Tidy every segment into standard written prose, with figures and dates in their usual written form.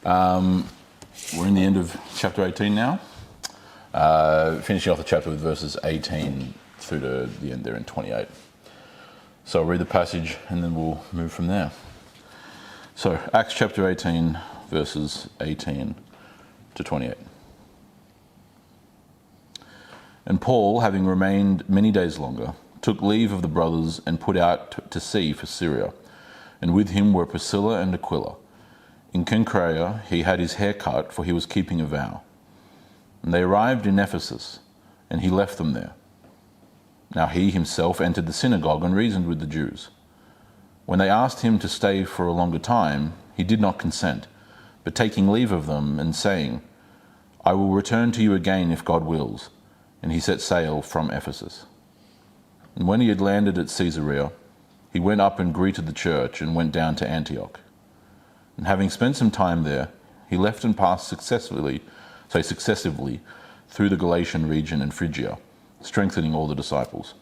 We're in the end of chapter 18 now. Finishing off the chapter with verses 18 through to the end there in 28. So I'll read the passage and then we'll move from there. So Acts chapter 18, verses 18 to 28. And Paul, having remained many days longer, took leave of the brothers and put out to sea for Syria. And with him were Priscilla and Aquila. In Cenchrea he had his hair cut, for he was keeping a vow. And they arrived in Ephesus, and he left them there. Now he himself entered the synagogue and reasoned with the Jews. When they asked him to stay for a longer time, he did not consent, but taking leave of them and saying, I will return to you again if God wills. And he set sail from Ephesus. And when he had landed at Caesarea, he went up and greeted the church and went down to Antioch. And having spent some time there, he left and passed successively through the Galatian region and Phrygia, strengthening all the disciples.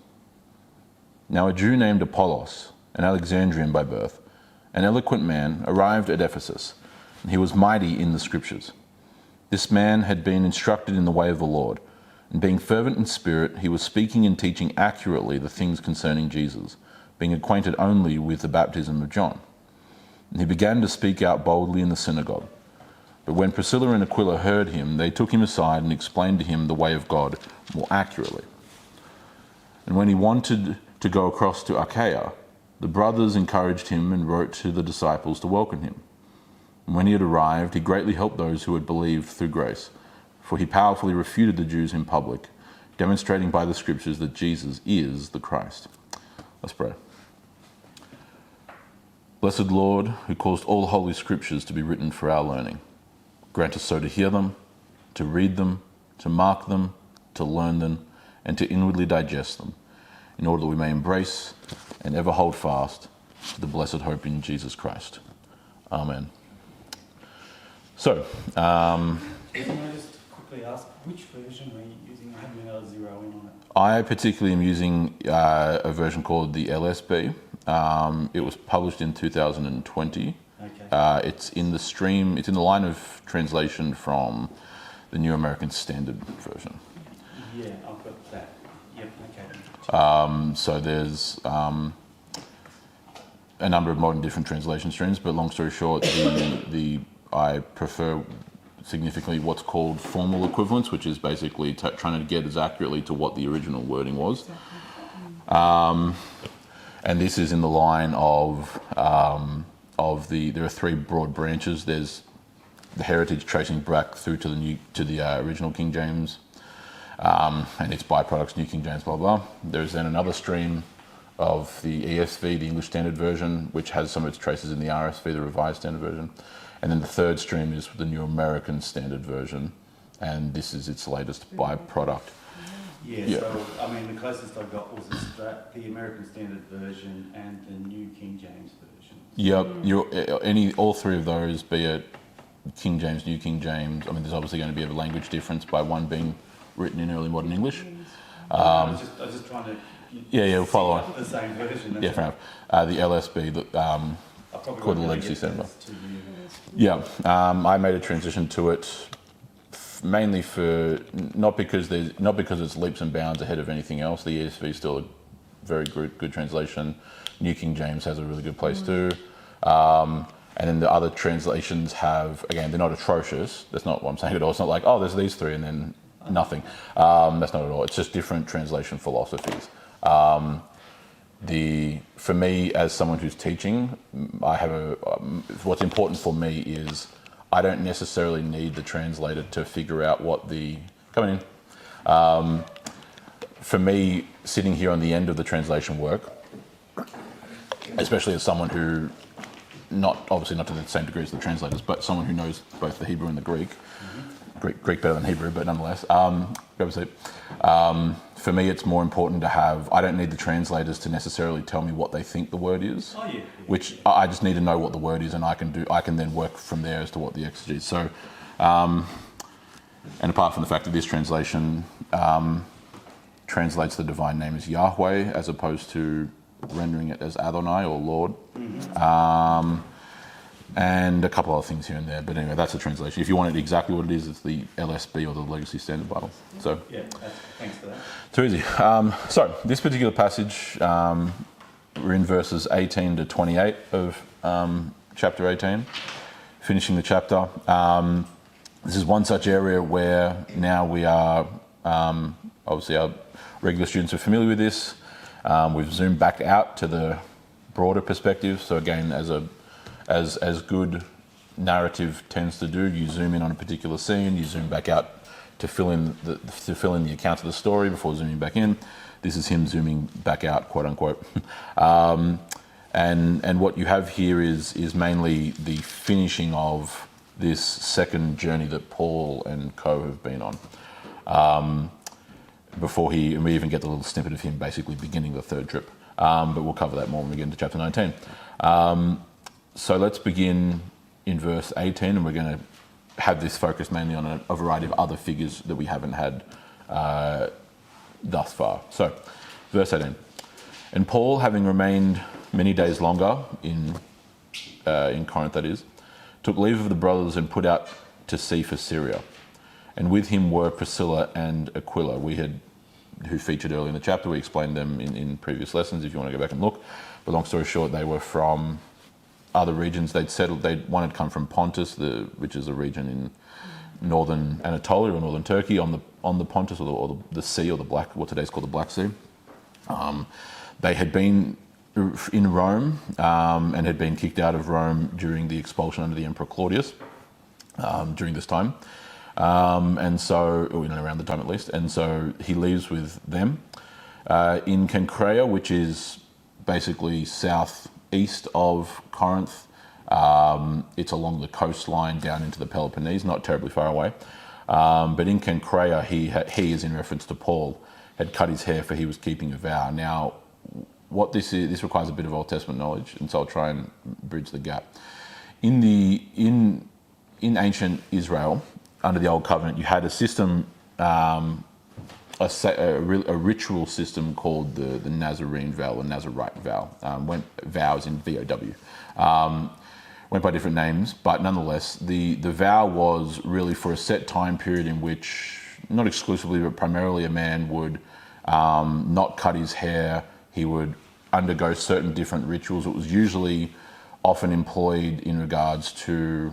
Now a Jew named Apollos, an Alexandrian by birth, an eloquent man, arrived at Ephesus, and he was mighty in the scriptures. This man had been instructed in the way of the Lord, and being fervent in spirit, he was speaking and teaching accurately the things concerning Jesus, being acquainted only with the baptism of John. And he began to speak out boldly in the synagogue. But when Priscilla and Aquila heard him, they took him aside and explained to him the way of God more accurately. And when he wanted to go across to Achaia, the brothers encouraged him and wrote to the disciples to welcome him. And when he had arrived, he greatly helped those who had believed through grace, for he powerfully refuted the Jews in public, demonstrating by the scriptures that Jesus is the Christ. Let's pray. Blessed Lord, who caused all holy scriptures to be written for our learning, grant us so to hear them, to read them, to mark them, to learn them, and to inwardly digest them, in order that we may embrace and ever hold fast to the blessed hope in Jesus Christ. Amen. So, Can I just quickly ask, which version are you using? I haven't been able to zero in on it. I particularly am using a version called the LSB. It was published in 2020. Okay. It's in the stream, it's in the line of translation from the New American Standard Version. Yeah, I've got that. Yep, okay. So there's a number of modern different translation streams, but long story short, I prefer significantly what's called formal equivalence, which is basically trying to get as accurately to what the original wording was. And this is in the line of there are three broad branches. There's the heritage tracing back through to the original King James, and its byproducts, New King James, blah blah. There's then another stream of the ESV, the English Standard Version, which has some of its traces in the RSV, the Revised Standard Version. And then the third stream is the New American Standard Version, and this is its latest byproduct. Yeah, so I mean the closest I got was the American Standard Version and the New King James Version. Yep, all three of those, be it King James, New King James. I mean, there's obviously going to be a language difference by one being written in early modern English. I was just trying to. We'll follow on. The same version. Yeah, fair enough. The LSB, called the Legacy Cinema. Yeah, I made a transition to it mainly for not because it's leaps and bounds ahead of anything else. The ESV is still a very good translation. New King James has a really good place too. And then the other translations have, again, they're not atrocious. That's not what I'm saying at all. It's not like, oh, there's these three and then nothing. That's not at all. It's just different translation philosophies. For me, as someone who's teaching, what's important for me is I don't necessarily need the translator to figure out for me, sitting here on the end of the translation work, especially as someone who, obviously not to the same degree as the translators, but someone who knows both the Hebrew and the Greek, Greek better than Hebrew, but nonetheless, for me, it's more important to have, I don't need the translators to necessarily tell me what they think the word is, which I just need to know what the word is, and I can then work from there as to what the exegesis is. So, and apart from the fact that this translation translates the divine name as Yahweh as opposed to rendering it as Adonai or Lord, and a couple other things here and there. But anyway, that's a translation. If you want it exactly what it is, it's the LSB or the Legacy Standard Bible. So Yeah, thanks for that. too easy. So this particular passage, we're in verses 18 to 28 of chapter 18, finishing the chapter. This is one such area where now we are, obviously our regular students are familiar with this. We've zoomed back out to the broader perspective. So again, as good narrative tends to do, you zoom in on a particular scene, you zoom back out to fill in the account of the story before zooming back in. This is him zooming back out, quote unquote. And what you have here is mainly the finishing of this second journey that Paul and co have been on. And we even get the little snippet of him basically beginning the third trip. But we'll cover that more when we get into chapter 19. So let's begin in verse 18, and we're going to have this focus mainly on a variety of other figures that we haven't had thus far. So, verse 18. And Paul, having remained many days longer in Corinth, that is, took leave of the brothers and put out to sea for Syria. And with him were Priscilla and Aquila, who featured earlier in the chapter. We explained them in previous lessons if you want to go back and look. But long story short, they were from other regions. One had come from Pontus, which is a region in northern Anatolia or northern Turkey on the Pontus or the sea, or what today's called the Black Sea. They had been in Rome and had been kicked out of Rome during the expulsion under the Emperor Claudius during this time. And so, around the time at least, and so he leaves with them in Cenchreae, which is basically southeast of Corinth. It's along the coastline down into the Peloponnese, not terribly far away. But in Cenchreae, he is in reference to Paul, had cut his hair for he was keeping a vow. Now, what this is, this requires a bit of Old Testament knowledge, and so I'll try and bridge the gap. In ancient Israel, under the Old Covenant, you had a system, a ritual system called the Nazarene vow or Nazarite vow. Vows in VOW. Went by different names, but nonetheless, the vow was really for a set time period in which, not exclusively, but primarily, a man would not cut his hair. He would undergo certain different rituals. It was usually often employed in regards to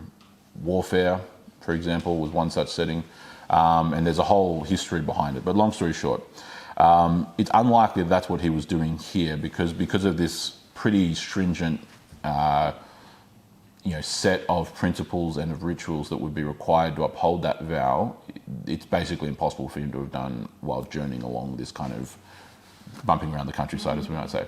warfare, for example, was one such setting. And there's a whole history behind it. But long story short, it's unlikely that's what he was doing here because of this pretty stringent set of principles and of rituals that would be required to uphold that vow. It's basically impossible for him to have done while journeying along this kind of bumping around the countryside, as we might say.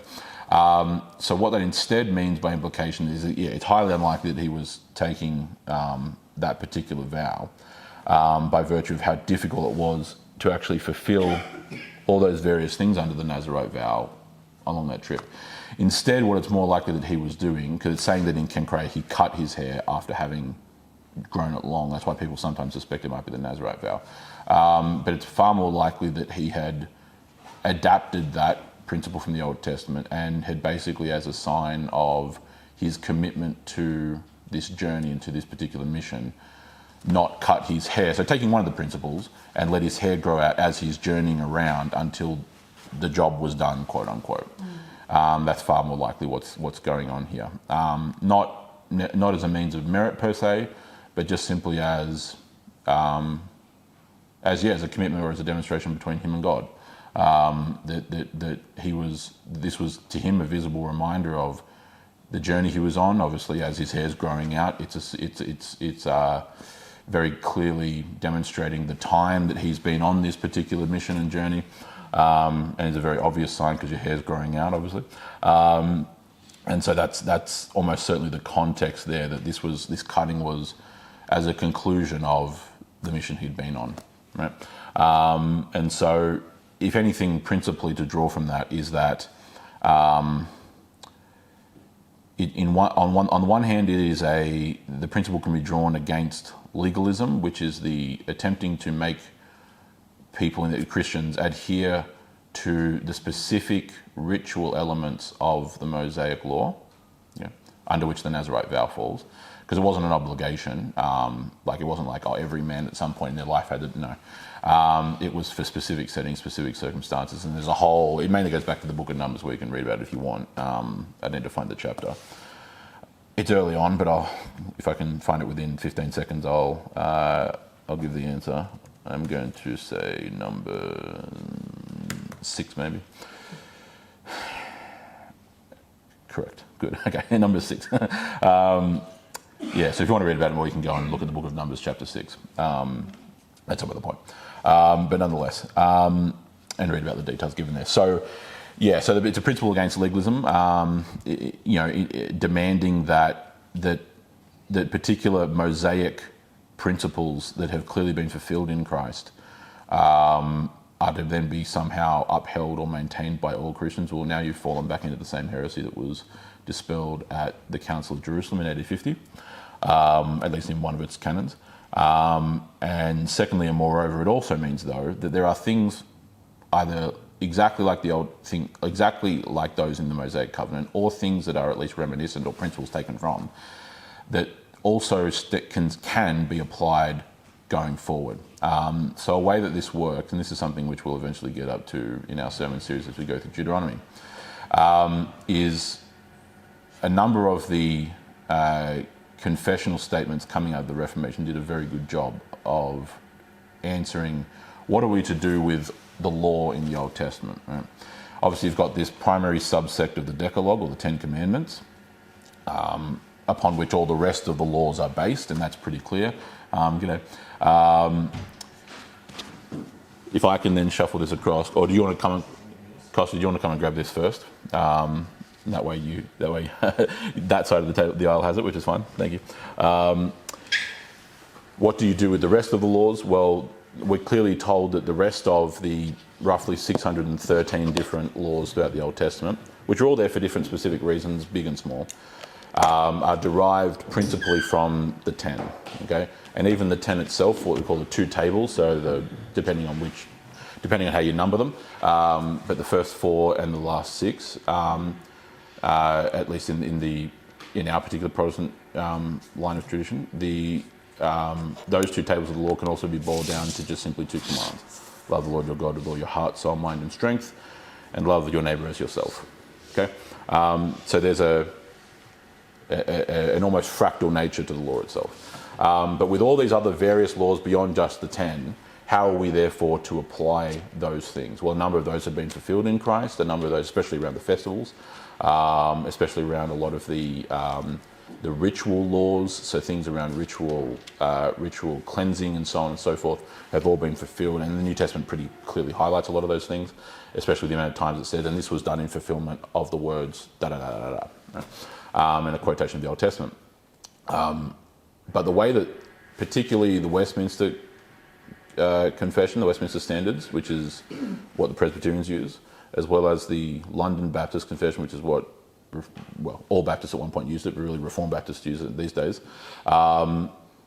So what that instead means by implication is that, it's highly unlikely that he was taking that particular vow by virtue of how difficult it was to actually fulfill all those various things under the Nazarite vow along that trip. Instead, what it's more likely that he was doing, because it's saying that in Cenchreae he cut his hair after having grown it long. That's why people sometimes suspect it might be the Nazarite vow. But it's far more likely that he had adapted that principle from the Old Testament and had basically, as a sign of his commitment to this journey and to this particular mission, not cut his hair. So taking one of the principles and let his hair grow out as he's journeying around until the job was done, quote unquote. That's far more likely what's going on here. Not as a means of merit per se, but just simply as a commitment or as a demonstration between him and God. That this was to him a visible reminder of the journey he was on. Obviously, as his hair's growing out, it's very clearly demonstrating the time that he's been on this particular mission and journey. And it's a very obvious sign because your hair's growing out, obviously. And so that's almost certainly the context there, that this cutting was as a conclusion of the mission he'd been on, right? And so, if anything, principally to draw from that is that on the one hand, the principle can be drawn against legalism, which is the attempting to make people, Christians, adhere to the specific ritual elements of the Mosaic law, under which the Nazarite vow falls. because it wasn't an obligation. Like it wasn't like, oh, every man at some point in their life had to, no. It was for specific settings, specific circumstances, and there's a whole, it mainly goes back to the book of Numbers where you can read about it if you want. I need to find the chapter. It's early on, but if I can find it within 15 seconds, I'll give the answer. I'm going to say number 6 maybe. Correct. Good. Okay, number 6. Yeah, so if you want to read about it more, you can go and look at the book of Numbers, chapter 6. That's about the point. But nonetheless, and read about the details given there. So, yeah, so it's a principle against legalism, demanding that particular Mosaic principles that have clearly been fulfilled in Christ are to then be somehow upheld or maintained by all Christians. Well, now you've fallen back into the same heresy that was dispelled at the Council of Jerusalem in AD 50, at least in one of its canons. And secondly, and moreover, it also means, though, that there are things either exactly like exactly like those in the Mosaic Covenant, or things that are at least reminiscent or principles taken from, that also can be applied going forward. So a way that this works, and this is something which we'll eventually get up to in our sermon series as we go through Deuteronomy, is a number of the confessional statements coming out of the Reformation did a very good job of answering what are we to do with the law in the Old Testament. Right? Obviously, you've got this primary subsect of the Decalogue, or the Ten Commandments, upon which all the rest of the laws are based, and that's pretty clear. If I can then shuffle this across, or do you want to come, Costa? Do you want to come and grab this first? That way, that side of the aisle has it, which is fine. Thank you. What do you do with the rest of the laws? Well, we're clearly told that the rest of the roughly 613 different laws throughout the Old Testament, which are all there for different specific reasons, big and small, are derived principally from the 10. Okay, and even the 10 itself, what we call the 2 tables. So depending on how you number them, but the first 4 and the last 6. At least in our particular Protestant line of tradition, those 2 tables of the law can also be boiled down to just simply 2 commands: love the Lord your God with all your heart, soul, mind, and strength, and love your neighbour as yourself. Okay, so there's an almost fractal nature to the law itself. But with all these other various laws beyond just the 10, how are we therefore to apply those things? Well, a number of those have been fulfilled in Christ. A number of those, especially around the festivals, especially around a lot of the ritual laws, so things around ritual cleansing and so on and so forth, have all been fulfilled. And the New Testament pretty clearly highlights a lot of those things, especially the amount of times it said, and this was done in fulfillment of the words da-da-da-da-da, and a quotation of the Old Testament. But the way that particularly the Westminster Confession, the Westminster Standards, which is what the Presbyterians use, as well as the London Baptist Confession, which is what, well, all Baptists at one point used it, but really Reformed Baptists use it these days.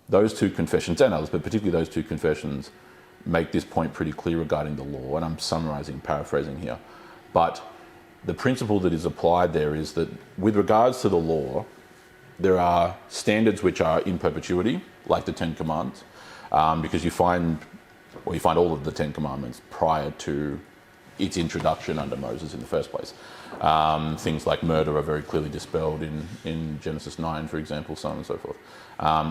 Those 2 confessions, and others, but particularly those 2 confessions, make this point pretty clear regarding the law, and I'm summarising, paraphrasing here. But the principle that is applied there is that with regards to the law, there are standards which are in perpetuity, like the 10 Commandments, because you find all of the 10 Commandments prior to its introduction under Moses in the first place. Things like murder are very clearly dispelled in Genesis 9, for example, so on and so forth.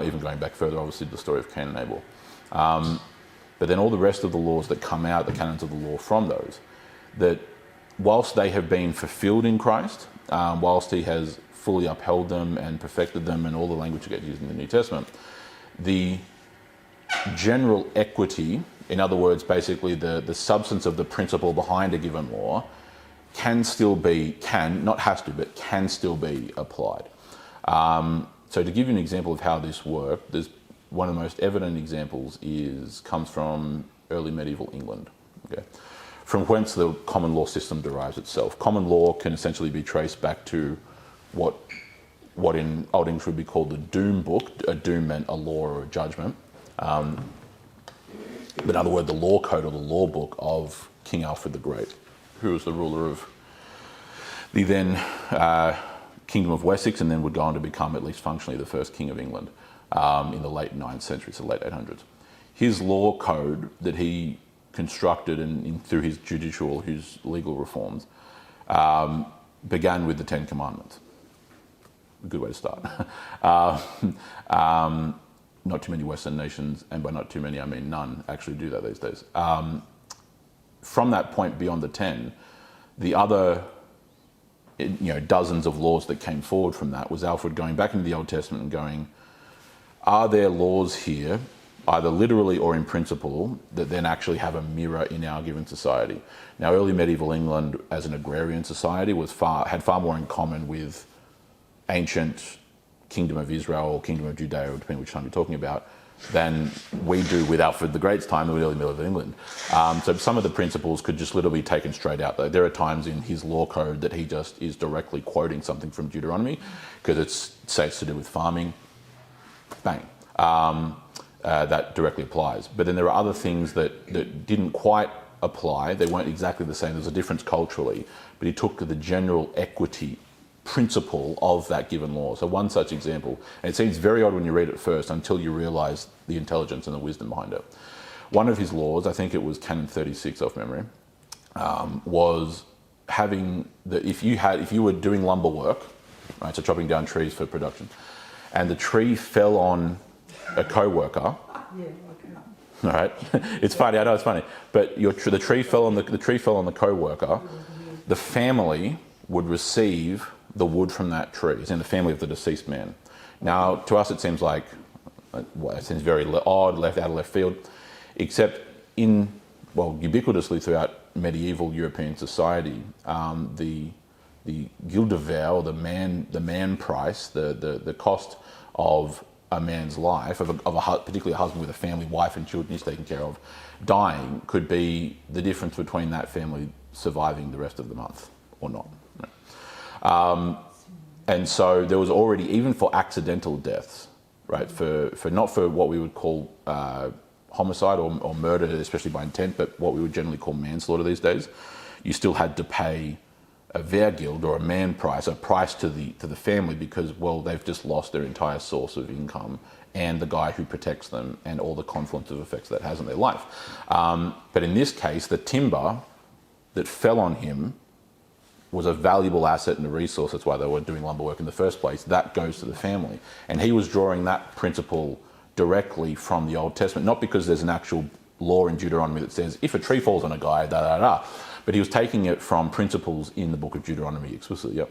Even going back further, obviously, the story of Cain and Abel. But then all the rest of the laws that come out, the canons of the law from those, that whilst they have been fulfilled in Christ, whilst he has fully upheld them and perfected them, and all the language that gets used in the New Testament, the general equity, in other words, basically the substance of the principle behind a given law, can still be applied. So to give you an example of how this worked, there's one of the most evident examples comes from early medieval England, okay? From whence the common law system derives itself. Common law can essentially be traced back to what in Old English would be called the Doom Book. A doom meant a law or a judgment. But in other words, the law code or the law book of King Alfred the Great, who was the ruler of the then Kingdom of Wessex, and then would go on to become, at least functionally, the first king of England in the late 9th century, so late 800s. His law code that he constructed through his legal reforms began with the Ten Commandments. A good way to start. Not too many Western nations, and by not too many I mean none, actually do that these days. From that point beyond the 10, the other dozens of laws that came forward from that was Alfred going back into the Old Testament and going, are there laws here, either literally or in principle, that then actually have a mirror in our given society? Now, early medieval England as an agrarian society had far more in common with ancient Kingdom of Israel or Kingdom of Judea, depending which time you're talking about, than we do with Alfred the Great's time, the early medieval England. So some of the principles could just literally be taken straight out. There are times in his law code that he just is directly quoting something from Deuteronomy, because it's to do with farming. Bang. That directly applies. But then there are other things that didn't quite apply. They weren't exactly the same. There's a difference culturally. But he took the general equity principle of that given law. So one such example, and it seems very odd when you read it first until you realise the intelligence and the wisdom behind it. One of his laws, I think it was Canon 36 off memory, was having that if you were doing lumber work, right, so chopping down trees for production, and the tree fell on a co-worker. Yeah, okay. All right, it's funny. I know it's funny, but the tree fell on the co-worker. The family would receive the wood from that tree. It's in the family of the deceased man. Now, to us, it seems like it seems very odd, out of left field, except ubiquitously throughout medieval European society, the Gildever, or the man price, the cost of a man's life, particularly a husband with a family, wife and children he's taken care of, dying, could be the difference between that family surviving the rest of the month or not. And so there was already, even for accidental deaths, right, for not for what we would call homicide or murder, especially by intent, but what we would generally call manslaughter these days, you still had to pay a wehrgild, or a man price, a price to the family, because, well, they've just lost their entire source of income and the guy who protects them and all the confluence of effects that has on their life. But in this case, the timber that fell on him was a valuable asset and a resource. That's why they were doing lumber work in the first place. That goes to the family. And he was drawing that principle directly from the Old Testament, not because there's an actual law in Deuteronomy that says, if a tree falls on a guy, da-da-da, but he was taking it from principles in the book of Deuteronomy explicitly, yep.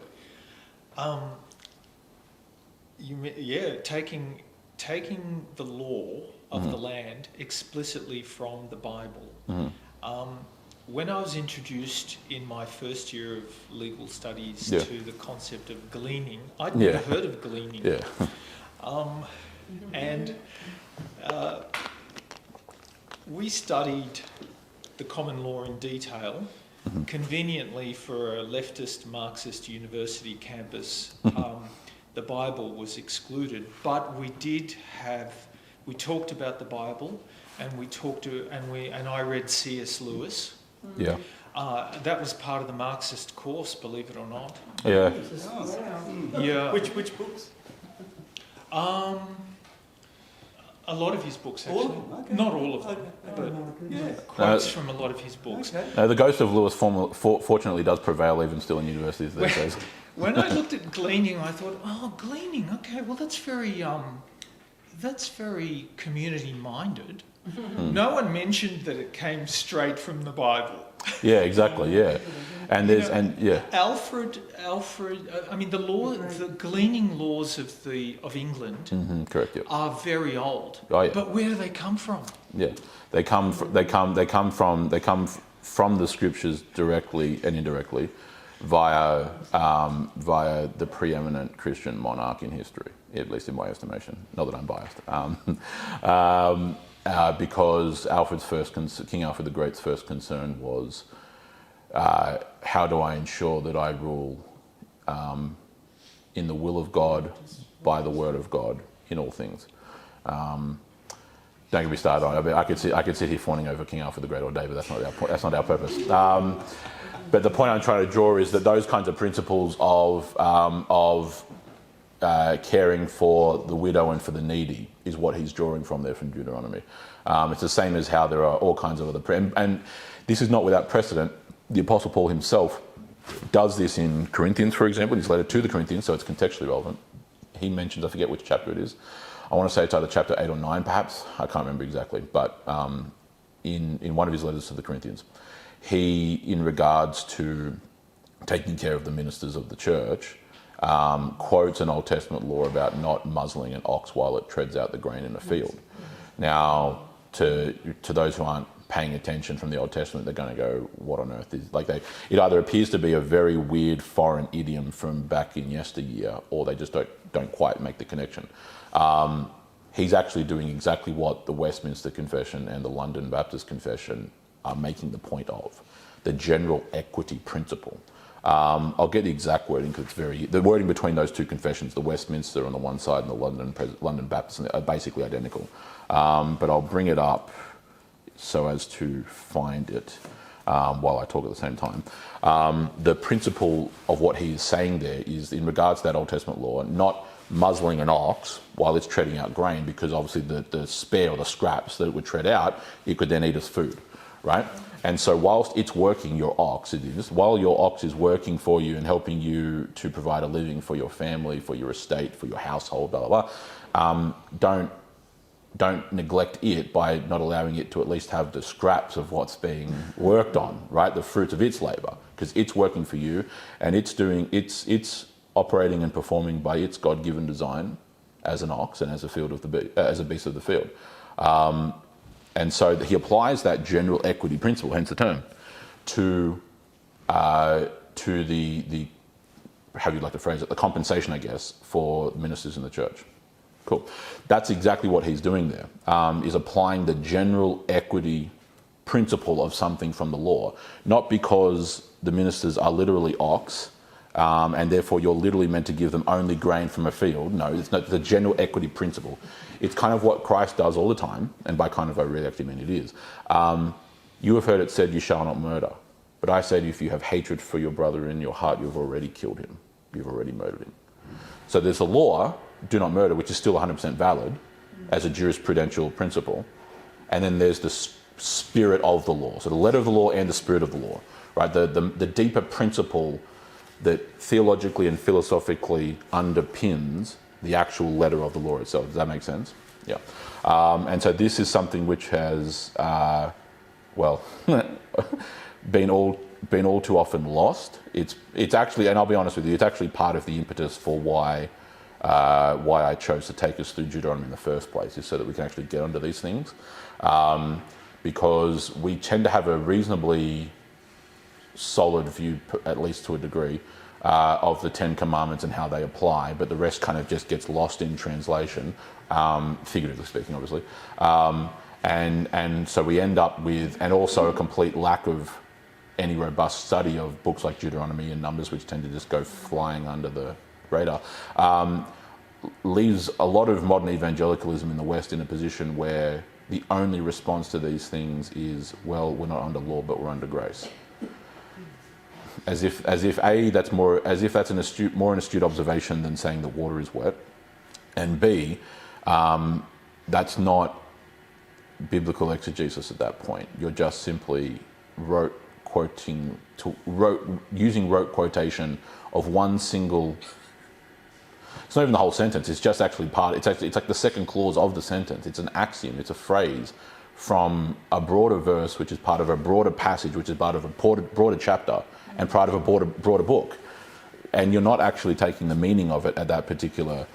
Taking the law of the land explicitly from the Bible. Mm-hmm. When I was introduced in my first year of legal studies to the concept of gleaning, I'd never heard of gleaning. Yeah. We studied the common law in detail. Mm-hmm. Conveniently for a leftist Marxist university campus, the Bible was excluded, but we talked about the Bible, and I read C.S. Lewis. Yeah. That was part of the Marxist course, believe it or not. Yeah. Yeah. Which books? A lot of his books, actually. All of them? Okay. Not all of them, but quotes from a lot of his books. Okay. The ghost of Lewis fortunately does prevail even still in universities these days. When I looked at gleaning, I thought, gleaning, okay, well that's very community-minded. Mm. No one mentioned that it came straight from the Bible. Yeah, exactly, yeah. And there's, Alfred, the gleaning laws of England correct, yep, are very old. Oh, yeah. But where do they come from? Yeah, they come from the scriptures directly and indirectly via the preeminent Christian monarch in history, at least in my estimation. Not that I'm biased. Because King Alfred the Great's first concern was, how do I ensure that I rule in the will of God, by the word of God, in all things. Don't get me started on it. I could sit here fawning over King Alfred the Great all day, but that's not our purpose. But the point I'm trying to draw is that those kinds of principles of caring for the widow and for the needy is what he's drawing from there from Deuteronomy. It's the same as how there are all kinds of other... And this is not without precedent. The Apostle Paul himself does this in Corinthians, for example, in his letter to the Corinthians, so it's contextually relevant. He mentions, I forget which chapter it is. I want to say it's either chapter 8 or 9, perhaps. I can't remember exactly. But in one of his letters to the Corinthians, he, in regards to taking care of the ministers of the church, quotes an Old Testament law about not muzzling an ox while it treads out the grain in a field. Now, to those who aren't paying attention from the Old Testament, they're going to go, what on earth is... It either appears to be a very weird foreign idiom from back in yesteryear, or they just don't quite make the connection. He's actually doing exactly what the Westminster Confession and the London Baptist Confession are making the point of, the general equity principle. I'll get the exact wording because the wording between those two confessions, the Westminster on the one side and the London Baptist, are basically identical. But I'll bring it up so as to find it while I talk at the same time. The principle of what he is saying there is, in regards to that Old Testament law, not muzzling an ox while it's treading out grain, because obviously the spare or the scraps that it would tread out, it could then eat as food, right? And so whilst it's working, your ox, while your ox is working for you and helping you to provide a living for your family, for your estate, for your household, blah, blah, blah, don't neglect it by not allowing it to at least have the scraps of what's being worked on, right? The fruits of its labour, because it's working for you and it's operating and performing by its God-given design as an ox and as a beast of the field. And so he applies that general equity principle, hence the term, to the how you'd like to phrase it, the compensation, I guess, for ministers in the church. Cool. That's exactly what he's doing there, is applying the general equity principle of something from the law, not because the ministers are literally ox, and therefore you're literally meant to give them only grain from a field. No, it's not the general equity principle. It's kind of what Christ does all the time, and by kind of I really actually mean it is. You have heard it said, you shall not murder. But I say to you, if you have hatred for your brother in your heart, you've already killed him. You've already murdered him. So there's a law, do not murder, which is still 100% valid as a jurisprudential principle. And then there's the spirit of the law. So the letter of the law and the spirit of the law, right? The deeper principle that theologically and philosophically underpins the actual letter of the law itself. Does that make sense? Yeah. And so this is something which has, been all too often lost. It's actually, and I'll be honest with you, it's actually part of the impetus for why I chose to take us through Deuteronomy in the first place, is so that we can actually get onto these things. Because we tend to have a reasonably solid view, at least to a degree, of the Ten Commandments and how they apply, but the rest kind of just gets lost in translation, figuratively speaking, obviously. And so we end up with, and also a complete lack of any robust study of books like Deuteronomy and Numbers, which tend to just go flying under the radar, leaves a lot of modern evangelicalism in the West in a position where the only response to these things is, well, we're not under law, but we're under grace. As if that's more an astute observation than saying that water is wet, and B, that's not biblical exegesis at that point. You're just simply using rote quotation of one single. It's not even the whole sentence. It's just actually it's like the second clause of the sentence. It's an axiom. It's a phrase from a broader verse, which is part of a broader passage, which is part of a broader chapter, and part of a broader book. And you're not actually taking the meaning of it at that particular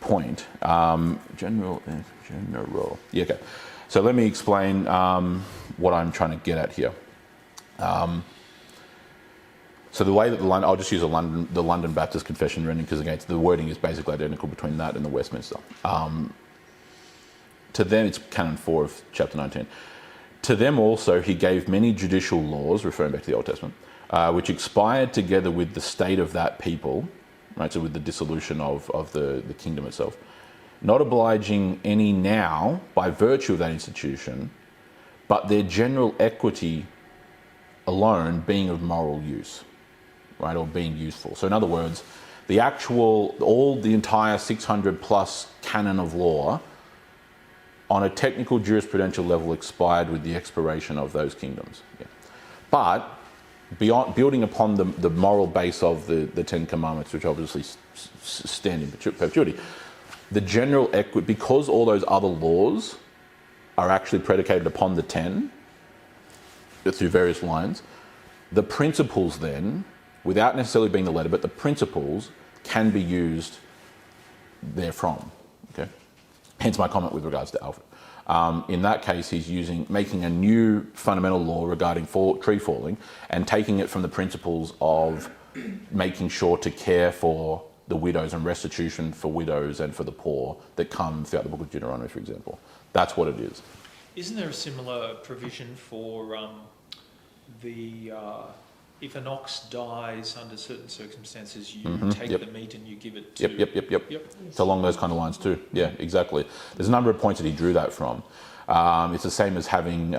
point. General. Yeah, okay. So let me explain what I'm trying to get at here. So the way that I'll just use the London Baptist Confession rendering, because again, the wording is basically identical between that and the Westminster. To them, it's Canon 4 of chapter 19. To them also he gave many judicial laws, referring back to the Old Testament, which expired together with the state of that people, right? So with the dissolution of the kingdom itself, not obliging any now by virtue of that institution, but their general equity alone being of moral use, right, or being useful. So in other words, the entire 600 plus canon of law on a technical jurisprudential level expired with the expiration of those kingdoms. Yeah. But building upon the moral base of the Ten Commandments, which obviously stand in perpetuity, the general equity, because all those other laws are actually predicated upon the 10 through various lines, the principles then, without necessarily being the letter, but the principles can be used therefrom. Okay, hence my comment with regards to Alfred. In that case, he's making a new fundamental law regarding tree falling and taking it from the principles of making sure to care for the widows and restitution for widows and for the poor that come throughout the book of Deuteronomy, for example. That's what it is. Isn't there a similar provision for if an ox dies under certain circumstances, you take the meat and you give it to... Yep. It's along those kind of lines too. Yeah, exactly. There's a number of points that he drew that from. It's the same as having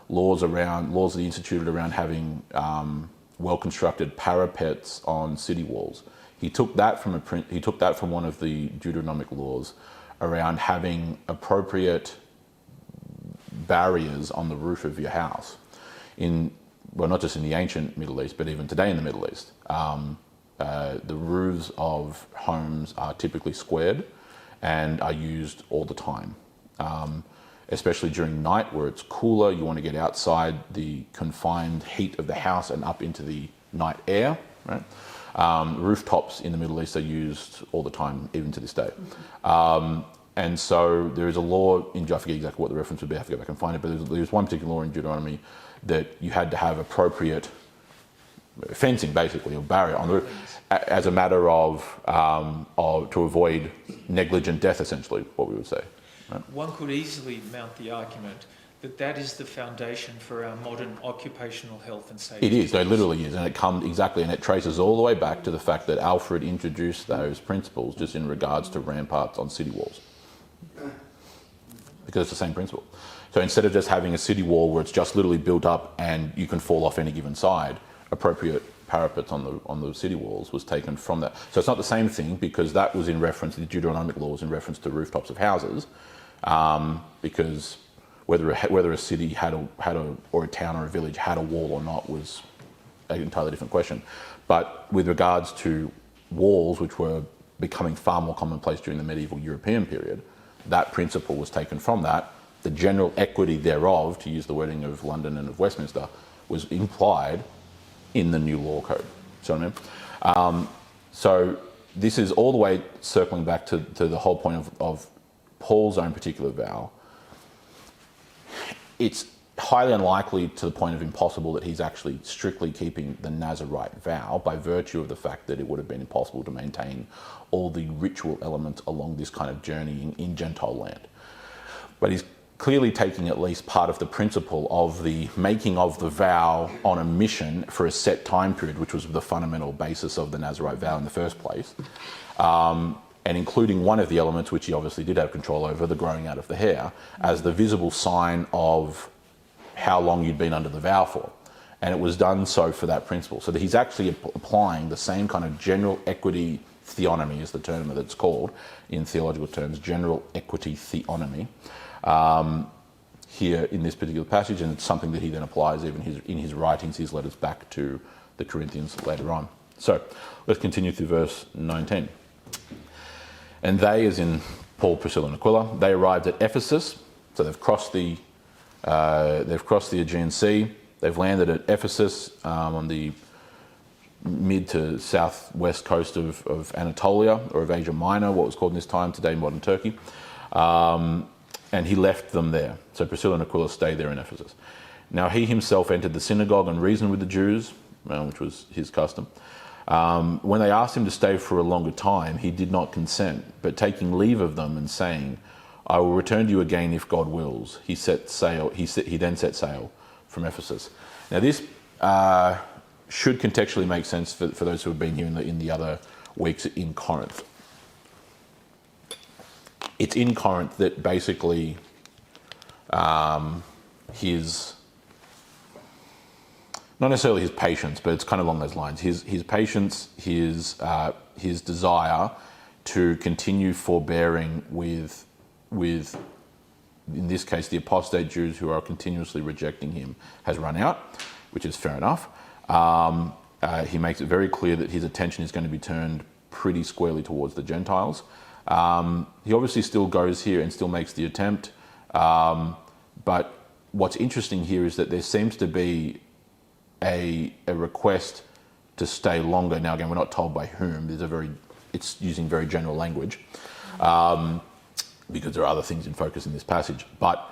laws that he instituted around having well-constructed parapets on city walls. He took that from one of the Deuteronomic laws around having appropriate barriers on the roof of your house. Well, not just in the ancient Middle East, but even today in the Middle East. The roofs of homes are typically squared and are used all the time. Especially during night where it's cooler, you want to get outside the confined heat of the house and up into the night air, right? Rooftops in the Middle East are used all the time, even to this day. And so there is a law, I forget exactly what the reference would be, I have to go back and find it, but there's one particular law in Deuteronomy that you had to have appropriate fencing, basically, or barrier on the roof, as a matter of to avoid negligent death, essentially, what we would say. Right? One could easily mount the argument that is the foundation for our modern occupational health and safety. It is, it literally is, and it traces all the way back to the fact that Alfred introduced those principles just in regards to ramparts on city walls. Because it's the same principle. So instead of just having a city wall where it's just literally built up and you can fall off any given side, appropriate parapets on the city walls was taken from that. So it's not the same thing, because that was in reference to the Deuteronomic laws in reference to rooftops of houses, because whether a city or a town or a village had a wall or not was an entirely different question. But with regards to walls, which were becoming far more commonplace during the medieval European period, that principle was taken from that. The general equity thereof, to use the wording of London and of Westminster, was implied in the new law code. See what I mean? So this is all the way circling back to the whole point of Paul's own particular vow. It's highly unlikely, to the point of impossible, that he's actually strictly keeping the Nazirite vow, by virtue of the fact that it would have been impossible to maintain all the ritual elements along this kind of journey in Gentile land. But he's clearly taking at least part of the principle of the making of the vow on a mission for a set time period, which was the fundamental basis of the Nazirite vow in the first place, and including one of the elements which he obviously did have control over, the growing out of the hair, as the visible sign of how long you'd been under the vow for. And it was done so for that principle. So that he's actually applying the same kind of general equity theonomy, is the term that it's called in theological terms, general equity theonomy, here in this particular passage, and it's something that he then applies even in his writings, his letters back to the Corinthians later on. So let's continue through verse 19. And they, as in Paul, Priscilla and Aquila, they arrived at Ephesus. So they've crossed the Aegean Sea. They've landed at Ephesus on the mid to southwest coast of Anatolia, or of Asia Minor, what was called in this time, today modern Turkey. And he left them there. So Priscilla and Aquila stayed there in Ephesus. Now he himself entered the synagogue and reasoned with the Jews, which was his custom. When they asked him to stay for a longer time, he did not consent, but taking leave of them and saying, "I will return to you again if God wills," he then set sail from Ephesus. Now this should contextually make sense for those who have been here in the other weeks in Corinth. It's in Corinth that basically not necessarily his patience, but it's kind of along those lines. His patience, his desire to continue forbearing with, in this case, the apostate Jews who are continuously rejecting him, has run out, which is fair enough. He makes it very clear that his attention is going to be turned pretty squarely towards the Gentiles. He obviously still goes here and still makes the attempt. But what's interesting here is that there seems to be a request to stay longer. Now, again, we're not told by whom. It's using very general language because there are other things in focus in this passage. But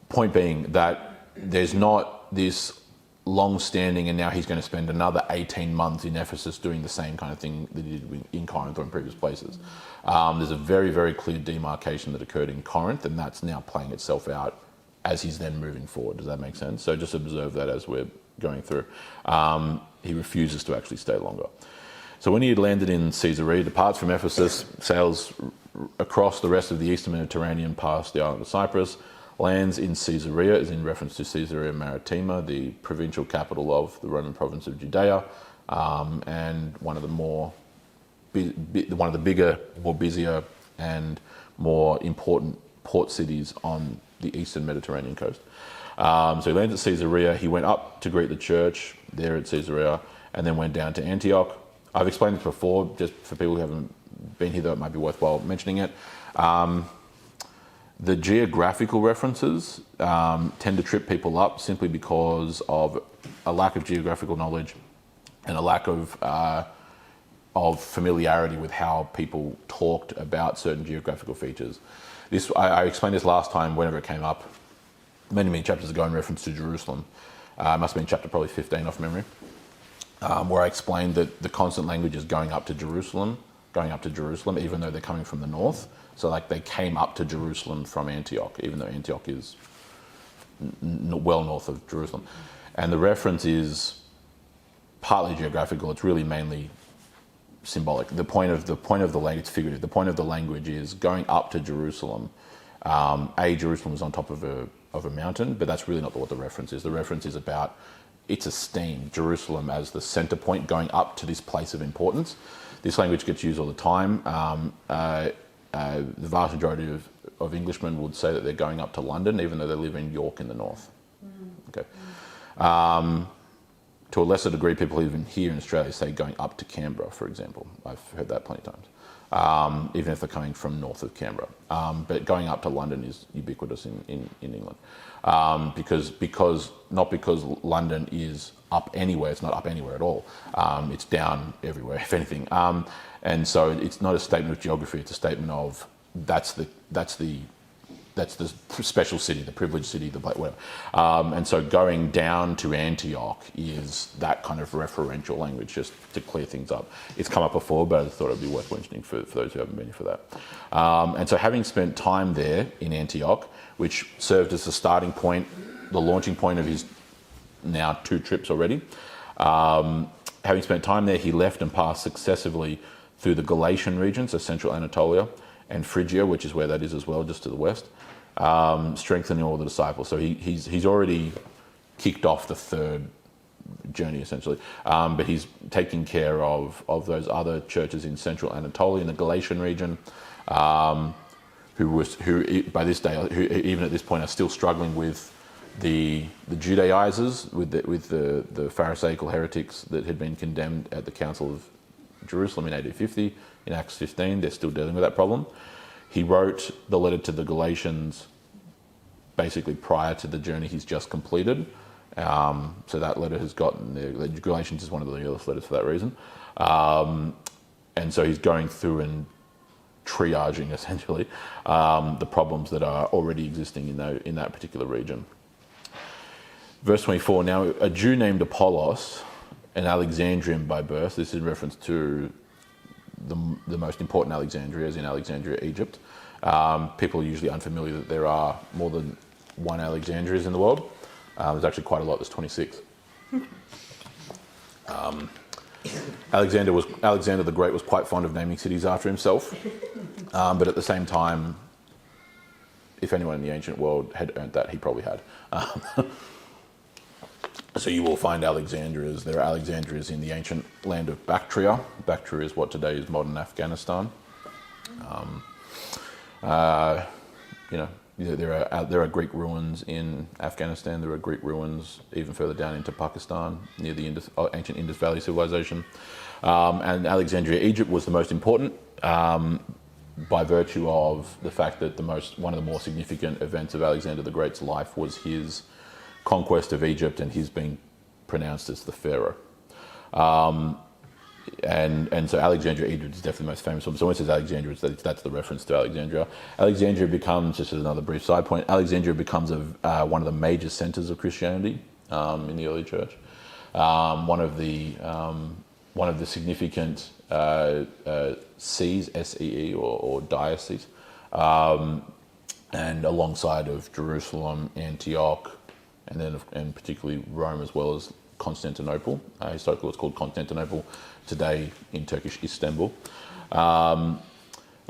point being that there's not this long-standing, and now he's going to spend another 18 months in Ephesus doing the same kind of thing that he did in Corinth or in previous places. There's a very, very clear demarcation that occurred in Corinth, and that's now playing itself out as he's then moving forward. Does that make sense? So just observe that as we're going through. He refuses to actually stay longer. So when he had landed in Caesarea, he departs from Ephesus, sails across the rest of the eastern Mediterranean past the island of Cyprus, lands in Caesarea, is in reference to Caesarea Maritima, the provincial capital of the Roman province of Judea, and one of the bigger, more busier, and more important port cities on the eastern Mediterranean coast. So he lands at Caesarea. He went up to greet the church there at Caesarea, and then went down to Antioch. I've explained this before, just for people who haven't been here, though it might be worthwhile mentioning it. The geographical references tend to trip people up simply because of a lack of geographical knowledge and a lack of familiarity with how people talked about certain geographical features. I explained this last time whenever it came up, many chapters ago in reference to Jerusalem. It must have been chapter probably 15 off memory, where I explained that the constant language is going up to Jerusalem, even though they're coming from the north. So like they came up to Jerusalem from Antioch, even though Antioch is well north of Jerusalem. And the reference is partly geographical. It's really mainly symbolic. The point of the language, it's figurative. The point of the language is going up to Jerusalem. Jerusalem is on top of a mountain, but that's really not what the reference is. The reference is about its esteem, Jerusalem as the center point, going up to this place of importance. This language gets used all the time. The vast majority of Englishmen would say that they're going up to London, even though they live in York in the north. Okay. To a lesser degree, people even here in Australia say going up to Canberra, for example. I've heard that plenty of times, even if they're coming from north of Canberra. But going up to London is ubiquitous in England. Not because London is up anywhere, it's not up anywhere at all. It's down everywhere, if anything. And so it's not a statement of geography, it's a statement of that's the special city, the privileged city, whatever. And so going down to Antioch is that kind of referential language, just to clear things up. It's come up before, but I thought it'd be worth mentioning for those who haven't been here for that. And so having spent time there in Antioch, which served as the starting point, the launching point of his now 2 trips already, having spent time there, he left and passed successively through the Galatian region, so central Anatolia, and Phrygia, which is where that is as well, just to the west, strengthening all the disciples. So he's already kicked off the 3rd journey, essentially. But he's taking care of those other churches in central Anatolia, in the Galatian region, who by this day, who even at this point are still struggling with the Judaizers, with the Pharisaical heretics that had been condemned at the Council of Jerusalem in AD 50, in Acts 15. They're still dealing with that problem. He wrote the letter to the Galatians basically prior to the journey he's just completed. So that letter has gotten there. The Galatians is one of the earliest letters for that reason. And so he's going through and triaging, essentially, the problems that are already existing in that particular region. Verse 24, now a Jew named Apollos, an Alexandrian by birth, this is in reference to the most important Alexandria, is in Alexandria, Egypt. People are usually unfamiliar that there are more than one Alexandrias in the world. There's actually quite a lot, there's 26. Alexander the Great was quite fond of naming cities after himself, but at the same time, if anyone in the ancient world had earned that, he probably had. So you will find Alexandrias. There are Alexandrias in the ancient land of Bactria. Bactria is what today is modern Afghanistan. There are Greek ruins in Afghanistan. There are Greek ruins even further down into Pakistan, near the ancient Indus Valley civilization. And Alexandria, Egypt, was the most important by virtue of the fact that one of the more significant events of Alexander the Great's life was his conquest of Egypt and his being pronounced as the pharaoh. And so Alexandria, Egypt is definitely the most famous one. So when it says Alexandria, that's the reference to Alexandria. Alexandria becomes, just as another brief side point, Alexandria becomes one of the major centers of Christianity in the early church. One of the significant sees, S-E-E, or dioceses, and alongside of Jerusalem, Antioch, and particularly Rome, as well as Constantinople. Historically, it's called Constantinople. Today, in Turkish, Istanbul. Although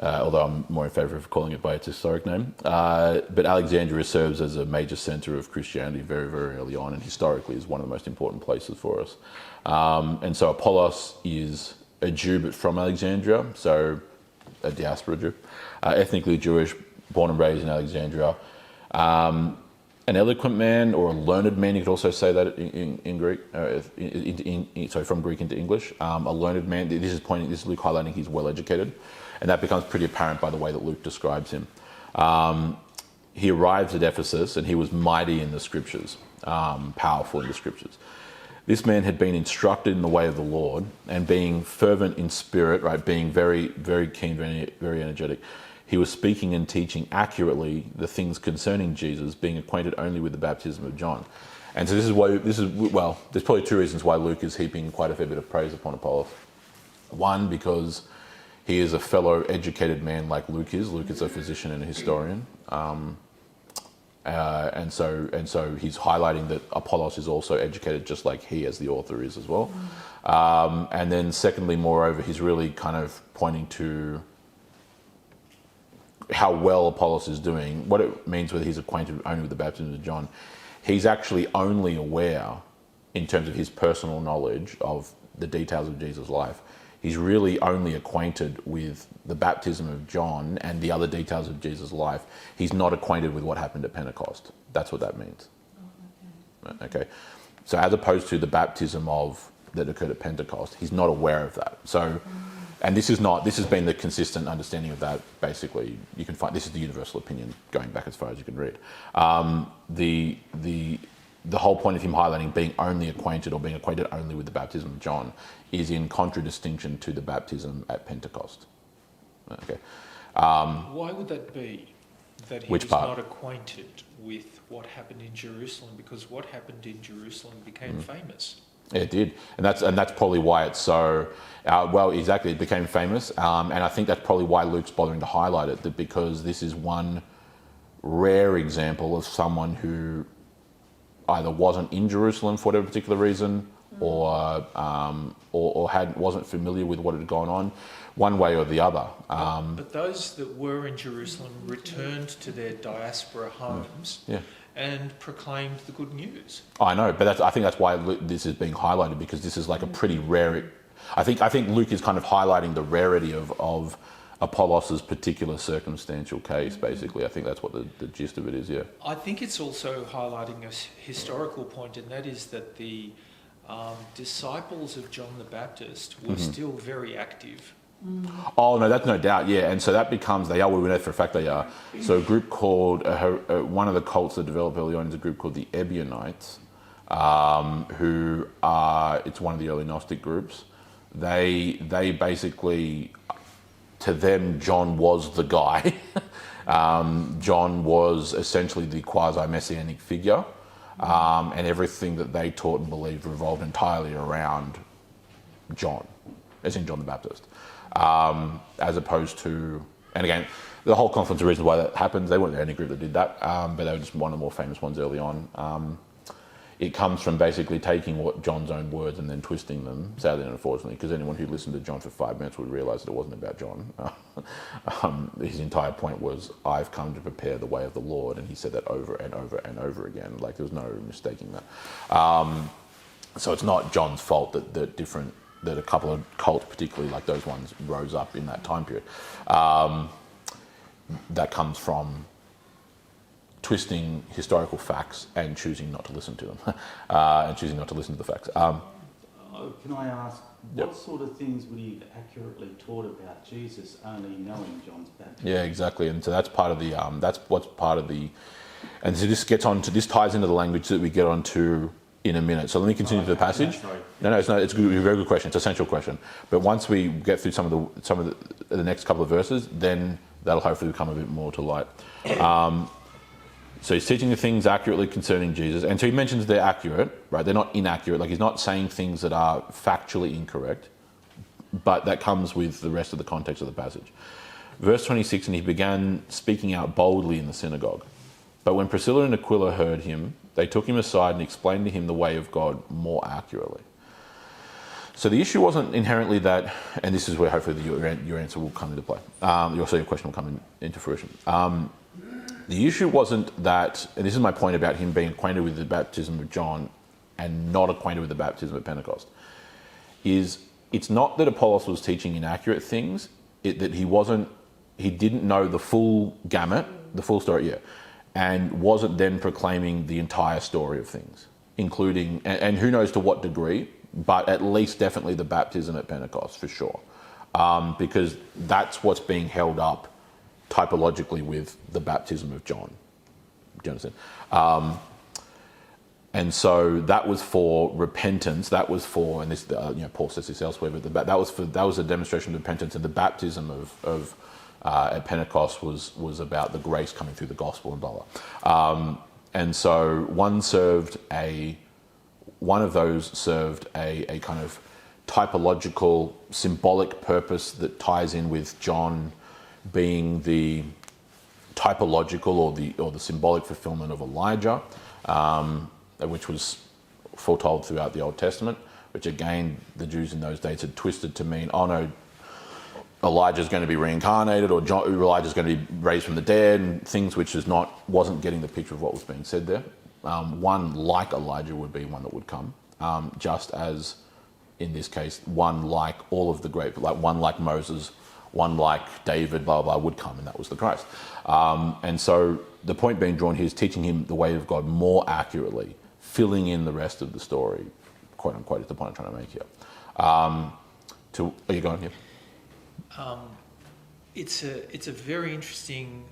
I'm more in favour of calling it by its historic name. But Alexandria serves as a major centre of Christianity very, very early on, and historically is one of the most important places for us. And so Apollos is a Jew, but from Alexandria, so a diaspora Jew, ethnically Jewish, born and raised in Alexandria. An eloquent man, or a learned man, you could also say that in Greek, from Greek into English. A learned man, this is Luke highlighting he's well educated, and that becomes pretty apparent by the way that Luke describes him. He arrives at Ephesus and he was mighty in the scriptures, powerful in the scriptures. This man had been instructed in the way of the Lord, and being fervent in spirit, right, being very, very keen, very, very energetic, he was speaking and teaching accurately the things concerning Jesus, being acquainted only with the baptism of John. And so there's probably two reasons why Luke is heaping quite a fair bit of praise upon Apollos. One, because he is a fellow educated man like Luke is. Luke is a physician and a historian. And so he's highlighting that Apollos is also educated just like he, as the author, is as well. And then secondly, moreover, he's really kind of pointing to how well Apollos is doing, what it means whether he's acquainted only with the baptism of John. He's actually only aware, in terms of his personal knowledge of the details of Jesus' life, he's really only acquainted with the baptism of John and the other details of Jesus' life. He's not acquainted with what happened at Pentecost. That's what that means. Okay. So as opposed to the baptism that occurred at Pentecost, he's not aware of that. So, and this has been the consistent understanding of that. Basically, you can find, this is the universal opinion going back as far as you can read. The whole point of him highlighting being only acquainted, or being acquainted only with the baptism of John, is in contradistinction to the baptism at Pentecost. Okay. Why would that be? That he was not acquainted with what happened in Jerusalem, because what happened in Jerusalem became famous. Yeah, it did, and that's probably why it's so. It became famous, and I think that's probably why Luke's bothering to highlight it, because this is one rare example of someone who either wasn't in Jerusalem for whatever particular reason, or wasn't familiar with what had gone on, one way or the other. But those that were in Jerusalem returned to their diaspora homes. And proclaimed the good news. I know, but I think that's why this is being highlighted, because this is like a pretty rare. I think Luke is kind of highlighting the rarity of Apollos' particular circumstantial case. Basically, I think that's what the gist of it is. Yeah. I think it's also highlighting a historical point, and that is that the disciples of John the Baptist were still very active. Oh no, that's no doubt, yeah, and so that becomes, we know for a fact they are. So a group called, one of the cults that developed early on is a group called the Ebionites, who are, it's one of the early Gnostic groups. They basically, to them, John was the guy. John was essentially the quasi-messianic figure, and everything that they taught and believed revolved entirely around John, as in John the Baptist. As opposed to, and again, the whole confluence of reasons why that happens, they weren't the only group that did that, but they were just one of the more famous ones early on. it comes from basically taking what John's own words and then twisting them, sadly and unfortunately, because anyone who listened to John for 5 minutes would realise that it wasn't about John. His entire point was, I've come to prepare the way of the Lord, and he said that over and over and over again. Like, there was no mistaking that. So it's not John's fault that a couple of cults, particularly like those ones, rose up in that time period. That comes from twisting historical facts and choosing not to listen to them, and choosing not to listen to the facts. Can I ask, Yep. what sort of things would he have accurately taught about Jesus, only knowing John's baptism? Yeah, exactly. And so that's part of the, that's what's part of the, and so this ties into the language that we get onto in a minute. So let me continue to the passage. No, it's not. It's a very good question. It's an essential question. But once we get through some of the next couple of verses, then that'll hopefully come a bit more to light. So he's teaching the things accurately concerning Jesus, and so he mentions they're accurate, right? They're not inaccurate. Like, he's not saying things that are factually incorrect, but that comes with the rest of the context of the passage. Verse 26, and he began speaking out boldly in the synagogue. But when Priscilla and Aquila heard him, they took him aside and explained to him the way of God more accurately. So the issue wasn't inherently that, and this is where hopefully your answer will come into play. Your question will come into fruition. The issue wasn't that, and this is my point about him being acquainted with the baptism of John and not acquainted with the baptism of Pentecost, is it's not that Apollos was teaching inaccurate things, that he didn't know the full gamut, the full story, and wasn't then proclaiming the entire story of things, including, and who knows to what degree, but at least definitely the baptism at Pentecost, for sure. Because that's what's being held up typologically with the baptism of John. Do you understand? And so that was for repentance. That was for, and this, Paul says this elsewhere, but that was a demonstration of repentance. And the baptism of at Pentecost was about the grace coming through the gospel and blah blah. And so one of those served a kind of typological, symbolic purpose that ties in with John being the typological or the symbolic fulfillment of Elijah, which was foretold throughout the Old Testament, which again the Jews in those days had twisted to mean, oh no, Elijah's going to be reincarnated, or Elijah's going to be raised from the dead, and things which wasn't getting the picture of what was being said there. One like Elijah would be one that would come, just as in this case, one like all of the great, like one like Moses, one like David, blah, blah, would come, and that was the Christ. And so the point being drawn here is teaching him the way of God more accurately, filling in the rest of the story, quote unquote, is the point I'm trying to make here. Are you going here? It's a very interesting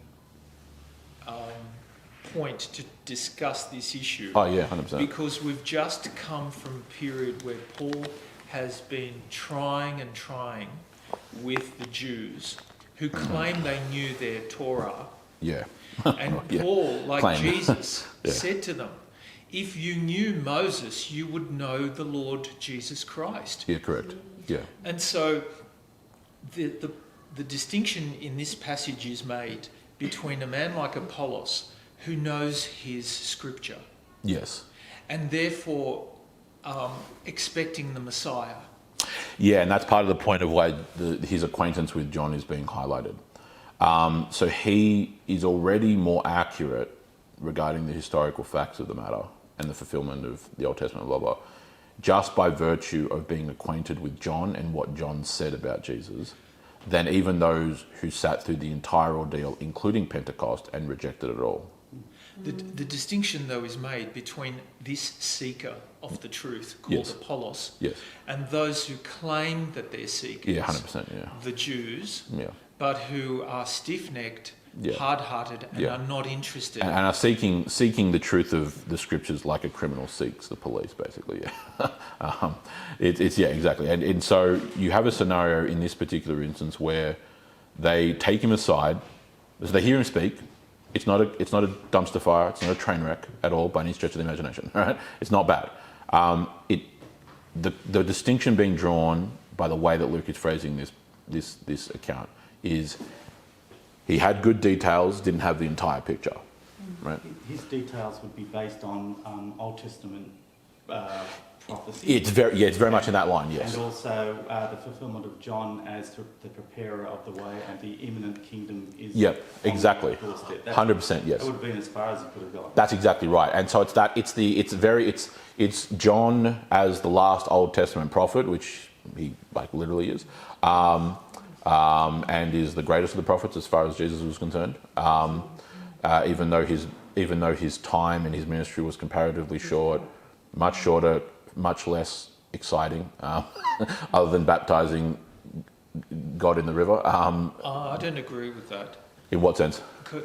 point to discuss this issue. Oh yeah, 100%. Because we've just come from a period where Paul has been trying with the Jews who claim they knew their Torah. Yeah. And Paul, like Jesus, Yeah. said to them, if you knew Moses, you would know the Lord Jesus Christ. Yeah, correct. Yeah. And so the distinction in this passage is made between a man like Apollos, who knows his scripture, Yes. and therefore expecting the Messiah. Yeah, and that's part of the point of why his acquaintance with John is being highlighted. So he is already more accurate regarding the historical facts of the matter and the fulfillment of the Old Testament, blah, blah, just by virtue of being acquainted with John and what John said about Jesus, than even those who sat through the entire ordeal, including Pentecost, and rejected it all. The distinction, though, is made between this seeker of the truth, called Yes. Apollos, Yes. and those who claim that they're seekers, Yeah, 100%, yeah. the Jews, Yeah. but who are stiff-necked, Yeah. hard-hearted, and Yeah. are not interested. And are seeking the truth of the scriptures like a criminal seeks the police, basically. Yeah, it's yeah, exactly. And so you have a scenario in this particular instance where they take him aside, so they hear him speak. It's not a dumpster fire. It's not a train wreck at all by any stretch of the imagination. All right, it's not bad. The distinction being drawn by the way that Luke is phrasing this account is he had good details, didn't have the entire picture. Right. His details would be based on Old Testament prophecy. It's very much in that line, yes. And also the fulfillment of John as the preparer of the way, and the imminent kingdom is. Yep, exactly. 100%, yes. That would have been as far as it could have gone. That's exactly right. And so it's John as the last Old Testament prophet, which he literally is, and is the greatest of the prophets as far as Jesus was concerned. Even though his time in his ministry was comparatively short, much shorter, much less exciting, other than baptizing God in the river. I don't agree with that. In what sense?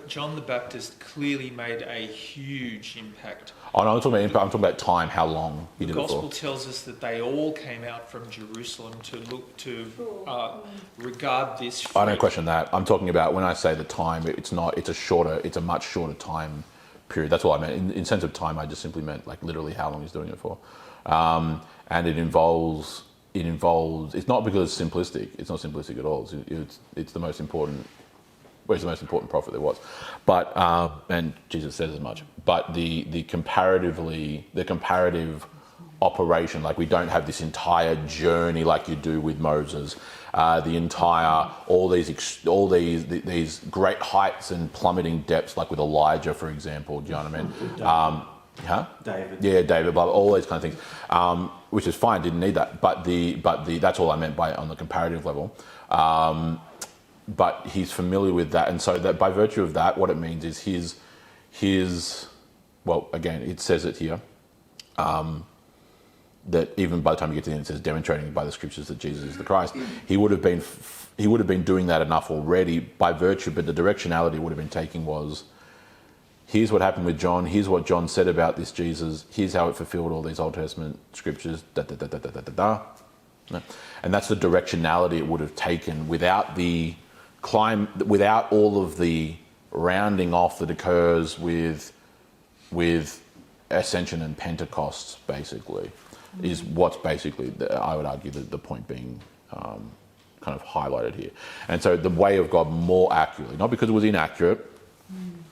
John the Baptist clearly made a huge impact. Oh no, I'm talking about impact. I'm talking about time. How long he The did it Gospel for? tells us that they all came out from Jerusalem to regard this. I don't question that. I'm talking about when I say the time. It's a much shorter time period. That's all I meant. In sense of time, I just simply meant literally how long he's doing it for. And it involves. It's not because it's simplistic. It's not simplistic at all. It's the most important. Well, he's the most important prophet there was, but and Jesus says as much. But the comparative operation, we don't have this entire journey like you do with Moses. All these great heights and plummeting depths, like with Elijah, for example. Do you know what I mean? David. Yeah, David. Blah, blah, all these kind of things, which is fine. Didn't need that, but that's all I meant by on the comparative level. But he's familiar with that, and so that by virtue of that, what it means is his well, again, it says it here, that even by the time you get to the end, it says demonstrating by the scriptures that Jesus is the Christ. He would have been doing that enough already by virtue, but the directionality would have been taking was, here's what happened with John, here's what John said about this Jesus, here's how it fulfilled all these Old Testament scriptures, and that's the directionality it would have taken without all of the rounding off that occurs with Ascension and Pentecost, basically, is what's basically, I would argue, the point being kind of highlighted here. And so the way of God more accurately, not because it was inaccurate,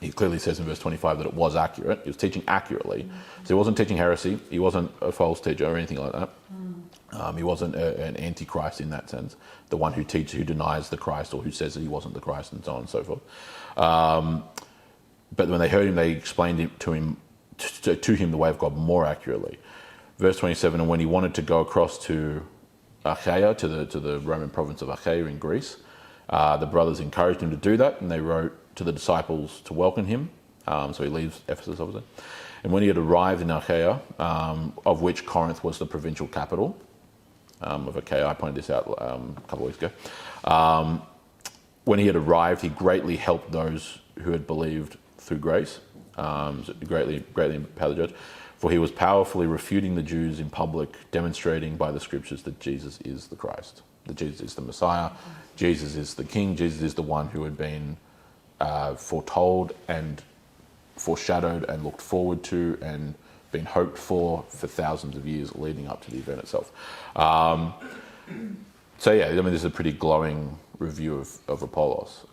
he clearly says in verse 25 that it was accurate, he was teaching accurately. So he wasn't teaching heresy, he wasn't a false teacher or anything like that. He wasn't an antichrist in that sense, the one who denies the Christ or who says that he wasn't the Christ and so on and so forth. But when they heard him, they explained to him the way of God more accurately. Verse 27, and when he wanted to go across to Achaia, to the Roman province of Achaia in Greece, the brothers encouraged him to do that, and they wrote to the disciples to welcome him. So he leaves Ephesus, obviously. And when he had arrived in Achaia, of which Corinth was the provincial capital of Achaia, I pointed this out a couple of weeks ago. When he had arrived, he greatly helped those who had believed through grace, greatly empowered the church, for he was powerfully refuting the Jews in public, demonstrating by the scriptures that Jesus is the Christ, that Jesus is the Messiah, Jesus is the King, Jesus is the one who had been foretold and foreshadowed and looked forward to and been hoped for thousands of years leading up to the event itself. So yeah, I mean, this is a pretty glowing review of Apollos.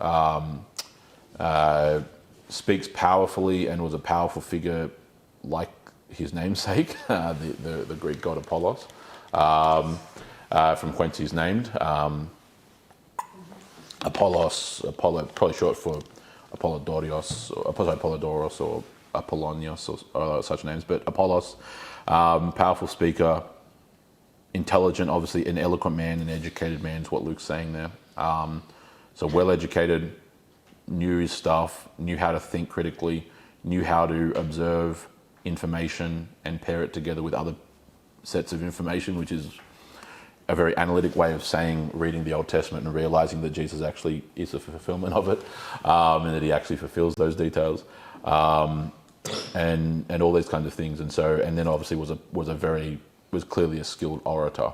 Speaks powerfully and was a powerful figure, like his namesake, the Greek god Apollos, from whence he's named. Apollo, probably short for Apollodorus or Apollonios or such names, but Apollos, powerful speaker, intelligent, obviously an eloquent man, an educated man is what Luke's saying there. So well educated, knew his stuff, knew how to think critically, knew how to observe information and pair it together with other sets of information, which is a very analytic way of reading the Old Testament and realizing that Jesus actually is the fulfillment of it, and that he actually fulfills those details, and all these kinds of things. And then obviously was clearly a skilled orator.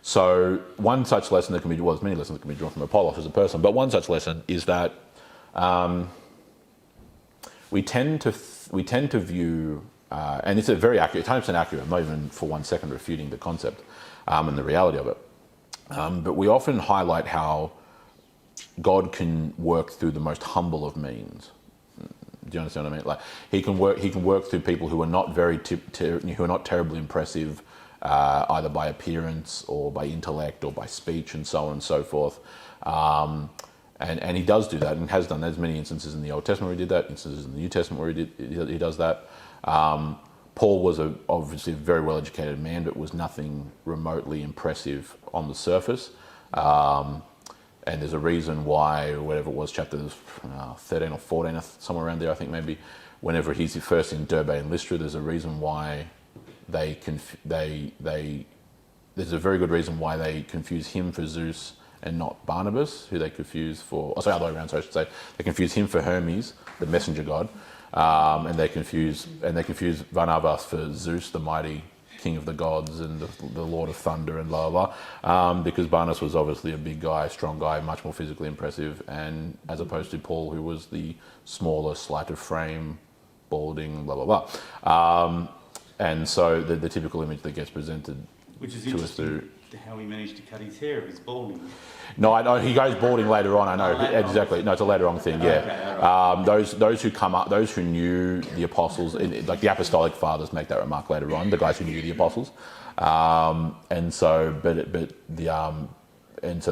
So one such lesson that can be, well, there's many lessons that can be drawn from Apollos as a person, but one such lesson is that we tend to view, and it's a very accurate, 100% accurate, I'm not even for 1 second refuting the concept and the reality of it, but we often highlight how God can work through the most humble of means. Do you understand what I mean? Like he can work through people who are not who are not terribly impressive, either by appearance or by intellect or by speech and so on and so forth. And he does do that and has done. There's many instances in the Old Testament where he did that, instances in the New Testament where he does that. Paul was obviously a very well-educated man, but was nothing remotely impressive on the surface. And there's a reason why, whatever it was, chapters 13 or 14, somewhere around there, I think maybe, whenever he's first in Derbe and Lystra, there's a reason why there's a very good reason why they confuse him for Zeus and not Barnabas, who they confuse for, other way around, so I should say. They confuse him for Hermes, the messenger god, and they confuse Barnabas for Zeus, the mighty king of the gods and the lord of thunder and blah, blah, blah. Because Barnabas was obviously a big guy, strong guy, much more physically impressive, and as opposed to Paul, who was the smaller, slight of frame, balding, blah, blah, blah. And so the typical image that gets presented which is to us through... how he managed to cut his hair if he's balding. No, I know he goes balding later on. I know exactly. No, it's a later on thing. Yeah, okay, those who come up, those who knew the apostles, like the apostolic fathers, make that remark later on. The guys who knew the apostles, and so they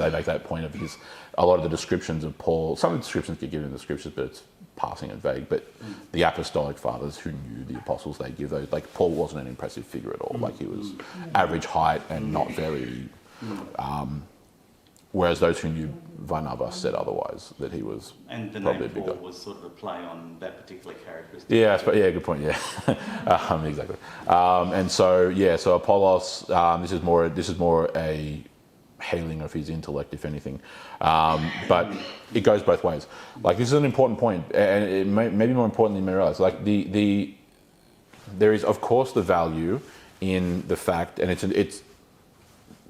make that point of his. A lot of the descriptions of Paul, some of the descriptions get given in the scriptures, but it's passing and vague. But the apostolic fathers who knew the apostles, they give those. Like Paul wasn't an impressive figure at all. Like he was average height and not very. Whereas those who knew Barnabas said otherwise, that he was and the probably name a big Paul guy. was sort of a play on that particular characteristic. Yeah, good point. Yeah, exactly. And so so Apollos, this is more a hailing of his intellect, if anything. But it goes both ways. Like this is an important point, and it maybe more important than you may realize. Like there is of course the value in the fact, and it's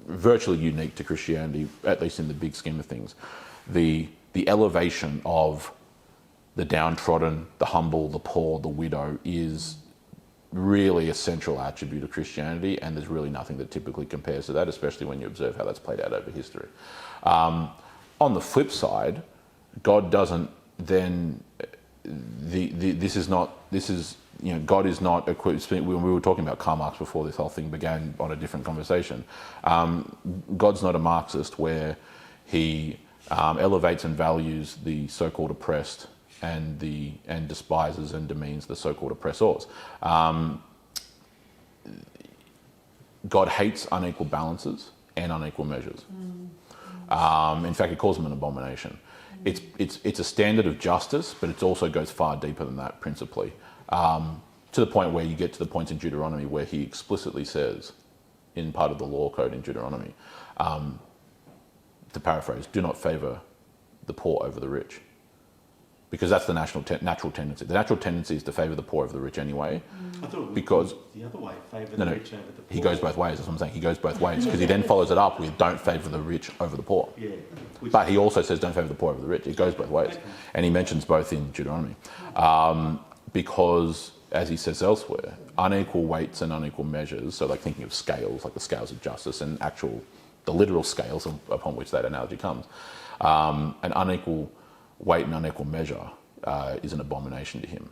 virtually unique to Christianity, at least in the big scheme of things, the elevation of the downtrodden, the humble, the poor, the widow is really a central attribute of Christianity, and there's really nothing that typically compares to that, especially when you observe how that's played out over history. On the flip side, God doesn't then... God is not equipped. When we were talking about Karl Marx before this whole thing began on a different conversation, God's not a Marxist where he elevates and values the so-called oppressed and despises and demeans the so-called oppressors. God hates unequal balances and unequal measures. In fact, he calls them an abomination. It's a standard of justice, but it also goes far deeper than that, principally. To the point where you get to the points in Deuteronomy where he explicitly says, in part of the law code in Deuteronomy, to paraphrase, do not favour the poor over the rich. Because that's the natural tendency. The natural tendency is to favour the poor over the rich anyway. I thought it was because the other way, favour the rich over the poor. He goes both ways, that's what I'm saying. He goes both ways, because he then follows it up with don't favour the rich over the poor. Yeah. But he also says don't favour the poor over the rich. It goes both ways. Okay. And he mentions both in Deuteronomy. Because, as he says elsewhere, unequal weights and unequal measures, so like thinking of scales, like the scales of justice and the literal scales upon which that analogy comes, an unequal weight and unequal measure is an abomination to him.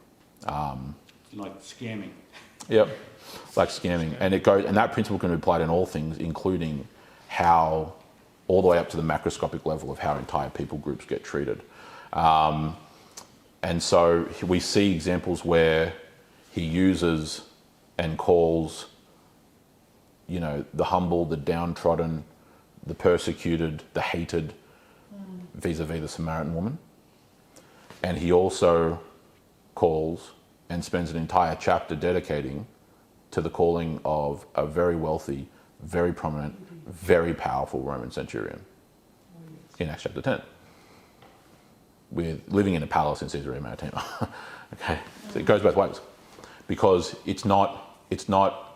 Like scamming. Yep, like scamming. And that principle can be applied in all things, including how, all the way up to the macroscopic level of how entire people groups get treated. And so we see examples where he uses and calls, the humble, the downtrodden, the persecuted, the hated, vis-a-vis the Samaritan woman. And he also calls and spends an entire chapter dedicating to the calling of a very wealthy, very prominent, very powerful Roman centurion in Acts chapter 10. With living in a palace in Caesarea Maritima. Okay, so it goes both ways, because it's not.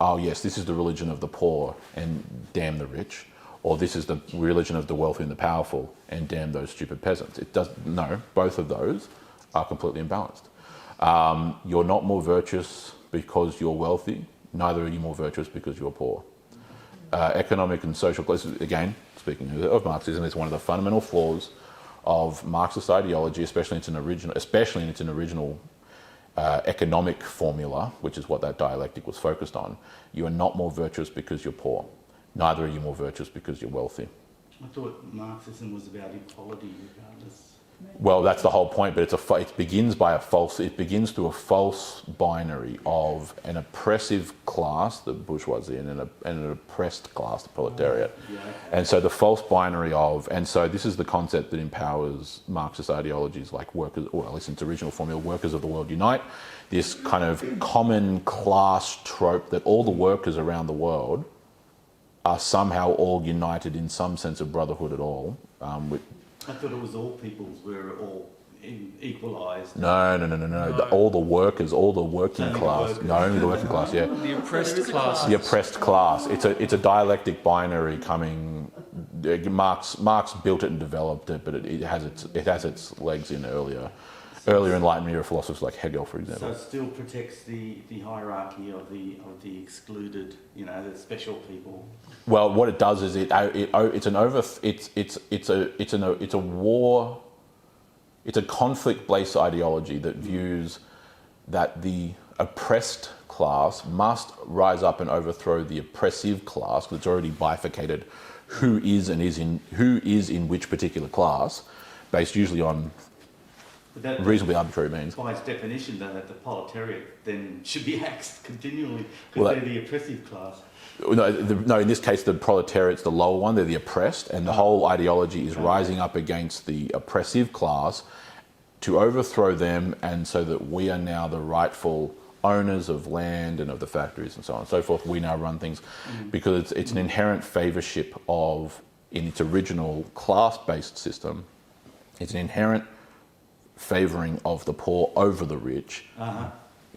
Oh yes, this is the religion of the poor and damn the rich, or this is the religion of the wealthy and the powerful and damn those stupid peasants. It does no. Both of those are completely imbalanced. You're not more virtuous because you're wealthy. Neither are you more virtuous because you're poor. Economic and social. Again, speaking of Marxism, it's one of the fundamental flaws of Marxist ideology, especially in its original economic formula, which is what that dialectic was focused on, you are not more virtuous because you're poor. Neither are you more virtuous because you're wealthy. I thought Marxism was about equality regardless. Well, that's the whole point, but it begins through a false binary of an oppressive class, the bourgeoisie, and an oppressed class, the proletariat. Yeah, okay. And so the false binary and so this is the concept that empowers Marxist ideologies like workers, or at least in its original formula, workers of the world unite, this kind of common class trope that all the workers around the world are somehow all united in some sense of brotherhood at all. I thought it was all peoples were all equalised. No. All the workers, all the working class. No, only the working class. Yeah. The oppressed class. The oppressed class. It's a dialectic binary coming. Marx built it and developed it, but it has its legs in earlier Enlightenment era philosophers like Hegel, for example. So it still protects the hierarchy of the excluded, the special people. Well, what it does is it's a conflict-based ideology that views that the oppressed class must rise up and overthrow the oppressive class, because it's already bifurcated who is in which particular class, based usually on reasonably arbitrary means. By its definition, though, that the proletariat then should be axed continually because they're the oppressive class. No, in this case, the proletariat's the lower one. They're the oppressed, and the whole ideology is rising up against the oppressive class to overthrow them, and so that we are now the rightful owners of land and of the factories and so on and so forth. We now run things because it's an inherent favourship in its original class-based system, it's an inherent favouring of the poor over the rich,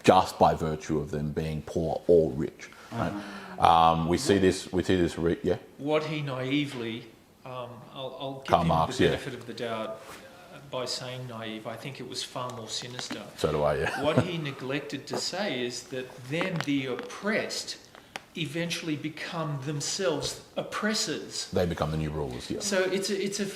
just by virtue of them being poor or rich. Right? We see this. Yeah. What he naively, I'll give Karl him Marx, the benefit of the doubt by saying naive. I think it was far more sinister. So do I. Yeah. What he neglected to say is that then the oppressed eventually become themselves oppressors. They become the new rulers. Yeah. So it's a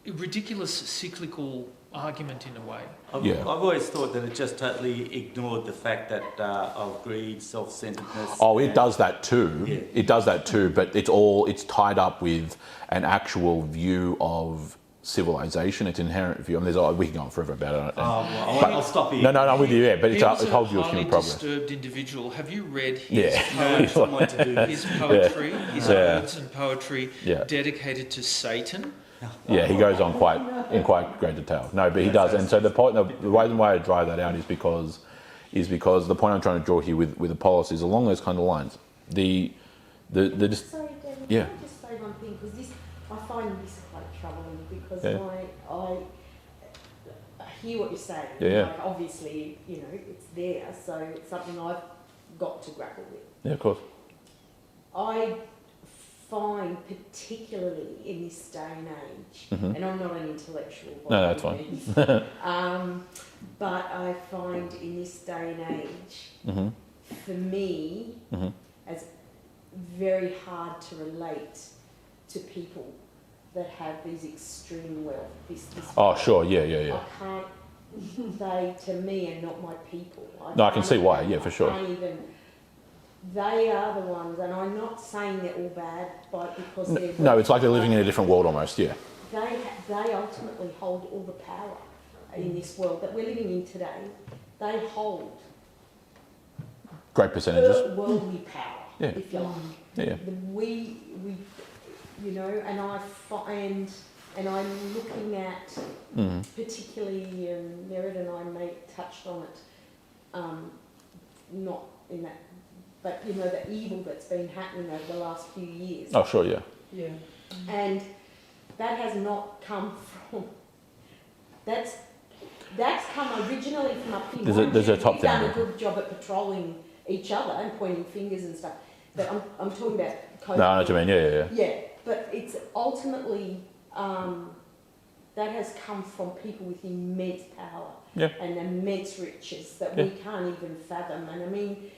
ridiculous cyclical argument in a way. I've always thought that it just totally ignored the fact that of greed, self-centeredness. Oh, it does that too. Yeah. It does that too, but it's tied up with an actual view of civilization. It's an inherent view. I mean, we can go on forever about it. I'll stop here. No, I'm with you. Yeah, but it's a whole view of highly human progress. disturbed individual. Have you read his His poetry, his odes and poetry dedicated to Satan? Yeah, he goes on in quite great detail. No, but he does, and so the reason why I drive that out is because the point I'm trying to draw here with Apollos is along those kind of lines. Sorry, David, yeah. can I just say one thing? Because I find this quite troubling because I hear what you're saying. Yeah. Like obviously, it's there, so it's something I've got to grapple with. Yeah, of course. I find particularly in this day and age, and I'm not an intellectual. No, that's fine. But I find in this day and age, for me, as very hard to relate to people that have these extreme wealth. Oh, sure, yeah. I can't. They to me are not my people. I can see why. Yeah, for sure. They are the ones, and I'm not saying they're all bad, because they're... No, it's like they're living in a different world almost, yeah. They ultimately hold all the power in this world that we're living in today. They hold great percentages. Worldly power, if you like. Yeah. We and I find, and I'm looking at, particularly, Merritt and I touched on it, not in that, but the evil that's been happening over the last few years. Oh, sure, yeah. Yeah. And that has not come from... That's come originally from up here. There's a top down. We've done a good job at patrolling each other and pointing fingers and stuff. But I'm talking about... COVID. No, I know what you mean, yeah. Yeah, but it's ultimately... that has come from people with immense power and immense riches that we can't even fathom. And I mean...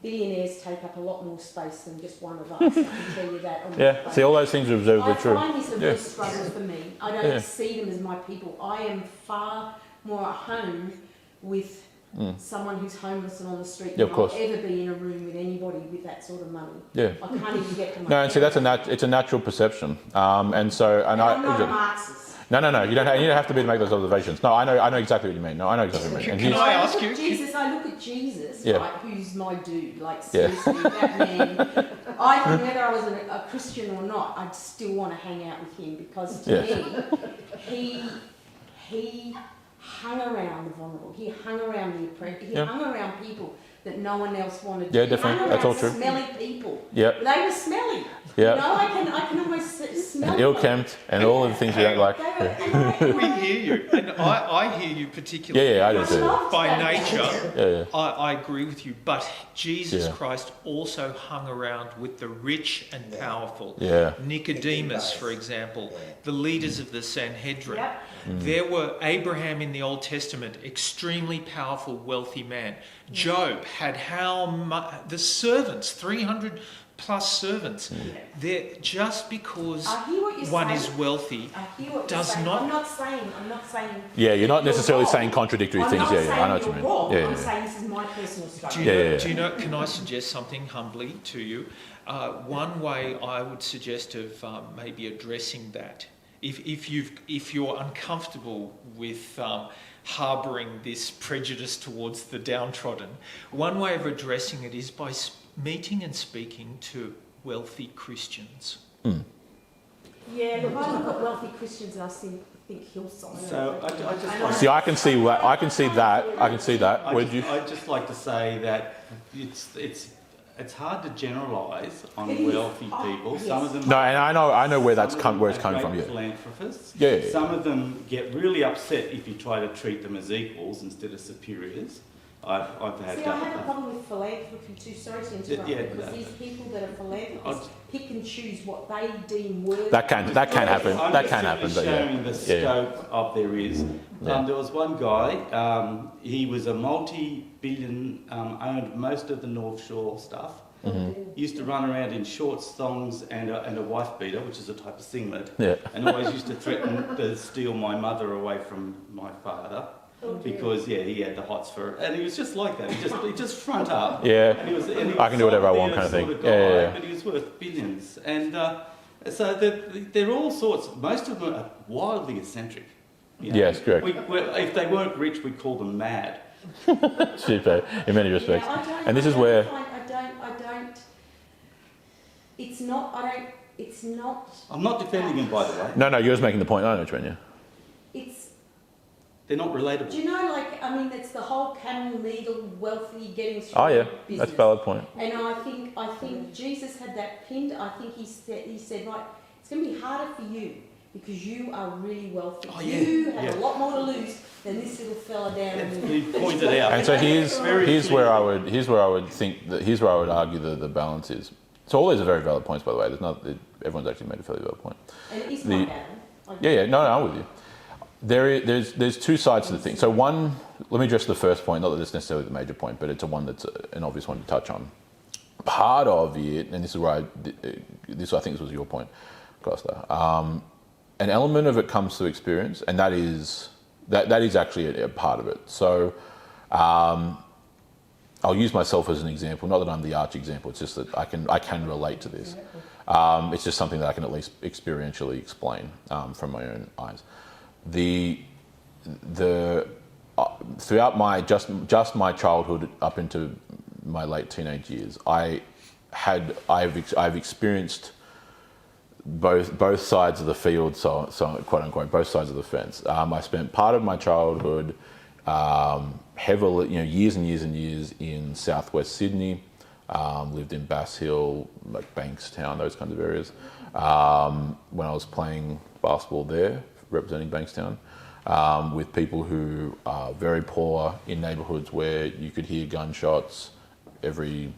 billionaires take up a lot more space than just one of us. I can tell you that. Yeah, see, all those things are observably true. I find this a real struggle for me. I don't see them as my people. I am far more at home with someone who's homeless and on the street than I'll ever be in a room with anybody with that sort of money. Yeah. I can't even get to my No, and see, it's a natural perception. I'm not a Marxist. No. You don't have to be to make those observations. No, I know exactly what you mean. No, I know exactly what you mean. Can I ask you? I look at Jesus, right, who's my dude. Like, seriously, that man. I think whether I was a Christian or not, I'd still want to hang out with him because to me, he hung around the vulnerable. He hung around the oppressed. He hung around people that no one else wanted to. Yeah, definitely. That's all true. Smelly people. Yeah. They were smelly. Yeah. You know, I can almost smell and ill-kempt and all of the things you don't like. We hear you, and I hear you particularly. Yeah, I do too. By nature, Yeah. I agree with you. But Jesus Christ also hung around with the rich and powerful. Yeah. Nicodemus, for example, the leaders of the Sanhedrin. Yep. There were Abraham in the Old Testament, extremely powerful, wealthy man. Job had the servants, 300 plus servants. They're just because one is wealthy does not. I'm not saying. Yeah, you're not necessarily saying contradictory things. I know what you mean. Wrong. Yeah. I'm saying this is my personal struggle. Do you know? Can I suggest something humbly to you? One way I would suggest of maybe addressing that, if you're uncomfortable with harbouring this prejudice towards the downtrodden, one way of addressing it is by meeting and speaking to wealthy Christians. Yeah, look, I look at wealthy Christians and I think Hillsong. So I just like See, I can see that. Would you? I'd just like to say that it's hard to generalise on wealthy people. Yes. Some of them. No, and I know where it's coming from. Yeah. Philanthropists. Yeah. Some of them get really upset if you try to treat them as equals instead of superiors. I've had. See, I have a problem with philanthropy too. Sorry to interrupt, because these people that are philanthropists pick and choose what they deem worthy. That can happen. I'm That can happen. But showing the scope of there is. There was one guy. He was a multi-billion, owned most of the North Shore stuff. Used to run around in shorts, thongs, and a wife beater, which is a type of singlet. Yeah. And always used to threaten to steal my mother away from my father. Because he had the hots for it, and he was just like that. He just front up. Yeah. And he was I can do whatever I want, kind of thing. Yeah. But he was worth billions, and so they're all sorts. Most of them are wildly eccentric. You know? Yes, correct. If they weren't rich, we'd call them mad. Super, in many respects. Yeah, And this is where. It's not. I'm not defending him, by the way. No, you're just making the point. I know what you mean. They're not relatable. Do you know, it's the whole camel needle wealthy getting through. Oh yeah, business. that's a valid point. And I think Jesus had that pinned. I think he said, right, it's going to be harder for you because you are really wealthy. Oh, yeah. You have a lot more to lose than this little fella down. He pointed out. And so here's where I would think that here's where I would argue the balance is. So all these are very valid points, by the way. Everyone's actually made a fairly valid point. And it is my bad. No, I'm with you. There's two sides to the thing. So one, let me address the first point, not that it's necessarily the major point, but it's one that's an obvious one to touch on. Part of it, and this is where I think this was your point, Costa. An element of it comes through experience, and that is actually a part of it. So I'll use myself as an example. Not that I'm the arch example. It's just that I can relate to this. It's just something that I can at least experientially explain from my own eyes. Throughout my just my childhood up into my late teenage years, I've experienced both sides of the field, so quote unquote, both sides of the fence. I spent part of my childhood heavily, years and years and years in southwest Sydney. Lived in Bass Hill, like Bankstown, those kinds of areas. When I was playing basketball there, representing Bankstown, with people who are very poor in neighbourhoods where you could hear gunshots every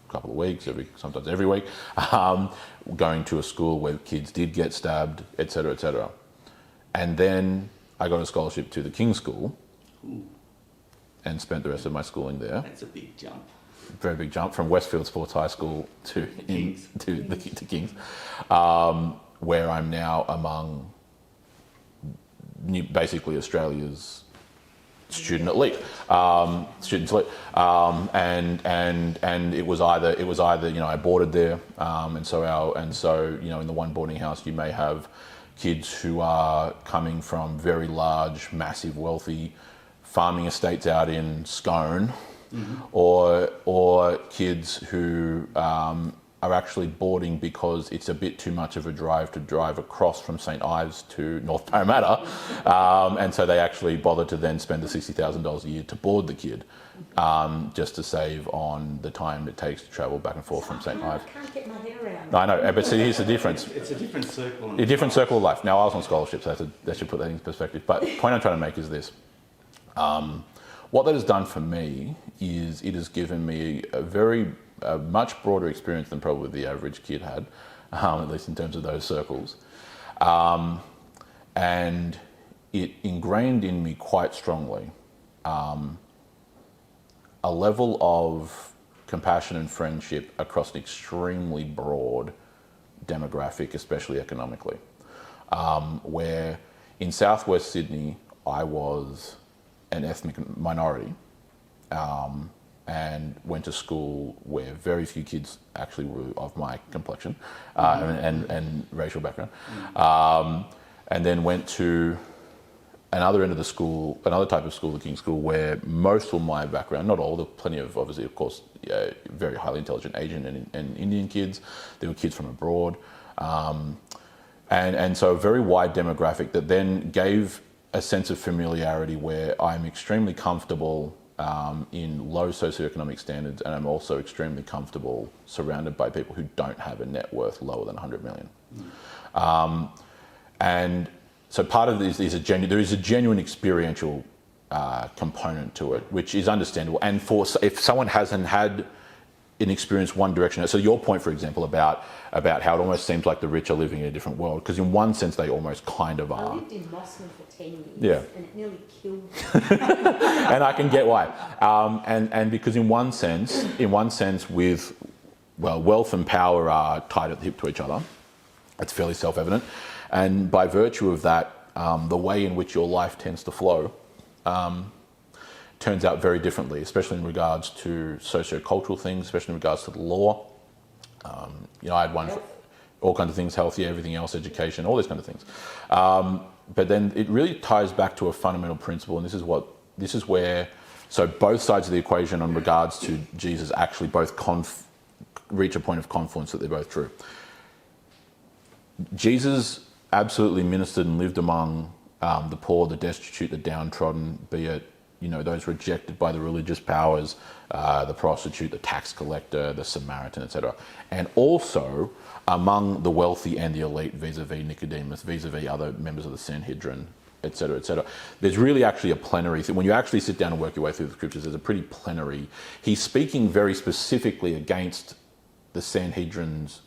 couple of weeks, sometimes every week, going to a school where kids did get stabbed, etc., etc. And then I got a scholarship to the King's School and spent the rest of my schooling there. That's a big jump. very big jump from Westfield Sports High School to Kings. to Kings, where I'm now among basically Australia's student elite, students elite, and it was either I boarded there, and so in the one boarding house you may have kids who are coming from very large, massive, wealthy farming estates out in Scone, or kids who are actually boarding because it's a bit too much of a drive to drive across from St Ives to North Parramatta, and so they actually bother to then spend the $60,000 a year to board the kid, just to save on the time it takes to travel back and forth from St Ives. I can't get my head around I know, but see, here's the difference. It's a different circle. A different circle of life. Now, I was on scholarship, so that should put that in perspective. But the point I'm trying to make is this. What that has done for me is it has given me a much broader experience than probably the average kid had, at least in terms of those circles. And it ingrained in me quite strongly a level of compassion and friendship across an extremely broad demographic, especially economically. Where in southwest Sydney, I was an ethnic minority, and went to school where very few kids actually were of my complexion and racial background, and then went to another end of the school, another type of school, the King's School, where most of my background, not all, there were plenty of, obviously, of course, very highly intelligent Asian and Indian kids. There were kids from abroad, and so a very wide demographic that then gave a sense of familiarity where I'm extremely comfortable in low socioeconomic standards, and I'm also extremely comfortable surrounded by people who don't have a net worth lower than 100 million. And so part of this is there is a genuine experiential component to it, which is understandable. And if someone hasn't had an experience one direction, so your point, for example, about how it almost seems like the rich are living in a different world, because in one sense they almost kind of are. I lived in Mossman for 10 years, Yeah. and it nearly killed me. And I can get why. And because in one sense, with wealth and power are tied at the hip to each other. It's fairly self-evident. And by virtue of that, the way in which your life tends to flow turns out very differently, especially in regards to socio-cultural things, especially in regards to the law. I had one for all kinds of things, health, everything else, education, all these kind of things. But then it really ties back to a fundamental principle, and this is where, so both sides of the equation on regards to Jesus actually both reach a point of confluence that they're both true. Jesus absolutely ministered and lived among the poor, the destitute, the downtrodden, be it those rejected by the religious powers, the prostitute, the tax collector, the Samaritan, etc. And also among the wealthy and the elite, vis-a-vis Nicodemus, vis-a-vis other members of the Sanhedrin, etc., etc. There's really actually a plenary thing. When you actually sit down and work your way through the scriptures, there's a pretty plenary. He's speaking very specifically against the Sanhedrin's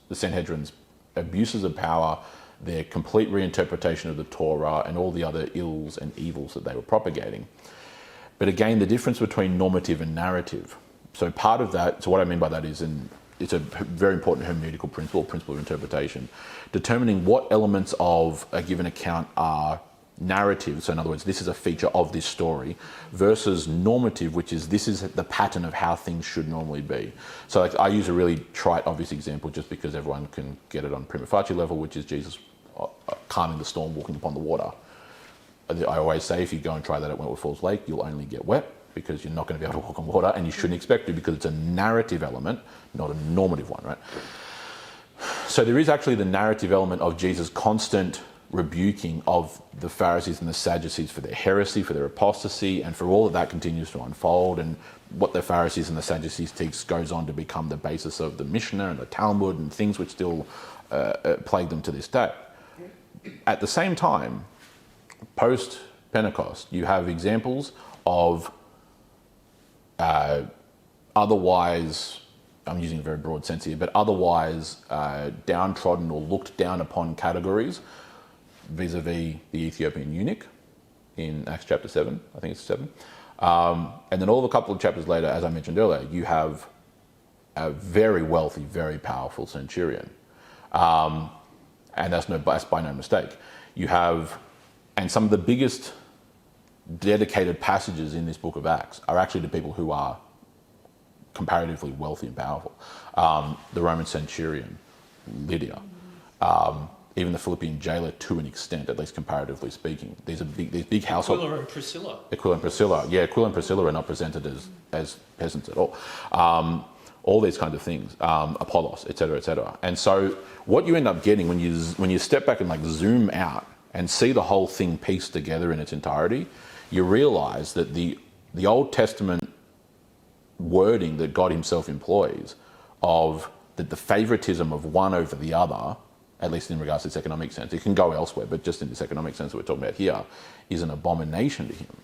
abuses of power, their complete reinterpretation of the Torah, and all the other ills and evils that they were propagating. But again, the difference between normative and narrative. So part of that, so what I mean by that is, it's a very important hermeneutical principle of interpretation, determining what elements of a given account are narrative, so in other words, this is a feature of this story, versus normative, which is this is the pattern of how things should normally be. So I use a really trite, obvious example just because everyone can get it on prima facie level, which is Jesus calming the storm, walking upon the water. I always say if you go and try that at Wentworth Falls Lake, you'll only get wet because you're not going to be able to walk on water, and you shouldn't expect to because it's a narrative element, not a normative one, right? So there is actually the narrative element of Jesus' constant rebuking of the Pharisees and the Sadducees for their heresy, for their apostasy, and for all that continues to unfold, and what the Pharisees and the Sadducees teach goes on to become the basis of the Missionary and the Talmud and things which still plague them to this day. At the same time, post-Pentecost, you have examples of otherwise, I'm using a very broad sense here, but otherwise downtrodden or looked down upon categories, vis-a-vis the Ethiopian eunuch in Acts chapter 7, I think it's 7. And then a couple of chapters later, as I mentioned earlier, you have a very wealthy, very powerful centurion. And that's by no mistake. You have, and some of the biggest dedicated passages in this book of Acts are actually to people who are comparatively wealthy and powerful. The Roman centurion, Lydia, even the Philippian jailer to an extent, at least comparatively speaking. These big household. Aquila and Priscilla. Aquila and Priscilla. Yeah, Aquila and Priscilla are not presented as peasants at all. All these kinds of things, Apollos, etc., etc. And so what you end up getting when you step back and like zoom out and see the whole thing pieced together in its entirety, you realise that the Old Testament wording that God himself employs of the favoritism of one over the other, at least in regards to this economic sense, it can go elsewhere, but just in this economic sense that we're talking about here, is an abomination to him,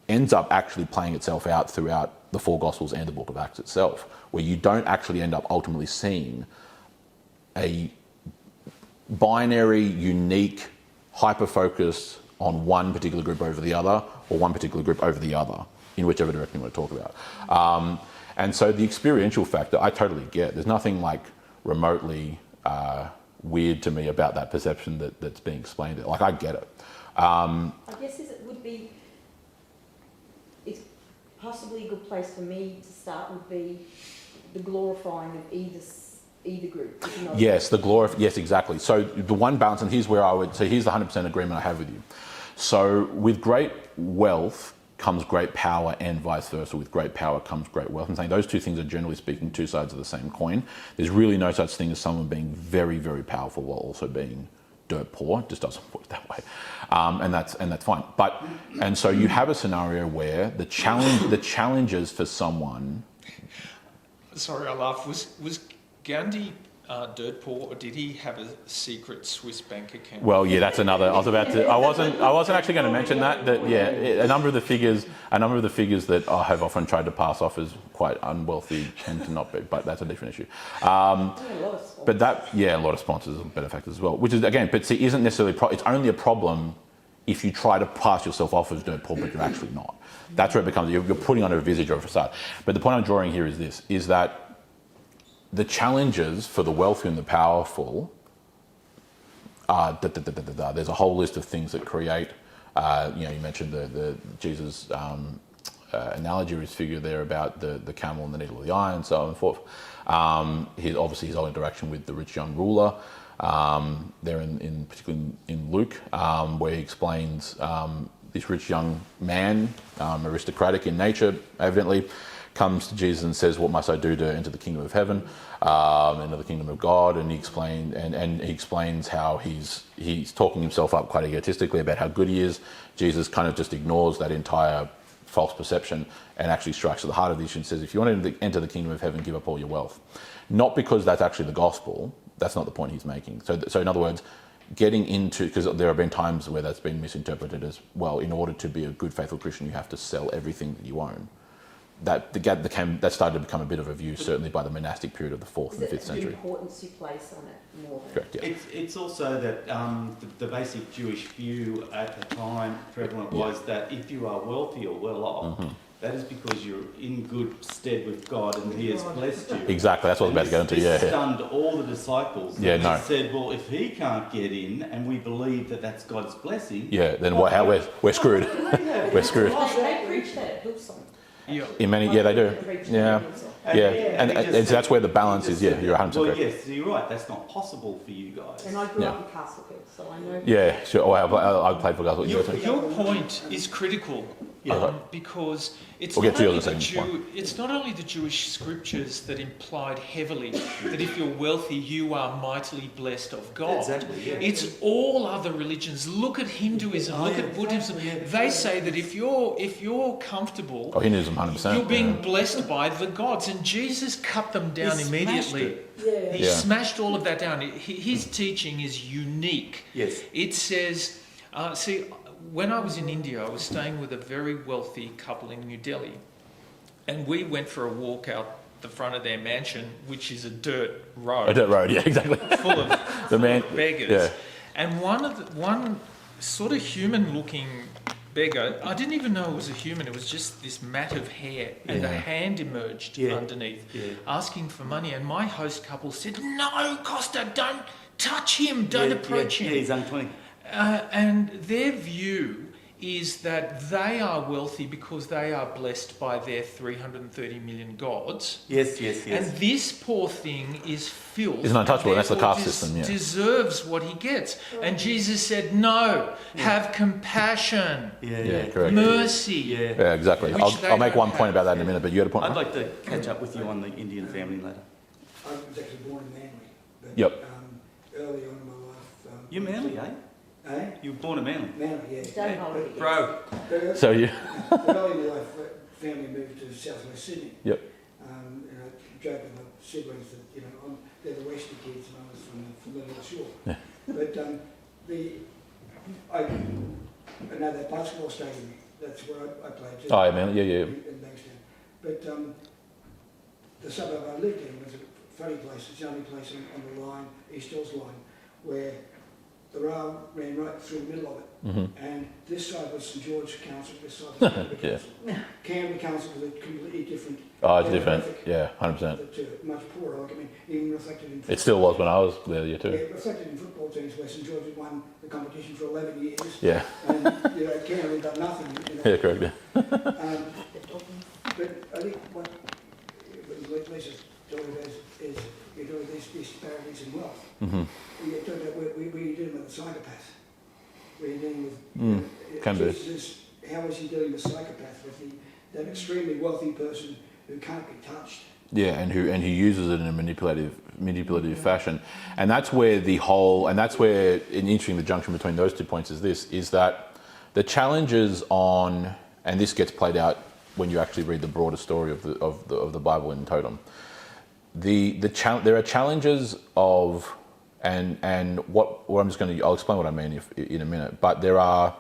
ends up actually playing itself out throughout the four Gospels and the book of Acts itself, where you don't actually end up ultimately seeing a binary, unique, hyper-focus on one particular group over the other, or one particular group over the other, in whichever direction you want to talk about. And so the experiential factor, I totally get. There's nothing like remotely weird to me about that perception that's being explained. Like, I get it. I guess it's possibly a good place for me to start would be the glorifying of either group. Yes, yes, exactly. So the one balance, and here's where I would say, here's the 100% agreement I have with you. So with great wealth comes great power, and vice versa. With great power comes great wealth. I'm saying those two things are, generally speaking, two sides of the same coin. There's really no such thing as someone being very, very powerful while also being dirt poor. It just doesn't work that way, and that's fine. And so you have a scenario where the challenges for someone. Sorry, I laugh. Was Gandhi dirt poor, or did he have a secret Swiss bank account? Well, yeah, that's another. I wasn't actually going to mention that. A number of the figures that I have often tried to pass off as quite unwealthy tend to not be, but that's a different issue. A lot of sponsors. A lot of sponsors and benefactors as well. Which is, again, but see, isn't necessarily. It's only a problem if you try to pass yourself off as dirt poor, but you're actually not. That's where it becomes. You're putting on a visage or a facade. But the point I'm drawing here is this: is that the challenges for the wealthy and the powerful are there's a whole list of things that create. You mentioned the Jesus analogy or his figure there about the camel and the needle of the eye and so on and forth. His whole interaction with the rich young ruler. There particularly in Luke, where he explains this rich young man, aristocratic in nature, evidently, comes to Jesus and says, "What must I do to enter the kingdom of heaven, enter the kingdom of God?" And he explains how he's talking himself up quite egotistically about how good he is. Jesus kind of just ignores that entire false perception and actually strikes at the heart of the issue and says, "If you want to enter the kingdom of heaven, give up all your wealth." Not because that's actually the gospel. That's not the point he's making. So in other words, getting into, because there have been times where that's been misinterpreted as, well, in order to be a good, faithful Christian, you have to sell everything that you own. That started to become a bit of a view, certainly by the monastic period of the 4th and 5th century. The importance you place on it more than... Correct, yeah. It's also that the basic Jewish view at the time prevalent was that if you are wealthy or well off, that is because you're in good stead with God and He has blessed you. Exactly, that's what I was about to get into. This stunned all the disciples. Yeah, They no. said, well, if He can't get in and we believe that that's God's blessing... Yeah, then we're screwed. We're screwed. They preach that at Hillsong. Yeah. In many, yeah, they do. Yeah. And so that's where the balance is. Yeah, you're 100% Well, correct. yes, you're right. That's not possible for you guys. And I grew up in Castle Hill, so I know... Yeah, sure. Oh, I played for Glasgow. Your point is critical because it's We'll get to yours in a not second. it's not only the Jewish scriptures that implied heavily that if you're wealthy, you are mightily blessed of God. Exactly, yeah. It's all other religions. Look at Hinduism. Look at Buddhism. They say that if you're comfortable, Hinduism, 100%. you're being blessed by the gods, and Jesus cut them down immediately. He smashed all of that down. His teaching is unique. Yes. It says, when I was in India, I was staying with a very wealthy couple in New Delhi, and we went for a walk out the front of their mansion, which is a dirt road. A dirt road, yeah, exactly. Full of beggars. Yeah. And one sort of human-looking beggar. I didn't even know it was a human. It was just this mat of hair, and a hand emerged underneath, asking for money. And my host couple said, "No, Costa, don't touch him. Don't approach him." Yeah, he's unclean. And their view is that they are wealthy because they are blessed by their 330 million gods. Yes. And this poor thing is filth. He's untouchable. That's the therefore caste system, yeah. Deserves what he gets. And Jesus said, no, have compassion, Yeah, correct. mercy. Yeah, exactly. Which I'll make they one don't point about have. that in a minute, but you had a point. I'd Mark? like to catch up with you on the Indian family later. I was actually born in Manly. But, Yep. Early on in my life... You're Manly, eh? Eh? You were born in Manly. Manly, yeah. Don't hold it. Bro. But, So you. early in my life, family moved to southwest Sydney. Yep. And I joke with my siblings that, they're the Western kids and I was from the North Shore. Yeah. But I know that basketball stadium, that's where I played too. Oh, yeah, man. Yeah. In Bankstown. But the suburb I lived in was a funny place. It's the only place on the line, East Hills line, where the rail ran right through the middle of it. Mm-hmm. And this side was St George Council, this side was Canberra Yeah. Council. Canberra Council was a completely different... Oh, it's different. demographic, Yeah, 100%. but, much poorer. Like, I mean, even reflected in... It still was when I was there, yeah, Yeah, too. reflected in football teams where St George had won the competition for 11 years. Yeah. And, Canberra had done nothing. Yeah, correct. Yeah. But I think what Lisa's talking about is these disparities in wealth. Mm-hmm. You're talking about where you're dealing with a psychopath. Where you're dealing with... Can be. Jesus, how is he dealing with psychopath? With that extremely wealthy person who can't be touched. Yeah, and who uses it in a manipulative fashion, and that's where an interesting the junction between those 2 points is that the challenges on, and this gets played out when you actually read the broader story of the Bible in totem. There are challenges of, and what I'm just going to, I'll explain what I mean in a minute, but there are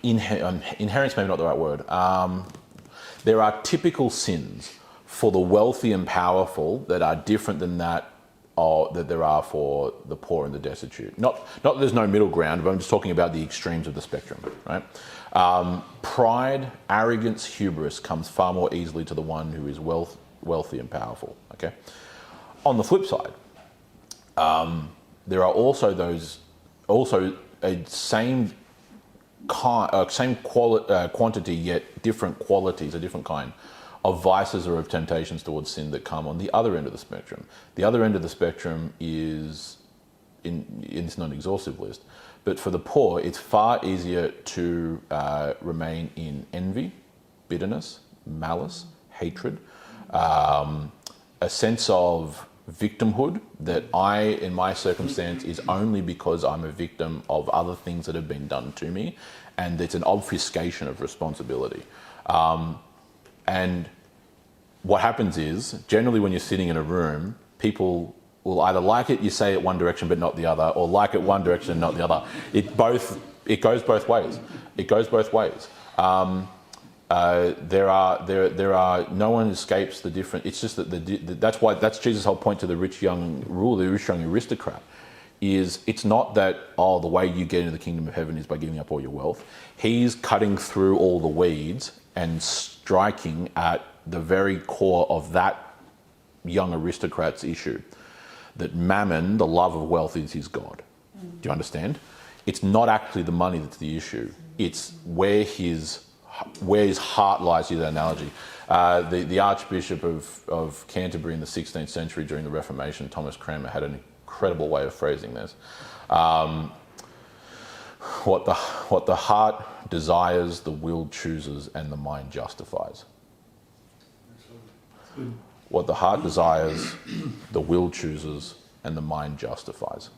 inherent's maybe not the right word. There are typical sins for the wealthy and powerful that are different than that there are for the poor and the destitute. Not that there's no middle ground, but I'm just talking about the extremes of the spectrum, right? Pride, arrogance, hubris comes far more easily to the one who is wealthy and powerful, okay? On the flip side, there are also a same quantity yet different qualities, a different kind of vices or of temptations towards sin that come on the other end of the spectrum. The other end of the spectrum is, it's not an exhaustive list, but for the poor, it's far easier to remain in envy, bitterness, malice, hatred, a sense of victimhood that in my circumstance is only because I'm a victim of other things that have been done to me, and it's an obfuscation of responsibility. And what happens is, generally when you're sitting in a room, people will either like it, you say it one direction but not the other, or like it one direction and not the other. It goes both ways. It goes both ways. There are no one escapes the different. It's just that that's Jesus' whole point to the rich young ruler, the rich young aristocrat, is it's not that the way you get into the kingdom of heaven is by giving up all your wealth. He's cutting through all the weeds and striking at the very core of that young aristocrat's issue, that mammon, the love of wealth, is his god. Do you understand? It's not actually the money that's the issue. It's where his heart lies, is that analogy. The Archbishop of Canterbury in the 16th century during the Reformation, Thomas Cranmer, had an incredible way of phrasing this. What the heart desires, the will chooses, and the mind justifies. What the heart desires, the will chooses, and the mind justifies.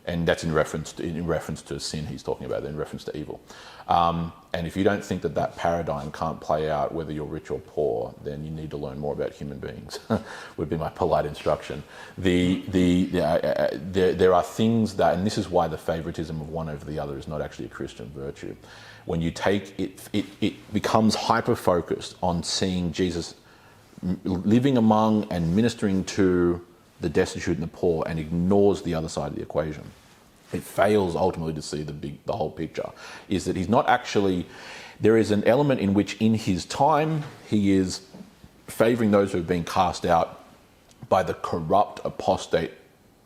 And that's in reference to sin he's talking about, in reference to evil. And if you don't think that paradigm can't play out whether you're rich or poor, then you need to learn more about human beings, would be my polite instruction. There are things that, and this is why the favoritism of one over the other is not actually a Christian virtue. When you take it, it becomes hyper-focused on seeing Jesus living among and ministering to the destitute and the poor, and ignores the other side of the equation. it fails ultimately to see the whole picture, is that he's not actually, there is an element in which in his time he is favouring those who have been cast out by the corrupt, apostate,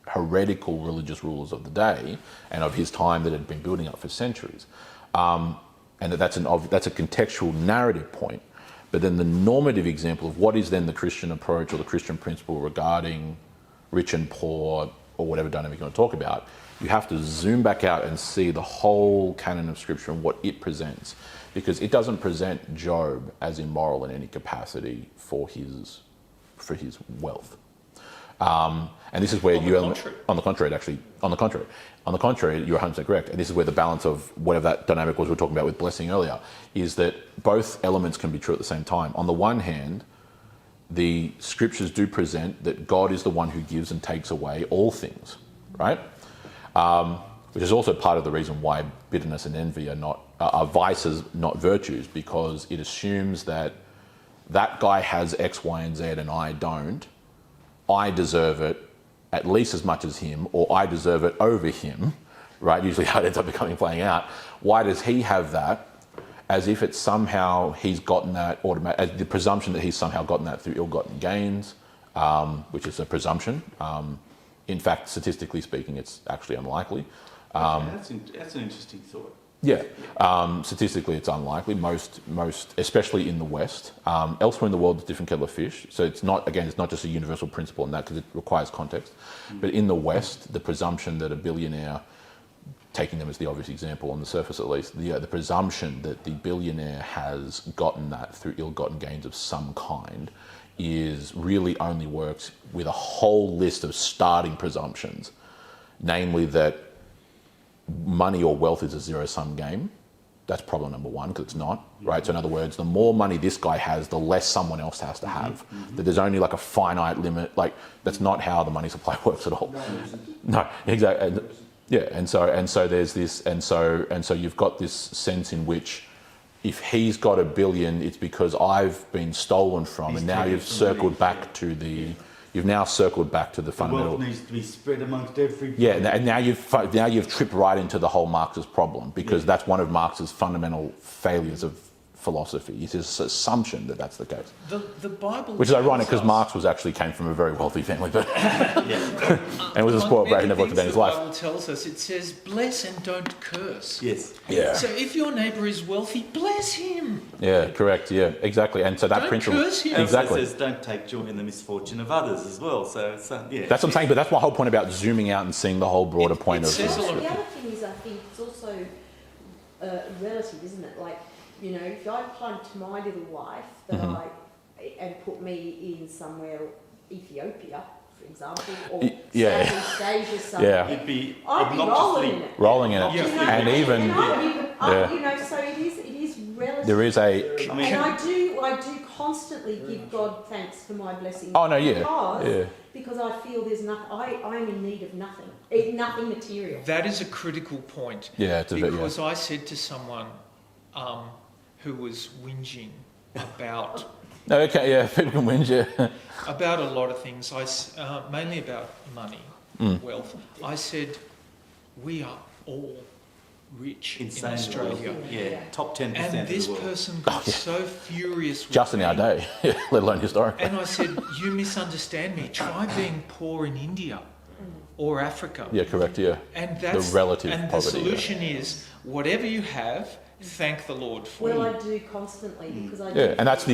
heretical religious rulers of the day and of his time that had been building up for centuries. And that's a contextual narrative point. But then the normative example of what is then the Christian approach or the Christian principle regarding rich and poor or whatever dynamic you want to talk about, you have to zoom back out and see the whole canon of Scripture and what it presents. Because it doesn't present Job as immoral in any capacity for his wealth. And this is where on the contrary, you're 100% correct. And this is where the balance of whatever that dynamic was we were talking about with blessing earlier, is that both elements can be true at the same time. On the one hand, the Scriptures do present that God is the one who gives and takes away all things, right? Which is also part of the reason why bitterness and envy are vices, not virtues, because it assumes that guy has X, Y, and Z and I don't. I deserve it at least as much as him, or I deserve it over him, right? Usually how it ends up playing out. Why does he have that? As if it's somehow he's gotten that the presumption that he's somehow gotten that through ill-gotten gains, which is a presumption. In fact, statistically speaking, it's actually unlikely. That's an interesting thought. Yeah, statistically it's unlikely. Most, especially in the West. Elsewhere in the world, it's a different kettle of fish. So it's not just a universal principle in that, because it requires context. But in the West, the presumption that a billionaire, taking them as the obvious example on the surface at least, the presumption that the billionaire has gotten that through ill-gotten gains of some kind is really only works with a whole list of starting presumptions, namely that money or wealth is a zero-sum game. That's problem number one, because it's not, right? So in other words, the more money this guy has, the less someone else has to have. That there's only like a finite limit. Like, that's not how the money supply works at all. No, exactly. Yeah, and so there's this, and so you've got this sense in which if he's got $1 billion, it's because I've been stolen from, and now you've circled back to the fundamental. Wealth needs to be spread amongst everybody. Yeah, and now you've tripped right into the whole Marxist problem, because that's one of Marx's fundamental failures of philosophy. It's his assumption that that's the case. The Bible, which is ironic, because Marx came from a very wealthy family, but and was a spoiled brat who never looked a day in his life. The Bible tells us, it says, "Bless and don't curse." Yes. Yeah. So if your neighbour is wealthy, bless him. Yeah, correct. Yeah, exactly. And so that Don't principle curse him. exactly. It says don't take joy in the misfortune of others as well. So it's, yeah. That's what I'm saying. But that's my whole point about zooming out and seeing the whole broader point of. says a lot of The other thing is, I think it's also relative, isn't it? Like, you know, if I plug to my little wife that and put me in somewhere, Ethiopia, for example, or Southeast Asia somewhere, It'd be I'd be obnoxiously rolling in it. rolling in it, Yeah. You know, and even you know, so it is relative. there is a. And I do constantly give God thanks for my blessings. Oh no, yeah, Because I feel there's nothing. I am in need of nothing. Nothing material. That is a critical point. Yeah, it's a bit. Because I said to someone who was whinging about Okay, yeah, people can whinge, yeah. about a lot of things. Mainly about money, wealth. I said, we are all rich in Australia. Yeah, top 10% And this of the world. person got so furious with Just in me. our day, let alone historically. And I said, you misunderstand me. Try being poor in India or Africa. Yeah, correct, yeah. And that's The relative and poverty, the solution is whatever you have, thank the Lord for. Well, I do constantly because I do. Yeah, and that's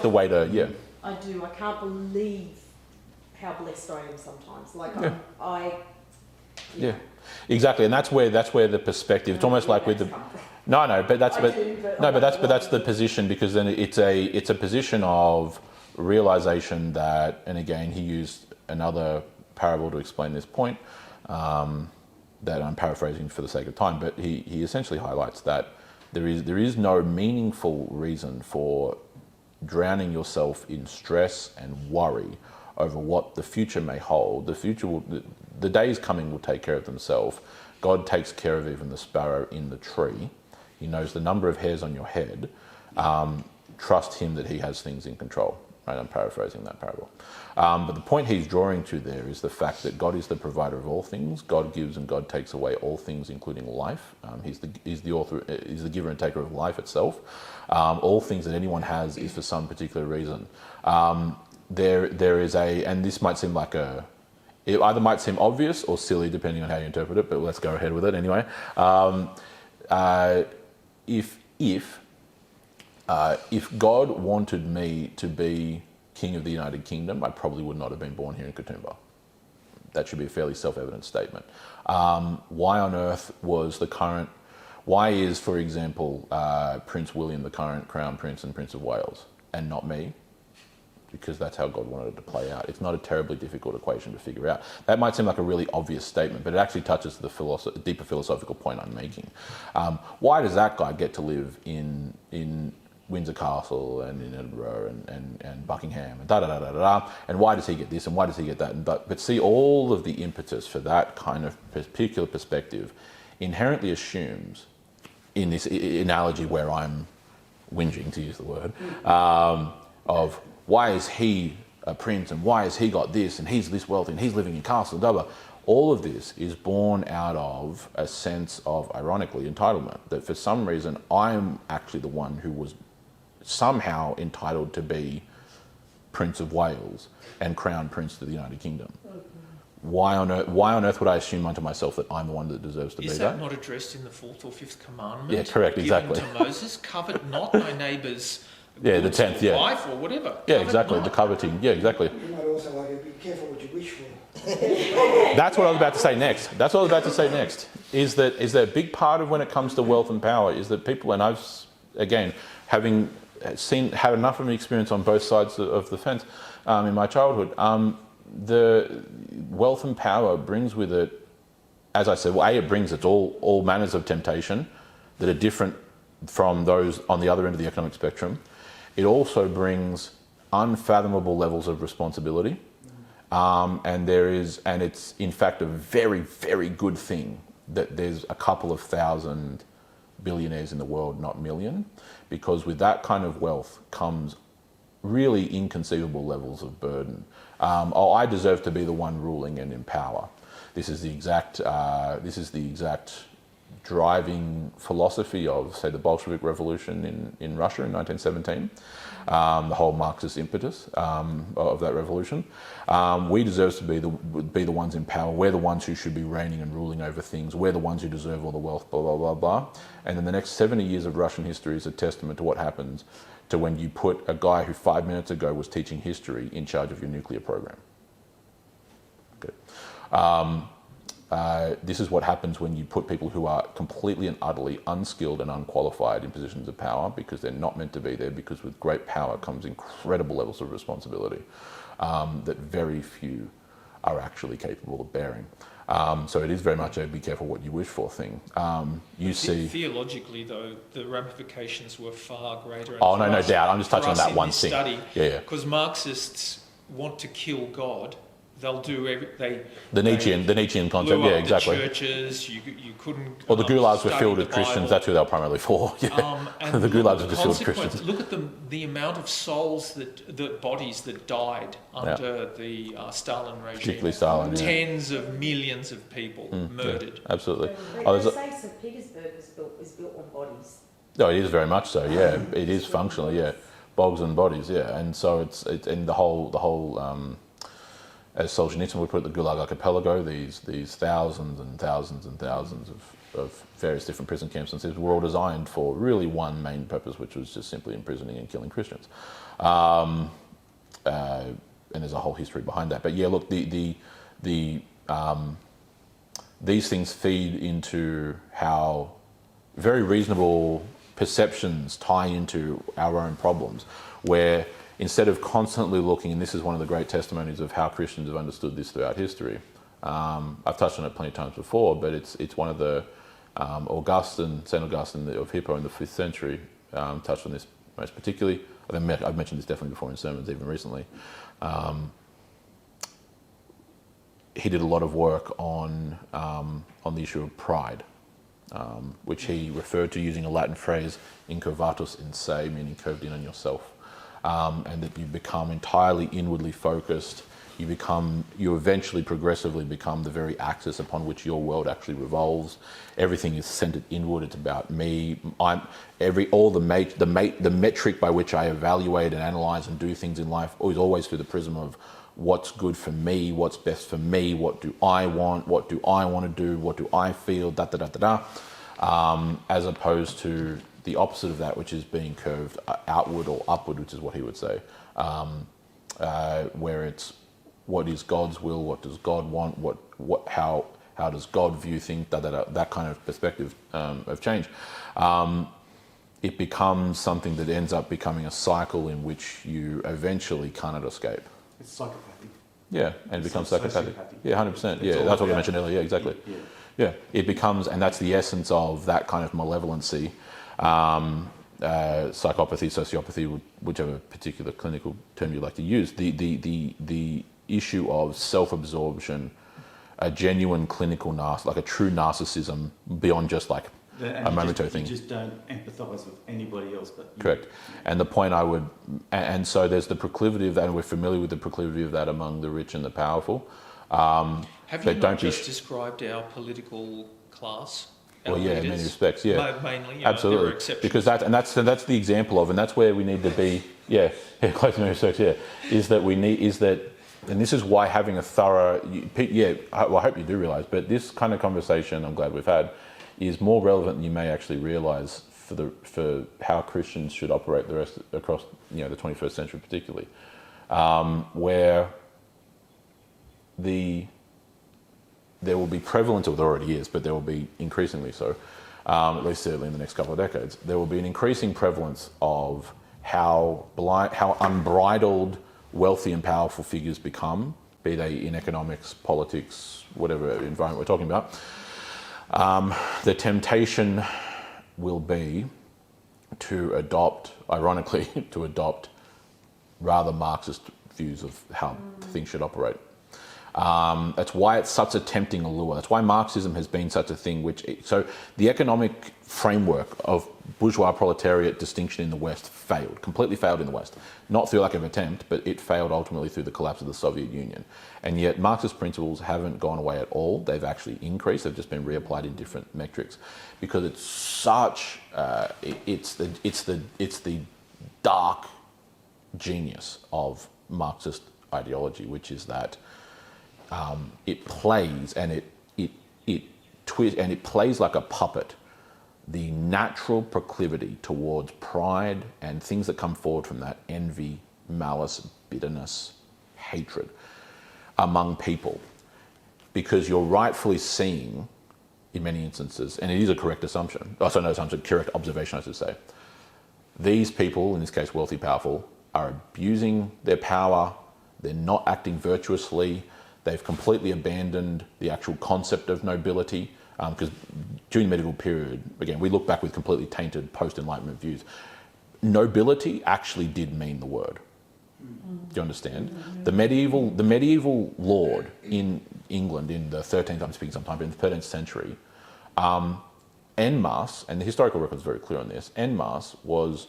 the way to, yeah. I do. I can't believe how blessed I am sometimes. Like Yeah. Yeah, exactly, and that's where the perspective. It's almost like with the but that's the position, because then it's a position of realization that, and again he used another parable to explain this point that I'm paraphrasing for the sake of time, but he essentially highlights that there is no meaningful reason for drowning yourself in stress and worry over what the future may hold. The days coming will take care of themselves. God takes care of even the sparrow in the tree. He knows the number of hairs on your head. Trust him that he has things in control. Right, I'm paraphrasing that parable. But the point he's drawing to there is the fact that God is the provider of all things. God gives and God takes away all things, including life. He's the author, he's the giver and taker of life itself. All things that anyone has is for some particular reason. There is and this might seem like it either might seem obvious or silly depending on how you interpret it, but let's go ahead with it anyway. If God wanted me to be King of the United Kingdom, I probably would not have been born here in Katoomba. That should be a fairly self-evident statement. Why on earth why is, for example, Prince William the current Crown Prince and Prince of Wales, and not me? Because that's how God wanted it to play out. It's not a terribly difficult equation to figure out. That might seem like a really obvious statement, but it actually touches the deeper philosophical point I'm making. Why does that guy get to live in Windsor Castle and in Edinburgh and Buckingham and da-da-da-da-da, and why does he get this and why does he get that? But see, all of the impetus for that kind of particular perspective inherently assumes, in this analogy where I'm whinging, to use the word, of why is he a prince and why has he got this and he's this wealthy and he's living in castle, blah, blah. All of this is born out of a sense of, ironically, entitlement, that for some reason I'm actually the one who was somehow entitled to be Prince of Wales and Crown Prince of the United Kingdom. Why on earth would I assume unto myself that I'm the one that deserves to be that? Is that not addressed in the 4th or 5th commandment? Yeah, correct, exactly. Given to Moses, covet not thy neighbour's Yeah, the 10th, yeah. wife or whatever. Yeah, exactly, the coveting, yeah, exactly. You might also like be careful what you wish for. That's what I was about to say next. Is that a big part of when it comes to wealth and power is that people, and I've, again, having had enough of an experience on both sides of the fence in my childhood, the wealth and power brings with it, as I said, well, it brings all manners of temptation that are different from those on the other end of the economic spectrum. It also brings unfathomable levels of responsibility, and it's in fact a very, very good thing that there's a couple of thousand billionaires in the world, not million, because with that kind of wealth comes really inconceivable levels of burden. I deserve to be the one ruling and in power. This is the exact driving philosophy of, say, the Bolshevik Revolution in Russia in 1917, the whole Marxist impetus of that revolution. We deserve to be the ones in power. We're the ones who should be reigning and ruling over things. We're the ones who deserve all the wealth, blah, blah, blah, blah. And then the next 70 years of Russian history is a testament to what happens to when you put a guy who 5 minutes ago was teaching history in charge of your nuclear program. Good. This is what happens when you put people who are completely and utterly unskilled and unqualified in positions of power, because they're not meant to be there, because with great power comes incredible levels of responsibility that very few are actually capable of bearing. So it is very much a be careful what you wish for thing. You see... Theologically, though, the ramifications were far greater. Oh, no doubt. I'm just touching on that one thing. Yeah. Because Marxists want to kill God. They'll do the Nietzschean concept, yeah, exactly. The churches, you couldn't. Well, the gulags were filled with Christians. That's who they were primarily for. Yeah. And the gulags were just filled with Christians. Look at the amount of souls the bodies that died under the Stalin regime. Particularly Stalin. Tens of millions of people murdered. Yeah, absolutely. They say St. Petersburg was built on bodies. No, it is very much so. Yeah, it is functional. Yeah, bogs and bodies. Yeah, and so it's and the whole. As Solzhenitsyn would put it, the Gulag Archipelago, these thousands and thousands and thousands of various different prison camps and cities were all designed for really one main purpose, which was just simply imprisoning and killing Christians. And there's a whole history behind that. But yeah, look, these things feed into how very reasonable perceptions tie into our own problems, where instead of constantly looking, and this is one of the great testimonies of how Christians have understood this throughout history. I've touched on it plenty of times before, but it's one of the St. Augustine of Hippo in the 5th century touched on this most particularly. I've mentioned this definitely before in sermons, even recently. He did a lot of work on the issue of pride, which he referred to using a Latin phrase, incurvatus in se, meaning curved in on yourself. and that you become entirely inwardly focused. You eventually progressively become the very axis upon which your world actually revolves. Everything is centered inward. It's about me. The metric by which I evaluate and analyze and do things in life is always through the prism of what's good for me, what's best for me, what do I want, what do I want to do, what do I feel, as opposed to the opposite of that, which is being curved outward or upward, which is what he would say, where it's what is God's will, what does God want, how does God view things, that kind of perspective of change. It becomes something that ends up becoming a cycle in which you eventually cannot escape. It's psychopathy. Yeah, and it becomes psychopathic. Sociopathy. Yeah, 100%. Yeah, all that's what I about- mentioned earlier. Yeah, exactly. Yeah, it becomes, and that's the essence of that kind of malevolency, psychopathy, sociopathy, whichever particular clinical term you like to use. The issue of self-absorption, a genuine clinical like a true narcissism beyond just like a momentary thing. You just don't empathise with anybody else but you. Correct. And the point and so there's the proclivity of that, and we're familiar with the proclivity of that among the rich and the powerful. Have you But not just described our political class? Our Well, yeah, in many leaders? respects, yeah. Mainly, Absolutely. there are exceptions. Because that's the example of, and that's where we need to be, close to many respects, and this is why having a thorough, I hope you do realise, but this kind of conversation, I'm glad we've had, is more relevant than you may actually realise for how Christians should operate across the 21st century particularly, where there will be prevalence, or there already is, but there will be increasingly so, at least certainly in the next couple of decades, there will be an increasing prevalence of how unbridled wealthy and powerful figures become, be they in economics, politics, whatever environment we're talking about. The temptation will be ironically, to adopt rather Marxist views of how things should operate. That's why it's such a tempting allure. That's why Marxism has been such a thing. So the economic framework of bourgeois proletariat distinction in the West completely failed in the West. Not through lack of attempt, but it failed ultimately through the collapse of the Soviet Union. And yet Marxist principles haven't gone away at all. They've actually increased. They've just been reapplied in different metrics, because it's such it's the dark genius of Marxist ideology, which is that it plays and it twists and it plays like a puppet the natural proclivity towards pride and things that come forward from that: envy, malice, bitterness, hatred among people, because you're rightfully seeing in many instances, and it is a correct assumption, correct observation I should say, these people, in this case wealthy, powerful, are abusing their power, they're not acting virtuously, they've completely abandoned the actual concept of nobility, because during the medieval period, again, we look back with completely tainted post-Enlightenment views. Nobility actually did mean the word. Do you understand? The medieval lord in England in the 13th, I'm speaking sometime, in the 13th century, en masse, and the historical record is very clear on this, en masse was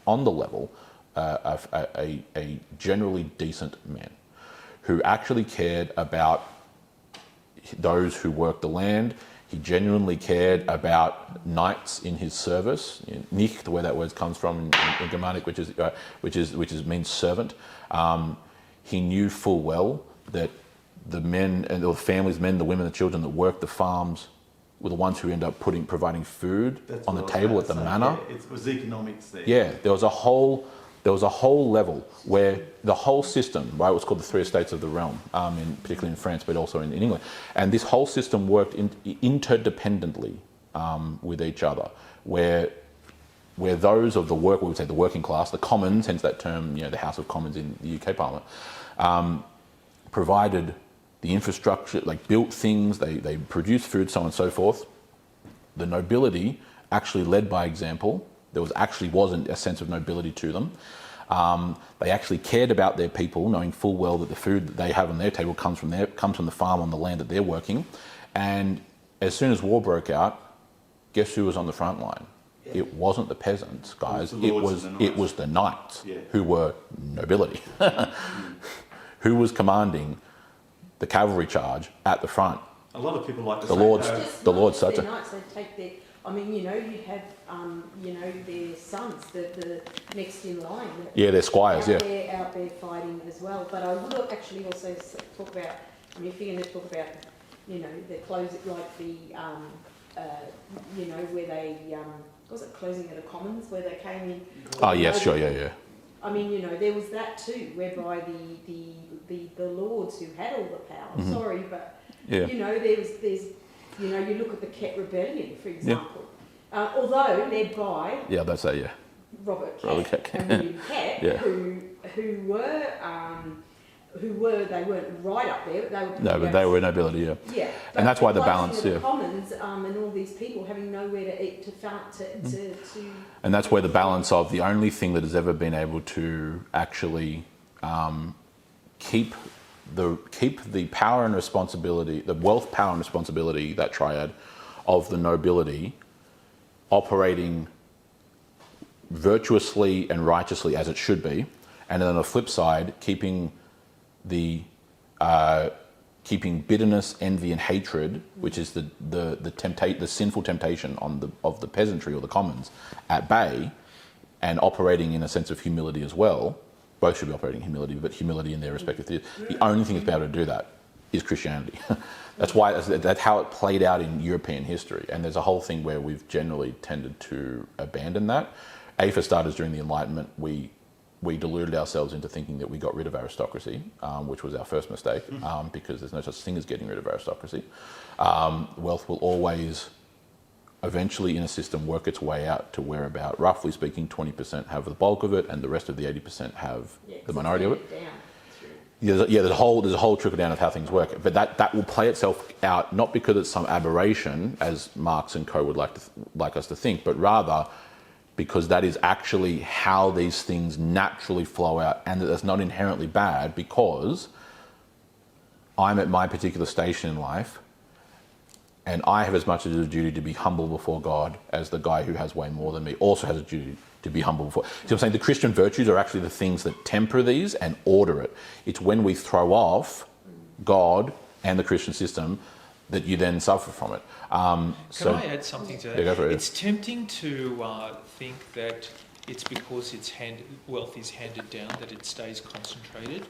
on the level of a generally decent man who actually cared about those who worked the land. He genuinely cared about knights in his service. Nicht, where that word comes from in Germanic, which means servant. He knew full well that the men and the families, the women, the children that worked the farms were the ones who end up providing food on the table at the manor. Yeah, it was economics there. Yeah, there was a whole level where the whole system, right, was called the three estates of the realm, particularly in France, but also in England. And this whole system worked interdependently with each other, where those of the we would say the working class, the commons, hence that term, the House of Commons in the UK Parliament, provided the infrastructure, like built things, they produced food, so on and so forth. The nobility actually led by example. There wasn't a sense of nobility to them. They actually cared about their people, knowing full well that the food that they have on their table comes from the farm on the land that they're working. And as soon as war broke out, guess who was on the front line? It wasn't the peasants, guys. the lords and the It knights. was the knights Yeah. who were nobility, who was commanding the cavalry charge at the front. A lot of people like to The say Lord's- though, Just the not Lord's just such their a- knights, they take their, I mean, you know, you have, you know, their sons, the next in line. that Yeah, they're squires. out Yeah, there, out there fighting as well. But I would actually also talk about, I mean, if you're going to talk about, you know, the close, like the, you know, where they, was it closing of the commons, where they came in? oh yes, sure, yeah. I mean, you know, there was that too, whereby the lords who had all the power, sorry, but, Yeah. you know, there's, you know, you look at the Ket Rebellion, for example. Although led by Yeah, that's that. Yeah, Robert Robert Ket Ket. and William Ket, Yeah. who were, they weren't right up there, but they were. no, but they were nobility. Yeah, Yeah, And that's why the closing balance, of the yeah. Commons, and all these people having nowhere to eat, to and that's where the balance of the only thing that has ever been able to actually keep the power and responsibility, the wealth, power and responsibility, that triad of the nobility operating virtuously and righteously as it should be, and then on the flip side, keeping bitterness, envy, and hatred, which is the sinful temptation of the peasantry or the commons, at bay, and operating in a sense of humility as well. Both should be operating in humility, but humility in their respective theories. The only thing that's been able to do that is Christianity. That's how it played out in European history. And there's a whole thing where we've generally tended to abandon that. For starters, during the Enlightenment, we deluded ourselves into thinking that we got rid of aristocracy, which was our first mistake, because there's no such thing as getting rid of aristocracy. Wealth will always, eventually in a system, work its way out to where about, roughly speaking, 20% have the bulk of it, and the rest of the 80% have the minority of it. Yeah, there's a whole trickle down of how things work, but that will play itself out not because it's some aberration, as Marx and co would like us to think, but rather because that is actually how these things naturally flow out, and that that's not inherently bad, because I'm at my particular station in life, and I have as much of a duty to be humble before God as the guy who has way more than me also has a duty to be humble before. So I'm saying the Christian virtues are actually the things that temper these and order it. It's when we throw off God and the Christian system that you then suffer from it. Can I add something to that? Yeah, go for it. It's tempting to think that it's because wealth is handed down that it stays concentrated.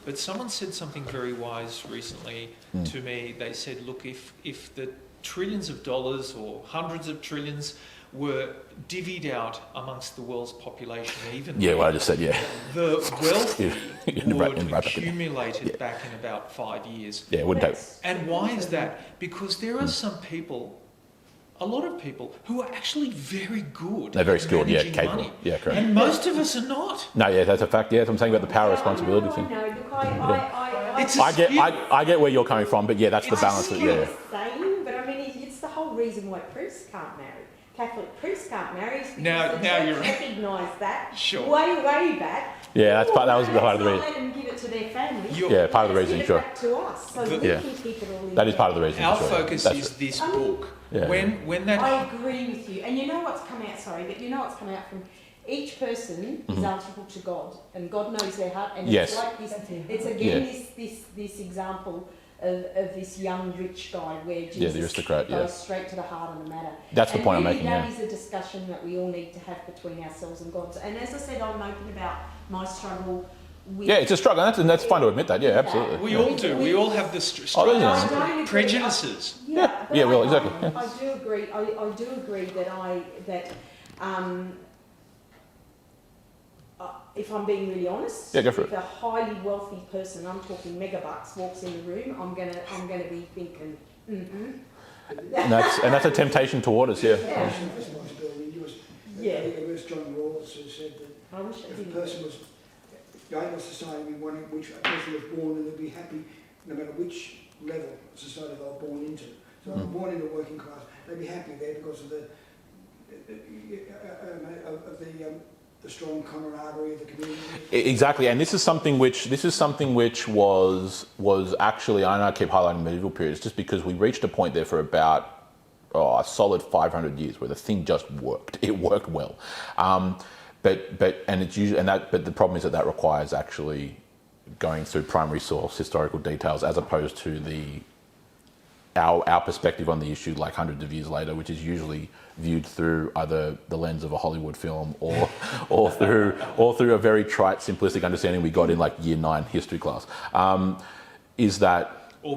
But someone said something very wise recently to me. They said, look, if the trillions of dollars or hundreds of trillions were divvied out amongst the world's population evenly, Yeah, what I just said, yeah. the wealthy would in bracket. accumulate it back in about 5 years. Yeah, it wouldn't take... And why is that? Because there are some people, a lot of people, who are actually very good. They're very at skilled, yeah, managing capable. money. Yeah, correct. And most of us are not. No, yeah, that's a fact. Yeah, I'm saying about the power responsibility I thing. know. Look, I It's a I get, skill. I get where you're coming from, but yeah, that's the It's a balance. That, yeah. saying, but I mean, it's the whole reason why priests can't marry. Catholic priests can't marry is because Now the you're church recognised that Sure. way back. Yeah, that's part. That was part of the Let's reason. not let them give it to their family. Yeah, part of the Let's reason, give sure. it back to us, so The- we Yeah. can keep it all in. That is part of the reason. Our sure. focus That's is it. this I mean, book. Yeah. When that I agree with you, and you know what's come out. Sorry, but you know what's come out from each person is answerable to God, and God knows their heart. And Yes. it's like this. It's again this example of this young rich guy where Jesus the aristocrat, goes straight to the heart of the matter. That's the And point I'm really making, That yeah. is a discussion that we all need to have between ourselves and God. And as I said, I'm open about my struggle with. Yeah, it's a struggle, and that's fine to admit that. Yeah, absolutely. we all do. We all have the Oh, there's I no- don't agree. prejudices. Yeah, but Yeah, well, I- exactly, yeah. I do agree. I do agree that if I'm being really honest, Yeah, go for it. if a highly wealthy person, I'm talking megabucks, walks in the room, I'm gonna be thinking, And that's a temptation toward us. Yeah. Yeah. Personal responsibility. Yeah. I think it was John Rawls who said that I wish I if a didn't. person was going to society, we want in which a person was born and they'd be happy no matter which level of society they were born into. So if they're born into working class, they'd be happy there because of the strong camaraderie of the community. Exactly, and this is something which was actually, I know I keep highlighting medieval periods just because we reached a point there for about a solid 500 years where the thing just worked. It worked well. But the problem is that requires actually going through primary source historical details as opposed to our perspective on the issue like hundreds of years later, which is usually viewed through either the lens of a Hollywood film or through a very trite, simplistic understanding we got in like year 9 history class. Or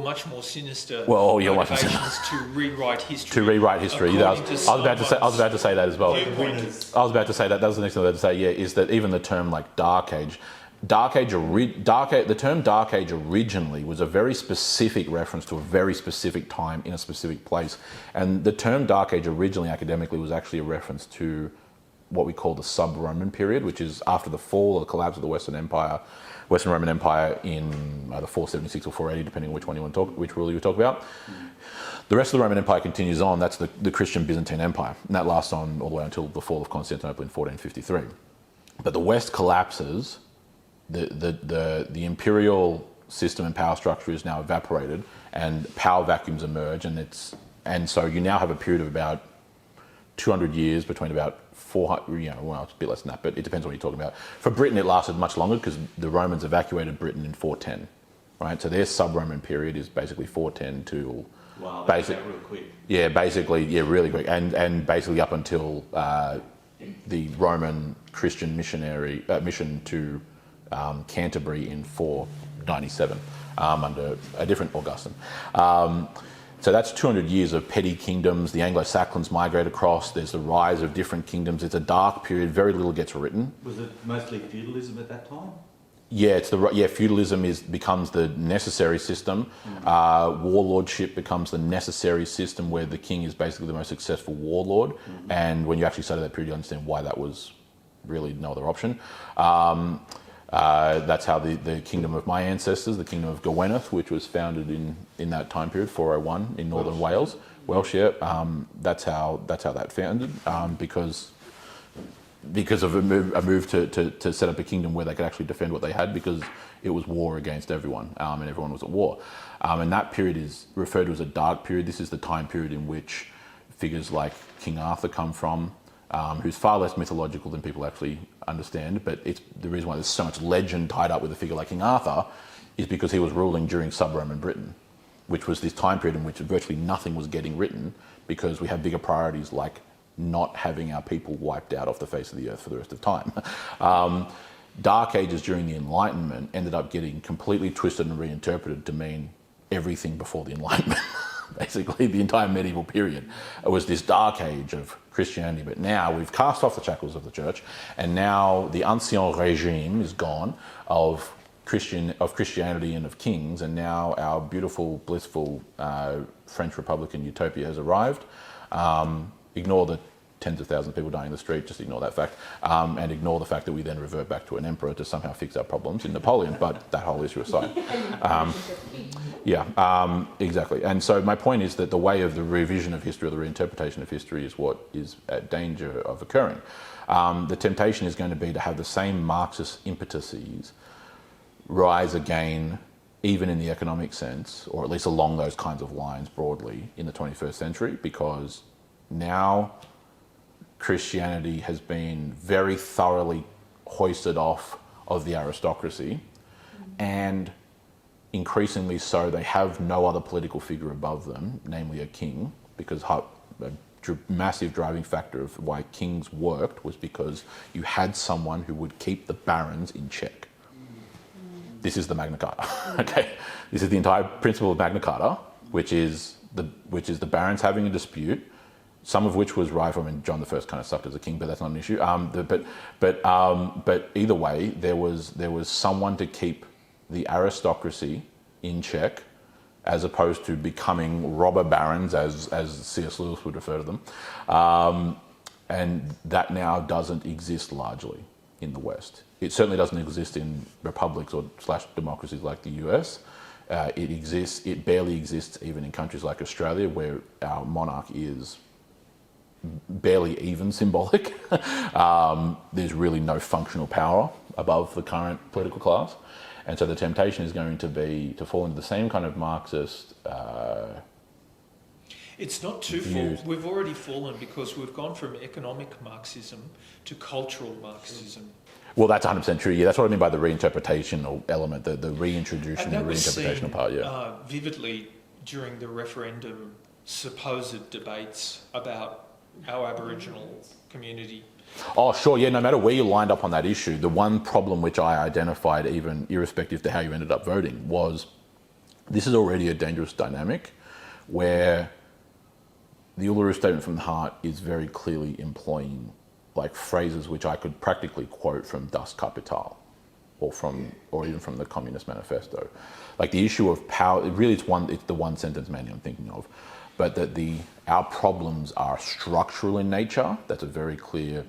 much more sinister motivations to rewrite history. To rewrite history. I was about to say that as well. I was about to say that. That was the next thing I was about to say. Yeah, is that even the term like Dark Age, the term Dark Age originally was a very specific reference to a very specific time in a specific place, and the term Dark Age originally academically was actually a reference to what we call the sub-Roman period, which is after the fall or the collapse of the Western Roman Empire in either 476 or 480, depending on which rule you talk about. The rest of the Roman Empire continues on. That's the Christian Byzantine Empire, and that lasts on all the way until the fall of Constantinople in 1453. But the West collapses. The imperial system and power structure is now evaporated, and power vacuums emerge, and so you now have a period of about 200 years between about 400, well, it's a bit less than that, but it depends on what you're talking about. For Britain, it lasted much longer because the Romans evacuated Britain in 410, right? So their sub-Roman period is basically 410 to... Wow, that's real quick. Yeah, really quick, and basically up until the Roman Christian missionary mission to Canterbury in 497 under a different Augustine. So that's 200 years of petty kingdoms. The Anglo-Saxons migrate across. There's the rise of different kingdoms. It's a dark period. Very little gets written. Was it mostly feudalism at that time? Yeah, feudalism becomes the necessary system. Warlordship becomes the necessary system where the king is basically the most successful warlord. Mm-hmm. And when you actually study that period, you understand why that was really no other option. That's how the kingdom of my ancestors, the kingdom of Gwynedd, which was founded in that time period, 401 in northern Wales. Welsh, yeah. That's how that founded because of a move to set up a kingdom where they could actually defend what they had, because it was war against everyone, and everyone was at war. And that period is referred to as a dark period. This is the time period in which figures like King Arthur come from, who's far less mythological than people actually understand, but it's the reason why there's so much legend tied up with a figure like King Arthur is because he was ruling during sub-Roman Britain, which was this time period in which virtually nothing was getting written because we had bigger priorities like not having our people wiped out off the face of the earth for the rest of time. Dark Ages during the Enlightenment ended up getting completely twisted and reinterpreted to mean everything before the Enlightenment. Basically, the entire medieval period was this dark age of Christianity. But now we've cast off the shackles of the church, and now the ancien regime is gone of Christianity and of kings, and now our beautiful, blissful French Republican utopia has arrived. Ignore the tens of thousands of people dying in the street, just ignore that fact, and ignore the fact that we then revert back to an emperor to somehow fix our problems in Napoleon, but that whole issue aside. Exactly. And so my point is that the way of the revision of history or the reinterpretation of history is what is at danger of occurring. The temptation is going to be to have the same Marxist impetuses rise again, even in the economic sense, or at least along those kinds of lines broadly in the 21st century, because now Christianity has been very thoroughly hoisted off of the aristocracy, and increasingly so they have no other political figure above them, namely a king, because a massive driving factor of why kings worked was because you had someone who would keep the barons in check. This is the Magna Carta. Okay, this is the entire principle of Magna Carta, which is the barons having a dispute, some of which was rife. I mean, John I kind of sucked as a king, but that's not an issue. But either way, there was someone to keep the aristocracy in check, as opposed to becoming robber barons, as C.S. Lewis would refer to them, and that now doesn't exist largely in the West. It certainly doesn't exist in republics or / democracies like the US. It barely exists even in countries like Australia, where our monarch is barely even symbolic. There's really no functional power above the current political class. And so the temptation is going to be to fall into the same kind of Marxist... It's not twofold. We've already fallen because we've gone from economic Marxism to cultural Marxism. Well, that's 100% true. Yeah, that's what I mean by the reinterpretational element, the reintroduction and reinterpretational part. Yeah, vividly during the referendum supposed debates about our Aboriginal community. Oh, sure. Yeah, no matter where you lined up on that issue, the one problem which I identified, even irrespective to how you ended up voting, was this is already a dangerous dynamic where the Uluru Statement from the Heart is very clearly employing like phrases which I could practically quote from Das Kapital or even from the Communist Manifesto. Like the issue of power, it's the one sentence mainly I'm thinking of, but that our problems are structural in nature. That's a very clear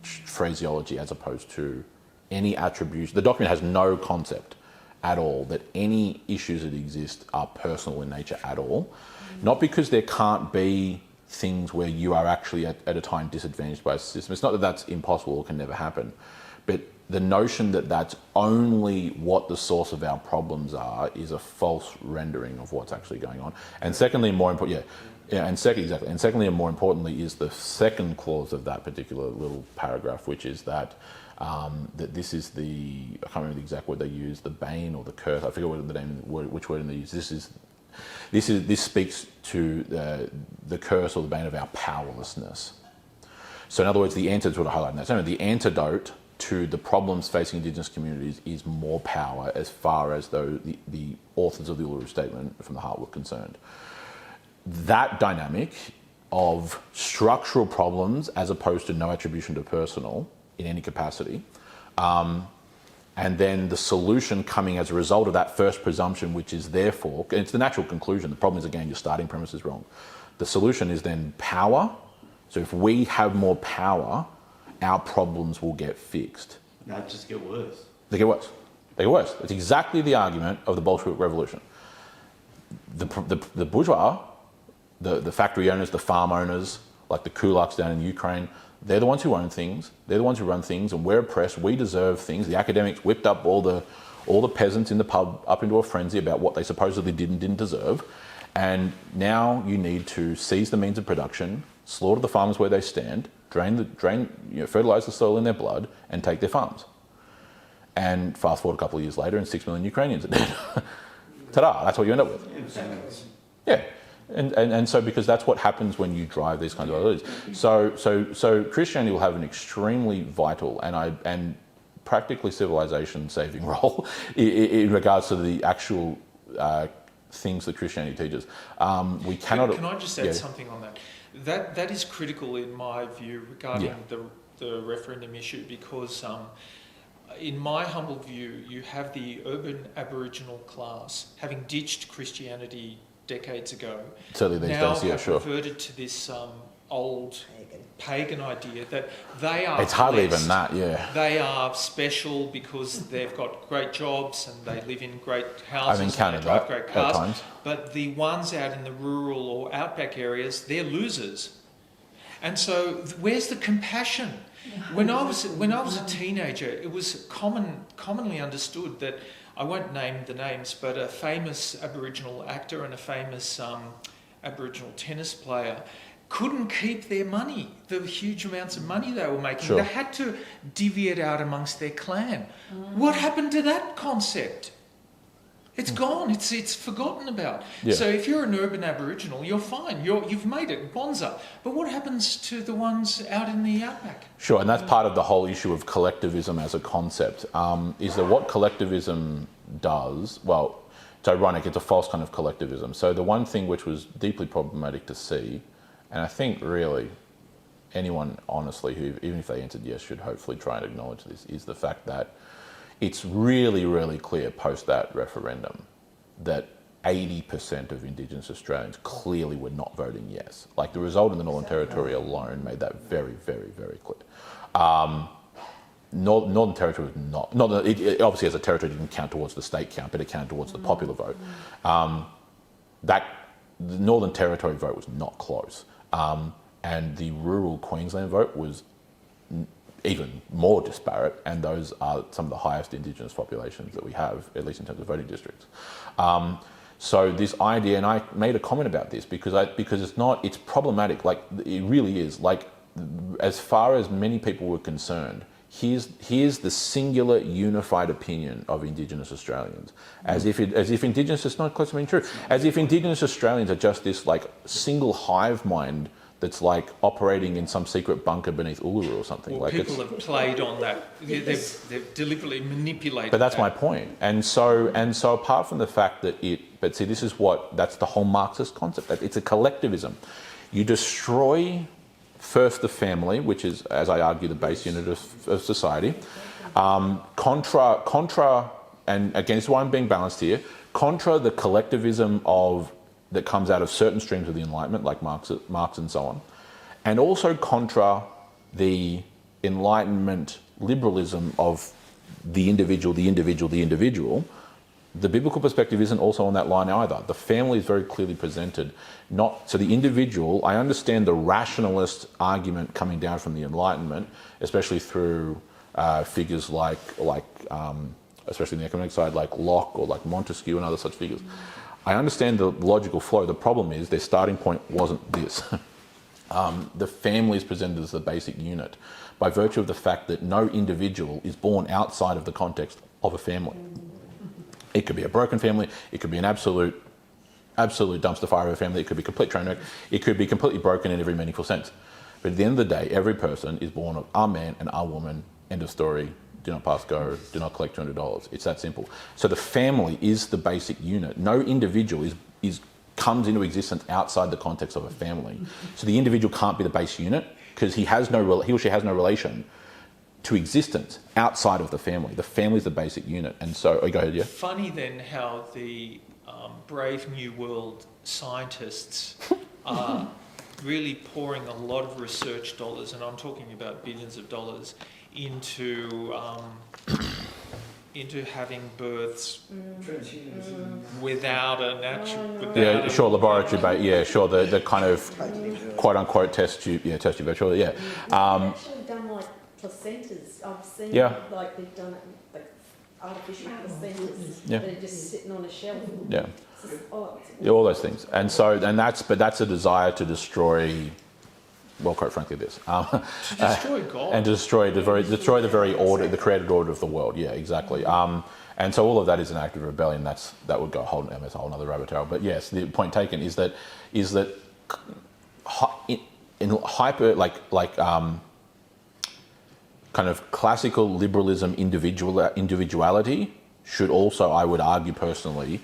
phraseology as opposed to any attribution. The document has no concept at all that any issues that exist are personal in nature at all. Not because there can't be things where you are actually at a time disadvantaged by a system. It's not that that's impossible or can never happen, but the notion that that's only what the source of our problems are is a false rendering of what's actually going on. And secondly, more important, and secondly, and more importantly, is the second clause of that particular little paragraph, which is that that this is I can't remember the exact word they use, the bane or the curse. I forget which word they use. This speaks to the curse or the bane of our powerlessness. So in other words, the antidote, what I highlight in that statement, the antidote to the problems facing Indigenous communities is more power, as far as though the authors of the Uluru Statement from the Heart were concerned. That dynamic of structural problems as opposed to no attribution to personal in any capacity, and then the solution coming as a result of that first presumption, which is therefore, and it's the natural conclusion, the problem is again your starting premise is wrong. The solution is then power. So if we have more power, our problems will get fixed. No, just get worse. They get worse. They get worse. It's exactly the argument of the Bolshevik Revolution. The bourgeois, the factory owners, the farm owners, like the kulaks down in Ukraine, they're the ones who own things. They're the ones who run things, and we're oppressed. We deserve things. The academics whipped up all the peasants in the pub up into a frenzy about what they supposedly did and didn't deserve. And now you need to seize the means of production, slaughter the farmers where they stand, fertilize the soil in their blood, and take their farms. And fast forward a couple of years later, and 6 million Ukrainians are dead. Ta-da! That's what you end up with. Yeah. And so because that's what happens when you drive these kinds of ideas. So Christianity will have an extremely vital and practically civilization-saving role in regards to the actual things that Christianity teaches. We cannot. Can I just add something on that? That is critical in my view regarding the referendum issue, because in my humble view, you have the urban Aboriginal class having ditched Christianity decades ago, certainly these now days, have reverted to this old pagan idea that they are it's hardly blessed. even that, yeah. They are special because they've got great jobs and they live in great houses. I've encountered and they drive that great cars. at times. But the ones out in the rural or outback areas, they're losers. And so where's the compassion? When I was a teenager, it was commonly understood that, I won't name the names, but a famous Aboriginal actor and a famous Aboriginal tennis player couldn't keep their money, the huge amounts of money they were making. Sure. They had to divvy it out amongst their clan. What happened to that concept? It's gone. It's forgotten about. Yeah. So if you're an urban Aboriginal, you're fine. You've made it, bonza. But what happens to the ones out in the outback? Sure, and that's part of the whole issue of collectivism as a concept, is that what collectivism does, well, it's ironic, it's a false kind of collectivism. So the one thing which was deeply problematic to see, and I think really anyone honestly who, even if they answered yes, should hopefully try and acknowledge this, is the fact that it's really, really clear post that referendum that 80% of Indigenous Australians clearly were not voting yes. Like the result in the Northern Territory alone made that very, very, very clear. Northern Territory was not it obviously as a territory didn't count towards the state count, but it counted towards the popular vote. The Northern Territory vote was not close. And the rural Queensland vote was even more disparate, and those are some of the highest Indigenous populations that we have, at least in terms of voting districts. So this idea, and I made a comment about this because it's problematic. Like it really is. Like as far as many people were concerned, here's the singular unified opinion of Indigenous Australians, as if Indigenous is not close to being true, as if Indigenous Australians are just this like single hive mind that's like operating in some secret bunker beneath Uluru or something. Well, like people have played on that. They've deliberately manipulated. But that's that. my point. And so apart from the fact that but see, that's the whole Marxist concept. That it's a collectivism. You destroy first the family, which is, as I argue, the base unit of society. Contra, and again, this is why I'm being balanced here. Contra the collectivism that comes out of certain streams of the Enlightenment, like Marx and so on, and also contra the Enlightenment liberalism of the individual. The biblical perspective isn't also on that line either. The family is very clearly presented. So the individual, I understand the rationalist argument coming down from the Enlightenment, especially through figures like especially on the economic side, like Locke or like Montesquieu and other such figures. I understand the logical flow. The problem is their starting point wasn't this. The family is presented as the basic unit by virtue of the fact that no individual is born outside of the context of a family. It could be a broken family. It could be an absolute dumpster fire of a family. It could be complete train wreck. It could be completely broken in every meaningful sense. But at the end of the day, every person is born of a man and a woman. End of story. Do not pass go. Do not collect $200. It's that simple. So the family is the basic unit. No individual comes into existence outside the context of a family. So the individual can't be the base unit because he or she has no relation to existence outside of the family. The family is the basic unit. And so, go ahead, yeah. Funny then how the brave New World scientists are really pouring a lot of research dollars, and I'm talking about billions of dollars, into having births without a natural... Yeah, sure, laboratory, but yeah, sure, the kind of quote-unquote test tube, sure, yeah. They've actually done like placentas. I've seen like they've done it like artificial placentas that are just sitting on a shelf. Yeah. All those things. That's a desire to destroy, well, quite frankly, this. To destroy God. And to destroy the very order, the created order of the world. Yeah, exactly. And so all of that is an act of rebellion. That would go a whole other rabbit trail. But yes, the point taken is that in hyper kind of classical liberalism individuality should also, I would argue personally,